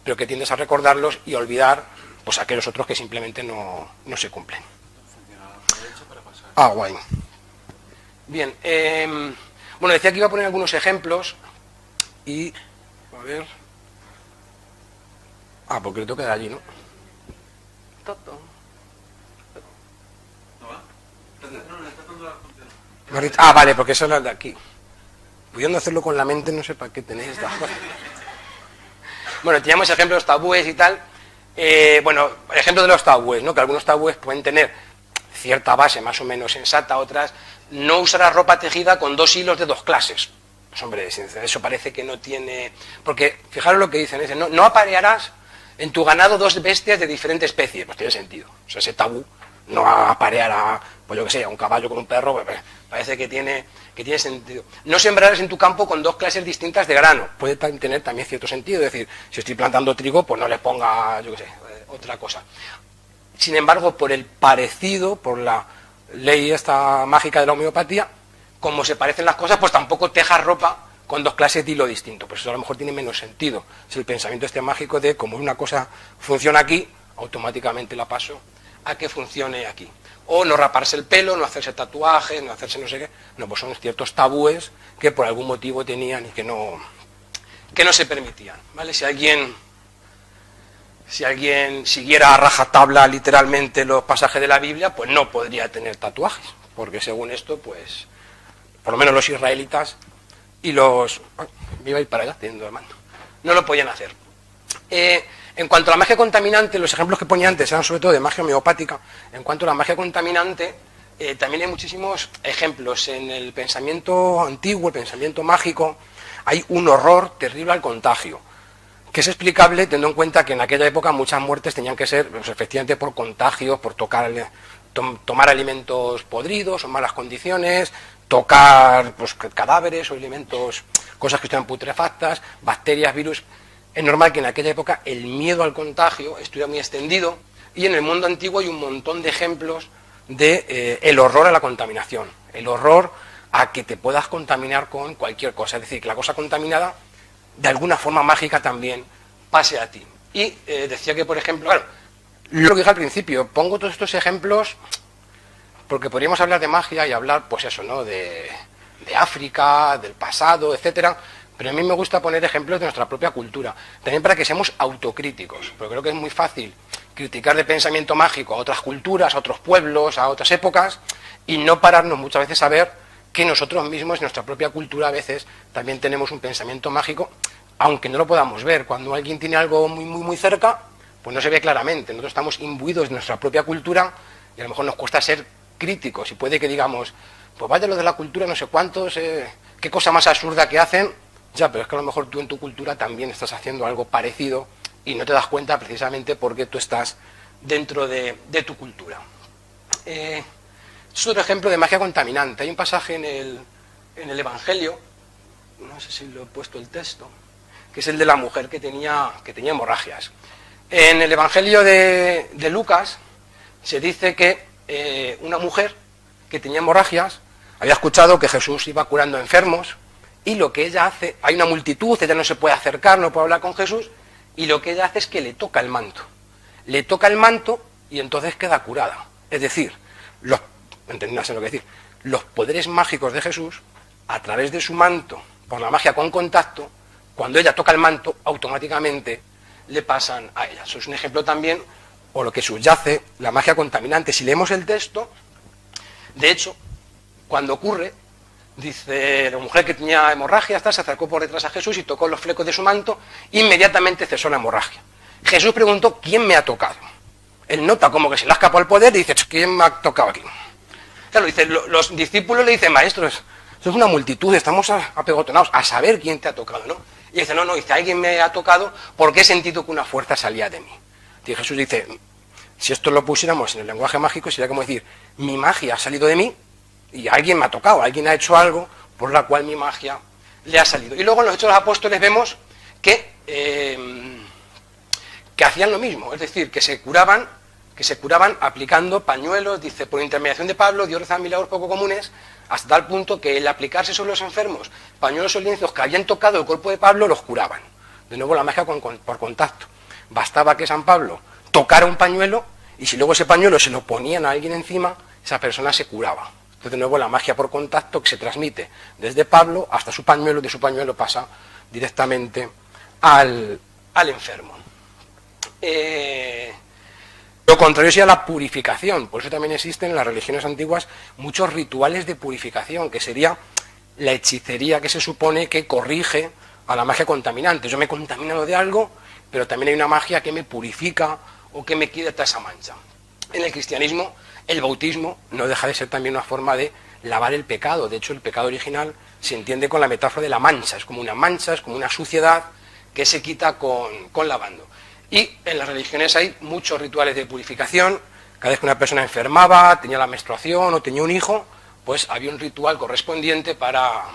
pero que tiendes a recordarlos y olvidar pues aquellos otros que simplemente no se cumplen. Ah, guay. Bien, bueno, decía que iba a poner algunos ejemplos y, a ver... Ah, porque le tengo que dar allí, ¿no? Ah, vale, porque eso es la de aquí. Pudiendo hacerlo con la mente, no sé para qué tenéis estas cosas. Bueno, teníamos ejemplos de los tabúes y tal. Bueno, ejemplo de los tabúes, ¿no? Que algunos tabúes pueden tener cierta base más o menos sensata, otras. No usarás ropa tejida con 2 hilos de 2 clases. Pues hombre, eso parece que no tiene... Porque, fijaros lo que dicen, no aparearás en tu ganado 2 bestias de diferente especie. Pues tiene sentido. O sea, ese tabú, no aparear a, pues yo que sé, a un caballo con un perro, pues, parece que tiene sentido. No sembrarás en tu campo con 2 clases distintas de grano. Puede tener también cierto sentido. Es decir, si estoy plantando trigo, pues no le ponga, yo que sé, otra cosa. Sin embargo, por el parecido, por la ley esta mágica de la homeopatía, como se parecen las cosas, pues tampoco tejas ropa con 2 clases de hilo distinto. Pues eso a lo mejor tiene menos sentido. Es el pensamiento este mágico de como una cosa funciona aquí, automáticamente la paso a que funcione aquí. O no raparse el pelo, no hacerse tatuajes, no hacerse no sé qué. No, pues son ciertos tabúes que por algún motivo tenían y que no se permitían, ¿vale? Si alguien siguiera a rajatabla literalmente los pasajes de la Biblia, pues no podría tener tatuajes, porque según esto, pues, por lo menos los israelitas y los... me iba a ir para allá, teniendo la mano. No lo podían hacer. En cuanto a la magia contaminante, los ejemplos que ponía antes eran sobre todo de magia homeopática. En cuanto a la magia contaminante, también hay muchísimos ejemplos. En el pensamiento antiguo, el pensamiento mágico, hay un horror terrible al contagio, que es explicable teniendo en cuenta que en aquella época muchas muertes tenían que ser, pues, efectivamente por contagios, por tomar alimentos podridos o en malas condiciones, tocar pues, cadáveres o alimentos, cosas que están putrefactas, bacterias, virus. Es normal que en aquella época el miedo al contagio estuviera muy extendido y en el mundo antiguo hay un montón de ejemplos de el horror a la contaminación, el horror a que te puedas contaminar con cualquier cosa, es decir, que la cosa contaminada de alguna forma mágica también pase a ti. Y decía que, por ejemplo, claro, lo que dije al principio, pongo todos estos ejemplos porque podríamos hablar de magia y hablar, pues eso, ¿no?, de África, del pasado, etcétera, pero a mí me gusta poner ejemplos de nuestra propia cultura, también para que seamos autocríticos, porque creo que es muy fácil criticar de pensamiento mágico a otras culturas, a otros pueblos, a otras épocas, y no pararnos muchas veces a ver que nosotros mismos, en nuestra propia cultura, a veces también tenemos un pensamiento mágico, aunque no lo podamos ver. Cuando alguien tiene algo muy cerca, pues no se ve claramente. Nosotros estamos imbuidos de nuestra propia cultura y a lo mejor nos cuesta ser críticos y puede que digamos, pues vaya lo de la cultura, no sé cuántos, qué cosa más absurda que hacen. Ya, pero es que a lo mejor tú en tu cultura también estás haciendo algo parecido y no te das cuenta precisamente porque tú estás dentro de tu cultura. Es otro ejemplo de magia contaminante. Hay un pasaje en el Evangelio, no sé si lo he puesto el texto, que es el de la mujer que tenía hemorragias. En el Evangelio de Lucas se dice que una mujer que tenía hemorragias había escuchado que Jesús iba curando enfermos y lo que ella hace, hay una multitud, ella no se puede acercar, no puede hablar con Jesús, y lo que ella hace es que le toca el manto. Le toca el manto y entonces queda curada. Es decir, entendíase lo que decir, los poderes mágicos de Jesús, a través de su manto, por la magia con contacto, cuando ella toca el manto, automáticamente le pasan a ella. Eso es un ejemplo también, o lo que subyace, la magia contaminante. Si leemos el texto, de hecho, cuando ocurre, dice, la mujer que tenía hemorragia, se acercó por detrás a Jesús y tocó los flecos de su manto, inmediatamente cesó la hemorragia. Jesús preguntó, ¿quién me ha tocado? Él nota como que se le ha escapado el poder y dice, ¿quién me ha tocado aquí? Claro, dice, los discípulos le dicen, maestro, eso es una multitud, estamos apegotonados a saber quién te ha tocado, ¿no? Y dice, no, dice, alguien me ha tocado porque he sentido que una fuerza salía de mí. Y Jesús dice, si esto lo pusiéramos en el lenguaje mágico, sería como decir, mi magia ha salido de mí y alguien me ha tocado, alguien ha hecho algo por la cual mi magia le ha salido. Y luego en los Hechos de los Apóstoles vemos que hacían lo mismo, es decir, que se curaban aplicando pañuelos, dice, por intermediación de Pablo, Dios realiza milagros poco comunes, hasta tal punto que el aplicarse sobre los enfermos pañuelos o lienzos que habían tocado el cuerpo de Pablo los curaban. De nuevo la magia por contacto. Bastaba que San Pablo tocara un pañuelo y si luego ese pañuelo se lo ponían a alguien encima, esa persona se curaba. Entonces de nuevo la magia por contacto que se transmite desde Pablo hasta su pañuelo, de su pañuelo pasa directamente al enfermo. Lo contrario sería la purificación, por eso también existen en las religiones antiguas muchos rituales de purificación, que sería la hechicería que se supone que corrige a la magia contaminante. Yo me he contaminado de algo, pero también hay una magia que me purifica o que me quita esa mancha. En el cristianismo, el bautismo no deja de ser también una forma de lavar el pecado. De hecho, el pecado original se entiende con la metáfora de la mancha, es como una mancha, es como una suciedad que se quita con lavando. Y en las religiones hay muchos rituales de purificación. Cada vez que una persona enfermaba, tenía la menstruación o tenía un hijo, pues había un ritual correspondiente para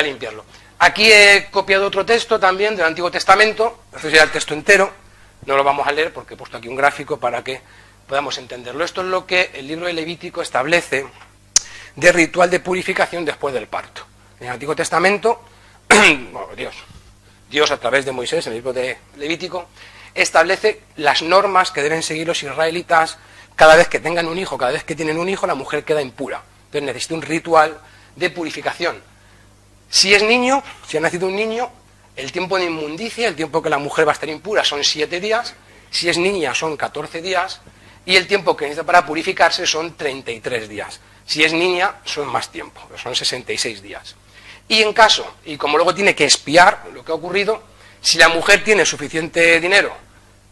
limpiarlo. Aquí he copiado otro texto también del Antiguo Testamento, este sería el texto entero, no lo vamos a leer porque he puesto aquí un gráfico para que podamos entenderlo. Esto es lo que el libro de Levítico establece de ritual de purificación después del parto. En el Antiguo Testamento, bueno, Dios a través de Moisés, en el libro de Levítico, establece las normas que deben seguir los israelitas cada vez que tengan un hijo, cada vez que tienen un hijo, la mujer queda impura. Entonces necesita un ritual de purificación. Si es niño, si ha nacido un niño, el tiempo de inmundicia, el tiempo que la mujer va a estar impura son 7 días, si es niña son 14 días, y el tiempo que necesita para purificarse son 33 días. Si es niña son más tiempo, son 66 días. Y en caso, y como luego tiene que expiar lo que ha ocurrido, si la mujer tiene suficiente dinero,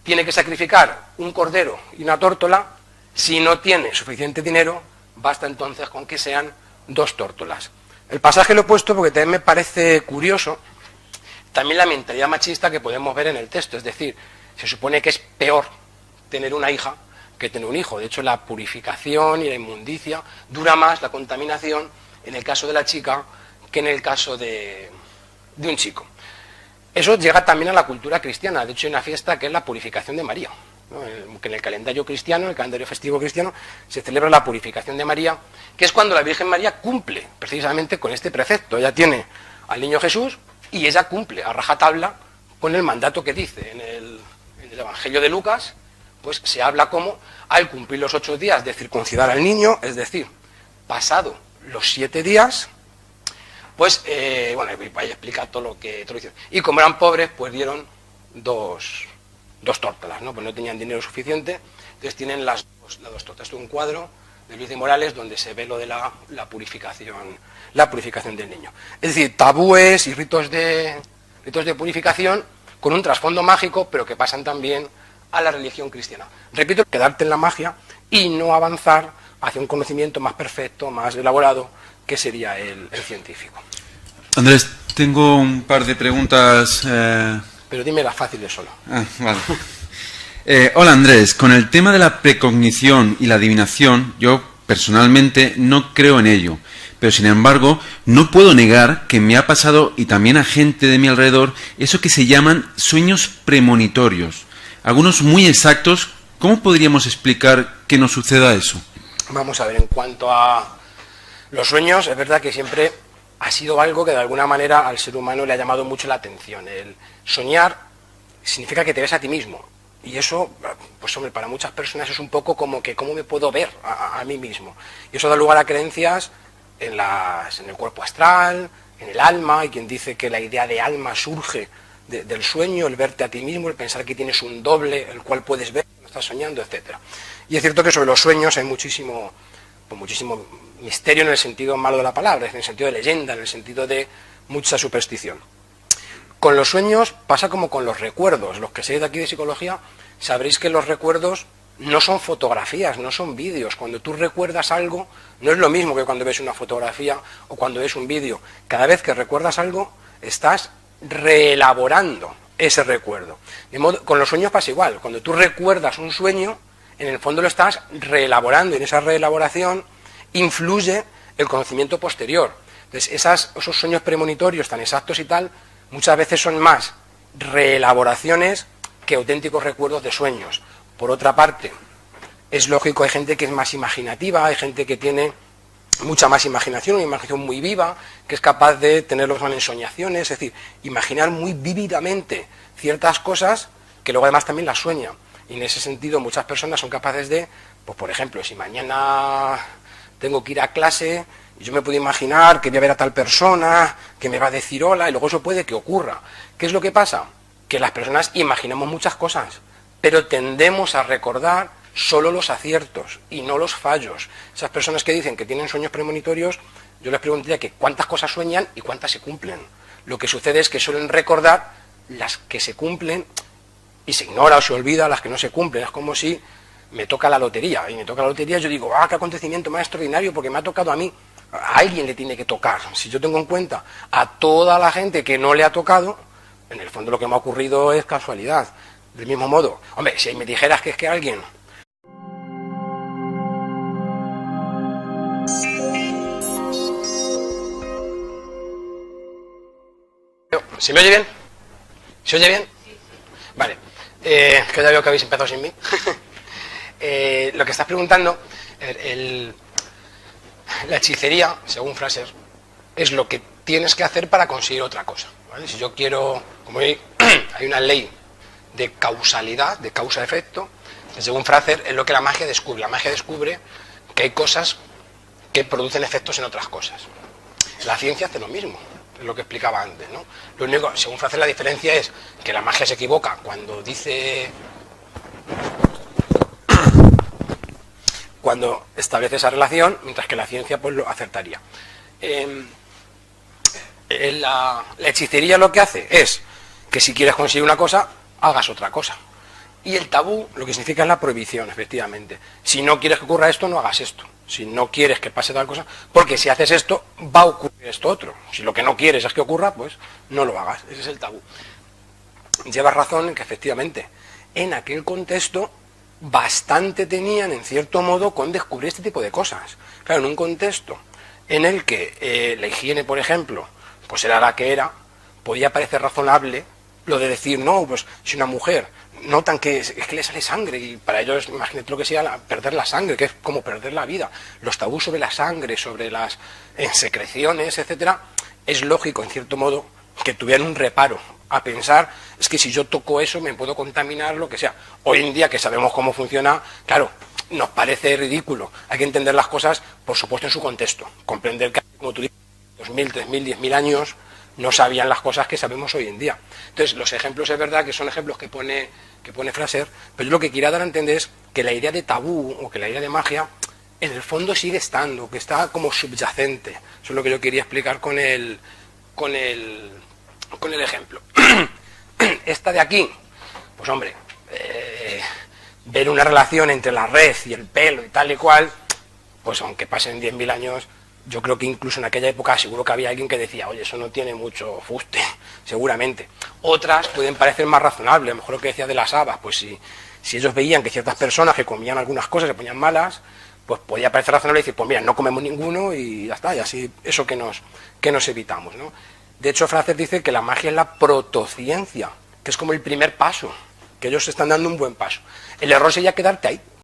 tiene que sacrificar un cordero y una tórtola. Si no tiene suficiente dinero, basta entonces con que sean 2 tórtolas. El pasaje lo he puesto porque también me parece curioso también la mentalidad machista que podemos ver en el texto. Es decir, se supone que es peor tener una hija que tener un hijo. De hecho, la purificación y la inmundicia dura más, la contaminación, en el caso de la chica que en el caso de un chico. Eso llega también a la cultura cristiana. De hecho, hay una fiesta que es la purificación de María, ¿no? Que en el calendario cristiano, en el calendario festivo cristiano, se celebra la purificación de María, que es cuando la Virgen María cumple precisamente con este precepto. Ella tiene al niño Jesús y ella cumple a rajatabla con el mandato que dice en el Evangelio de Lucas, pues se habla como al cumplir los 8 días de circuncidar al niño, es decir, pasado los 7 días, pues, bueno, ahí explica todo lo que hicieron. Y como eran pobres, pues dieron dos tórtolas, ¿no? Pues no tenían dinero suficiente, entonces tienen las dos tortas. Esto es un cuadro de Luis de Morales donde se ve lo de la purificación del niño. Es decir, tabúes y ritos de purificación con un trasfondo mágico, pero que pasan también a la religión cristiana. Repito, quedarte en la magia y no avanzar hacia un conocimiento más perfecto, más elaborado, que sería el científico. Andrés, tengo un par de preguntas. Pero dime las fáciles solo. Vale. Hola Andrés, con el tema de la precognición y la adivinación, yo personalmente no creo en ello, pero sin embargo no puedo negar que me ha pasado, y también a gente de mi alrededor, eso que se llaman sueños premonitorios. Algunos muy exactos. ¿Cómo podríamos explicar que nos suceda eso? Vamos a ver, en cuanto a los sueños, es verdad que siempre ha sido algo que de alguna manera al ser humano le ha llamado mucho la atención. El soñar significa que te ves a ti mismo. Y eso, pues hombre, para muchas personas es un poco como que cómo me puedo ver a mí mismo. Y eso da lugar a creencias en el cuerpo astral, en el alma. Hay quien dice que la idea de alma surge del sueño, el verte a ti mismo, el pensar que tienes un doble, el cual puedes ver cuando estás soñando, etcétera. Y es cierto que sobre los sueños hay muchísimo misterio en el sentido malo de la palabra, en el sentido de leyenda, en el sentido de mucha superstición. Con los sueños pasa como con los recuerdos. Los que seáis de aquí de psicología sabréis que los recuerdos no son fotografías, no son vídeos. Cuando tú recuerdas algo, no es lo mismo que cuando ves una fotografía o cuando ves un vídeo. Cada vez que recuerdas algo, estás reelaborando ese recuerdo. De modo, con los sueños pasa igual. Cuando tú recuerdas un sueño, en el fondo lo estás reelaborando, y en esa reelaboración influye el conocimiento posterior. Entonces, esos sueños premonitorios tan exactos y tal, muchas veces son más reelaboraciones que auténticos recuerdos de sueños. Por otra parte, es lógico, hay gente que es más imaginativa, hay gente que tiene mucha más imaginación, una imaginación muy viva, que es capaz de tener los ensoñaciones, es decir, imaginar muy vívidamente ciertas cosas que luego además también las sueña. Y en ese sentido muchas personas son capaces de, pues por ejemplo, si mañana tengo que ir a clase, yo me puedo imaginar que voy a ver a tal persona, que me va a decir hola, y luego eso puede que ocurra. ¿Qué es lo que pasa? Que las personas imaginamos muchas cosas, pero tendemos a recordar solo los aciertos y no los fallos. Esas personas que dicen que tienen sueños premonitorios, yo les preguntaría que cuántas cosas sueñan y cuántas se cumplen. Lo que sucede es que suelen recordar las que se cumplen y se ignora o se olvida las que no se cumplen. Es como si me toca la lotería, y me toca la lotería, yo digo, qué acontecimiento más extraordinario porque me ha tocado a mí. A alguien le tiene que tocar. Si yo tengo en cuenta a toda la gente que no le ha tocado, en el fondo lo que me ha ocurrido es casualidad. Del mismo modo, hombre, si me dijeras que es que alguien... ¿Se me oye bien? ¿Se oye bien? Vale. Que ya veo que habéis empezado sin mí. Lo que estás preguntando, la hechicería, según Fraser, es lo que tienes que hacer para conseguir otra cosa, ¿vale? Si yo quiero, como hay una ley de causalidad, de causa-efecto, según Fraser, es lo que la magia descubre. La magia descubre que hay cosas que producen efectos en otras cosas. La ciencia hace lo mismo, es lo que explicaba antes, ¿no? Lo único, según Fraser, la diferencia es que la magia se equivoca cuando establece esa relación, mientras que la ciencia pues lo acertaría. La hechicería lo que hace es que si quieres conseguir una cosa, hagas otra cosa. Y el tabú lo que significa es la prohibición, efectivamente. Si no quieres que ocurra esto, no hagas esto. Si no quieres que pase tal cosa, porque si haces esto, va a ocurrir esto otro. Si lo que no quieres es que ocurra, pues no lo hagas. Ese es el tabú. Llevas razón en que efectivamente, en aquel contexto, bastante tenían, en cierto modo, con descubrir este tipo de cosas. Claro, en un contexto en el que la higiene, por ejemplo, pues era la que era, podía parecer razonable lo de decir, no, pues si una mujer notan que es que le sale sangre, y para ellos, imagínate lo que sea perder la sangre, que es como perder la vida. Los tabús sobre la sangre, sobre las secreciones, etcétera, es lógico, en cierto modo, que tuvieran un reparo a pensar, es que si yo toco eso me puedo contaminar, lo que sea. Hoy en día que sabemos cómo funciona, claro, nos parece ridículo. Hay que entender las cosas, por supuesto, en su contexto. Comprender que, como tú dices, 2.000, 3.000, 10.000 años no sabían las cosas que sabemos hoy en día. Entonces, los ejemplos es verdad que son ejemplos que pone Fraser, pero yo lo que quería dar a entender es que la idea de tabú o que la idea de magia en el fondo sigue estando, que está como subyacente. Eso es lo que yo quería explicar con el ejemplo. Esta de aquí, pues hombre, ver una relación entre la red y el pelo y tal y cual, pues aunque pasen 10.000 años, yo creo que incluso en aquella época seguro que había alguien que decía, oye, eso no tiene mucho fuste, seguramente. Otras pueden parecer más razonables, a lo mejor lo que decía de las habas, pues si ellos veían que ciertas personas que comían algunas cosas se ponían malas, pues podía parecer razonable decir, pues mira, no comemos ninguno y ya está, y así eso que nos evitamos, ¿no? De hecho, Fraser dice que la magia es la protociencia, que es como el primer paso, que ellos están dando un buen paso. El error sería quedarte ahí,